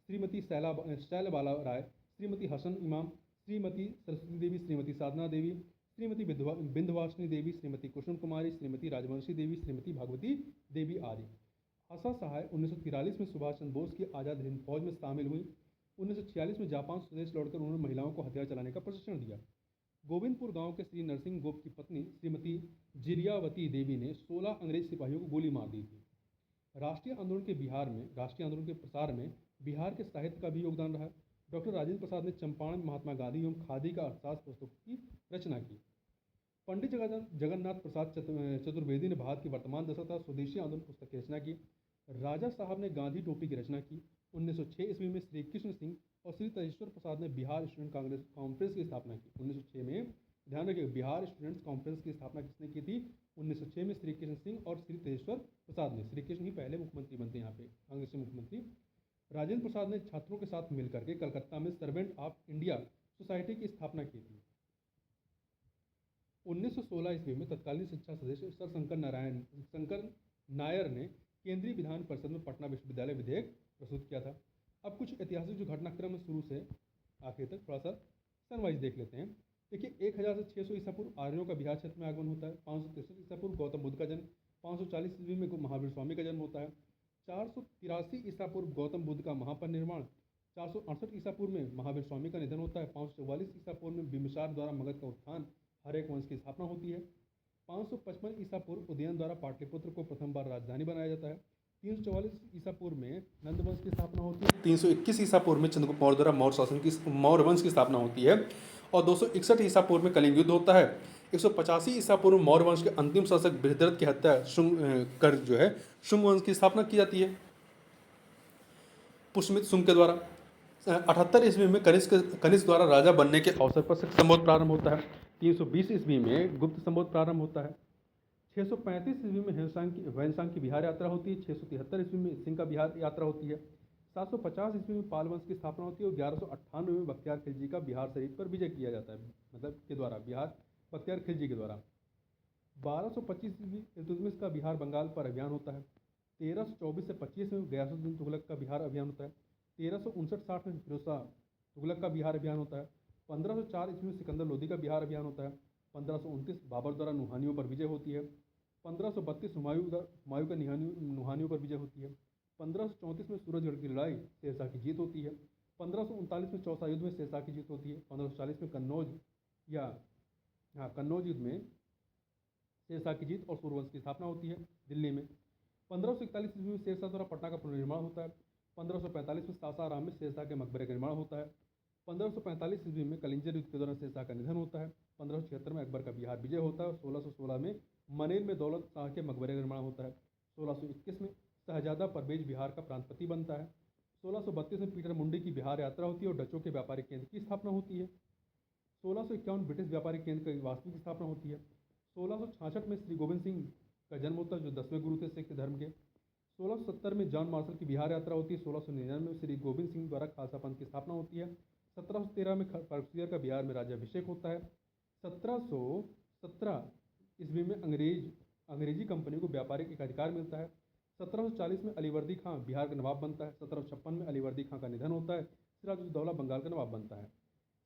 श्रीमती शैलबाला राय, श्रीमती हसन इमाम, श्रीमती सरस्वती देवी, श्रीमती साधना देवी, श्रीमती बिंध्यवासिनी देवी, श्रीमती कुसुम कुमारी, श्रीमती राजवंशी देवी, श्रीमती भागवती देवी आदि। आशा सहाय 1943 में सुभाष चंद्र बोस की आज़ाद हिंद फौज में शामिल हुई। 1946 में जापान स्वदेश लौटकर उन्होंने महिलाओं को हथियार चलाने का प्रशिक्षण दिया। गोविंदपुर गांव के श्री नरसिंह गोप की पत्नी श्रीमती जिरियावती देवी ने 16 अंग्रेज सिपाहियों को गोली मार दी थी। राष्ट्रीय आंदोलन के प्रसार में बिहार के साहित्य का भी योगदान रहा। डॉक्टर राजेंद्र प्रसाद ने चंपारण में महात्मा गांधी एवं खादी का अर्थशास्त्र पुस्तक की रचना की। पंडित जगन्नाथ प्रसाद चतुर्वेदी ने भारत की वर्तमान दशा तथा स्वदेशी आंदोलन पुस्तक की रचना की। राजा साहब ने गांधी टोपी की रचना की। 1906 ईस्वी में श्री कृष्ण सिंह और श्री तेजेश्वर प्रसाद ने बिहार स्टूडेंट कांग्रेस कॉन्फ्रेंस की स्थापना की। 1906 में, ध्यान रखिए, बिहार स्टूडेंट्स कॉन्फ्रेंस की स्थापना किसने की थी? 1906 में श्री कृष्ण सिंह और श्री तेजेश्वर प्रसाद ने। श्री कृष्ण ही पहले मुख्यमंत्री बनते हैं यहाँ पे, कांग्रेस के मुख्यमंत्री। राजेंद्र प्रसाद ने छात्रों के साथ मिलकर के कलकत्ता में सर्वेंट ऑफ इंडिया सोसाइटी की स्थापना की थी। 1916 ईस्वी में तत्कालीन शिक्षा सदस्य सर शंकर नायर ने केंद्रीय विधान परिषद में पटना विश्वविद्यालय विधेयक प्रस्तुत किया था। अब कुछ ऐतिहासिक जो घटनाक्रम है शुरू से आखिर तक थोड़ा सा सनवाइज देख लेते हैं। देखिए, 1000 से 600 ईसा पूर्व आर्यों का बिहार क्षेत्र में आगमन होता है। 563 ईसा पूर्व गौतम बुद्ध का जन्म। 540 ईस्वी में महावीर स्वामी का जन्म होता है। 483 ईसा पूर्व गौतम बुद्ध का महापरिनिर्वाण। 468 ईसा पूर्व में महावीर स्वामी का निधन होता है। 544 ईसा पूर्व में बिम्बिसार द्वारा मगध का उत्थान, हरेक वंश की स्थापना होती है। 555 ईसा पूर्व उदयन द्वारा पाटलिपुत्र को प्रथम बार राजधानी बनाया जाता है। 344 ईसा पूर्व में नंद वंश की स्थापना होती है। 321 ईसा पूर्व में चंद्रगुप्त मौर्य द्वारा मौर्य वंश की स्थापना होती है और 261 ईसा पूर्व में कलिंग युद्ध होता है। 185 ईसा पूर्व में मौर्य वंश के अंतिम शासक बृहद्रथ की हत्या कर जो है शुंग वंश की स्थापना की जाती है पुष्यमित्र शुंग के द्वारा। 78 ईस्वी में कनिष्क द्वारा राजा बनने के अवसर पर सिख संवत प्रारंभ होता है। 320 ईस्वी में गुप्त संवत प्रारंभ होता है। 635 ईस्वी में वैनसांग की बिहार यात्रा होती है। 673 ईस्वी में सिंह का बिहार यात्रा होती है। 750 ईस्वी में पाल वंश की स्थापना होती है और 1198 में बख्तियार खिलजी का बिहार शरीफ पर विजय किया जाता है, मतलब के द्वारा बिहार बख्तियार खिलजी के द्वारा। 1225 ईस्वी इल्तुतमिश का बिहार बंगाल पर अभियान होता है। 1324 से 25 में गयासुद्दीन तुगलक का बिहार अभियान होता है। 1359-60 में फिरोज शाह तुगलक का बिहार अभियान होता है। 1504 ईस्वी में सिकंदर लोदी का बिहार अभियान होता है। 1529 बाबर द्वारा नुहानियों पर विजय होती है। 1532 हुमायूं का नुहानियों पर विजय होती है। 1534 में सूरजगढ़ की लड़ाई शेरशाह की जीत होती है। 1539 में चौसा युद्ध में शेरशाह की जीत होती है। 1540 में कन्नौज युद्ध में शेरशाह की जीत और सूर्यवंश की स्थापना होती है दिल्ली में। 1541 ईस्वी में शेरशाह द्वारा पटना का पुनर्निर्माण होता है। 1545 में सासाराम में शेरशाह के मकबरे का निर्माण होता है। 1545 ईस्वी में कलिंजर युद्ध के दौरान शेरशाह का निधन होता है। 1576 में अकबर का बिहार विजय होता है और 1616 में मनेर में दौलत शाह के मकबरे का निर्माण होता है। 1621 में शहजादा परवेज बिहार का प्रांतपति बनता है। 1632 में पीटर मुंडी की बिहार यात्रा होती है और डचों के व्यापारिक केंद्र की स्थापना होती है। 1651 ब्रिटिश व्यापारिक केंद्र की वास्तविक स्थापना होती है। 1666 में श्री गोविंद सिंह का जन्म होता है, जो 10वें गुरु थे सिख धर्म के। 1670 में जॉन मार्शल की बिहार यात्रा होती है। 1699 में श्री गोविंद सिंह द्वारा खालसा पंथ की स्थापना होती है। 1713 में परसियर का बिहार में राज्याभिषेक होता है। 1717 ईस्वी में अंग्रेजी कंपनी को व्यापारिक एकाधिकार मिलता है। 1740 में अलीवर्दी खां बिहार का नवाब बनता है। 1756 में अलीवर्दी खां का निधन होता है। सिराजुद्दौला बंगाल का नवाब बनता है।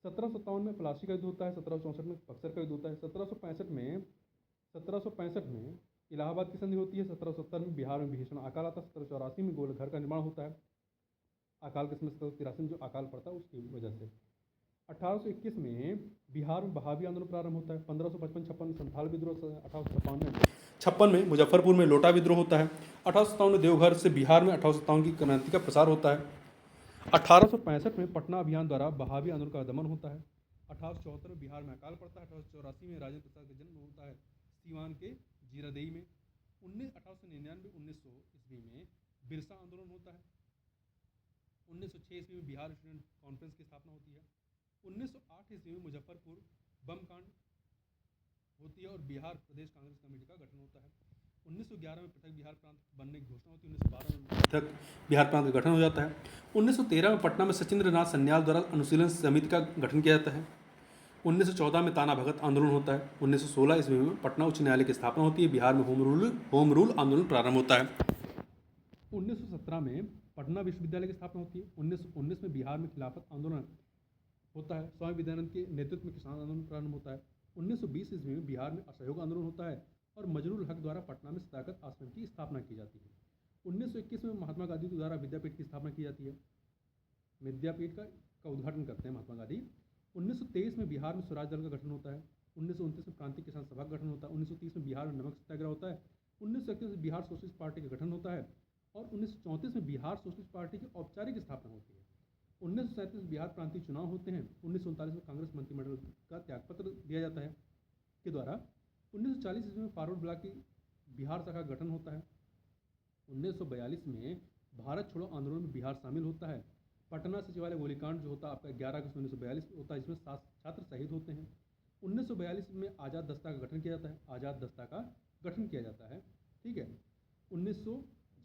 1757 में प्लासी का युद्ध होता है। 1764 में बक्सर का युद्ध होता है। 1765 में इलाहाबाद की संधि होती है। 1770 में बिहार में भीषण अकाल आता है। 1784 में गोलघर का निर्माण होता है। अकाल के समय 1783 में जो अकाल पड़ता है उसकी वजह से। 1821 में बिहार में बहावी आंदोलन प्रारंभ होता है। 1555-56 में संथाल विद्रोह। 1856 में मुजफ्फरपुर में लोटा विद्रोह होता है। 1857 में देवघर से बिहार में 1857 की क्रांति का प्रसार होता है। 1865 में पटना अभियान द्वारा बहावी आंदोलन का दमन होता है। 1874 में बिहार में अकाल पड़ता है। 1884 में राजेंद्र प्रसाद का जन्म होता है सीवान के जीरादेई में। 1899-1900 ईस्वी में बिरसा आंदोलन होता है। 1906 ईस्वी में बिहार स्टूडेंट कॉन्फ्रेंस की स्थापना होती है। 1908 ईस्वी में मुजफ्फरपुर बम कांड होती है और बिहार प्रदेश कांग्रेस कमेटी का गठन होता है। 1911 में पृथक बिहार प्रांत बनने की घोषणा होती है। 1912 में पृथक बिहार प्रांत का गठन हो जाता है। 1913 में पटना में सचिंद्र नाथ सन्याल द्वारा अनुशीलन समिति का गठन किया जाता है। 1914 में ताना भगत आंदोलन होता है। 1916 ईस्वी में पटना उच्च न्यायालय की स्थापना होती है। बिहार में होम रूल आंदोलन प्रारंभ होता है। 1917 में पटना विश्वविद्यालय की स्थापना होती है। 1919 में बिहार में खिलाफत आंदोलन होता है। स्वामी विद्यानंद के नेतृत्व में किसान आंदोलन प्रारंभ होता है। 1920 ईस्वी में बिहार में असहयोग आंदोलन होता है और मजरूल हक द्वारा पटना में सदाकत आश्रम की स्थापना की जाती है। 1921 में महात्मा गांधी द्वारा विद्यापीठ की स्थापना की जाती है। विद्यापीठ का उद्घाटन करते हैं महात्मा गांधी। 1923 में बिहार में स्वराज दल का गठन होता है। 1929 में क्रांति किसान सभा का गठन होता है। 1930 में बिहार में नमक सत्याग्रह होता है। 1931 में बिहार सोशलिस्ट पार्टी का गठन होता है और 1934 में बिहार सोशलिस्ट पार्टी की औपचारिक स्थापना होती है। 1937 में बिहार प्रांतीय चुनाव होते हैं। 1939 में कांग्रेस मंत्रिमंडल का त्यागपत्र दिया जाता है के द्वारा। 1940 ईस्वी में फॉरवर्ड ब्लॉक की बिहार शाखा का गठन होता है। 1942 में भारत छोड़ो आंदोलन में बिहार शामिल होता है। पटना सचिवालय गोलीकांड जो होता है आपका 11 अगस्त 1942 होता है, जिसमें 7 छात्र शहीद होते हैं। 1942 में आज़ाद दस्ता का गठन किया जाता है। आज़ाद दस्ता का गठन किया जाता है, ठीक है। 1900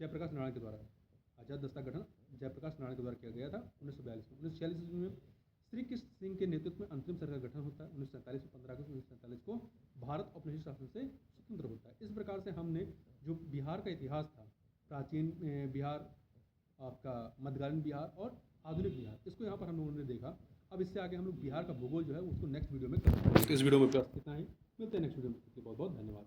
जयप्रकाश नारायण के द्वारा आज़ाद दस्ता गठन जयप्रकाश नारायण के द्वारा किया गया था 1942 में। 1946 में श्री कृष्ण सिंह के नेतृत्व में अंतरिम सरकार का गठन होता है। 1947 में 15 अगस्त 1947 को भारत औपनिवेशिक शासन से स्वतंत्र होता है। इस प्रकार से हमने जो बिहार का इतिहास था, प्राचीन बिहार, आपका मध्यकालीन बिहार और आधुनिक बिहार, इसको यहाँ पर हम लोगों ने देखा। अब इससे आगे हम लोग बिहार का भूगोल जो है उसको नेक्स्ट वीडियो में करेंगे। इस वीडियो में इतना ही, मिलते हैं नेक्स्ट वीडियो में। बहुत बहुत धन्यवाद।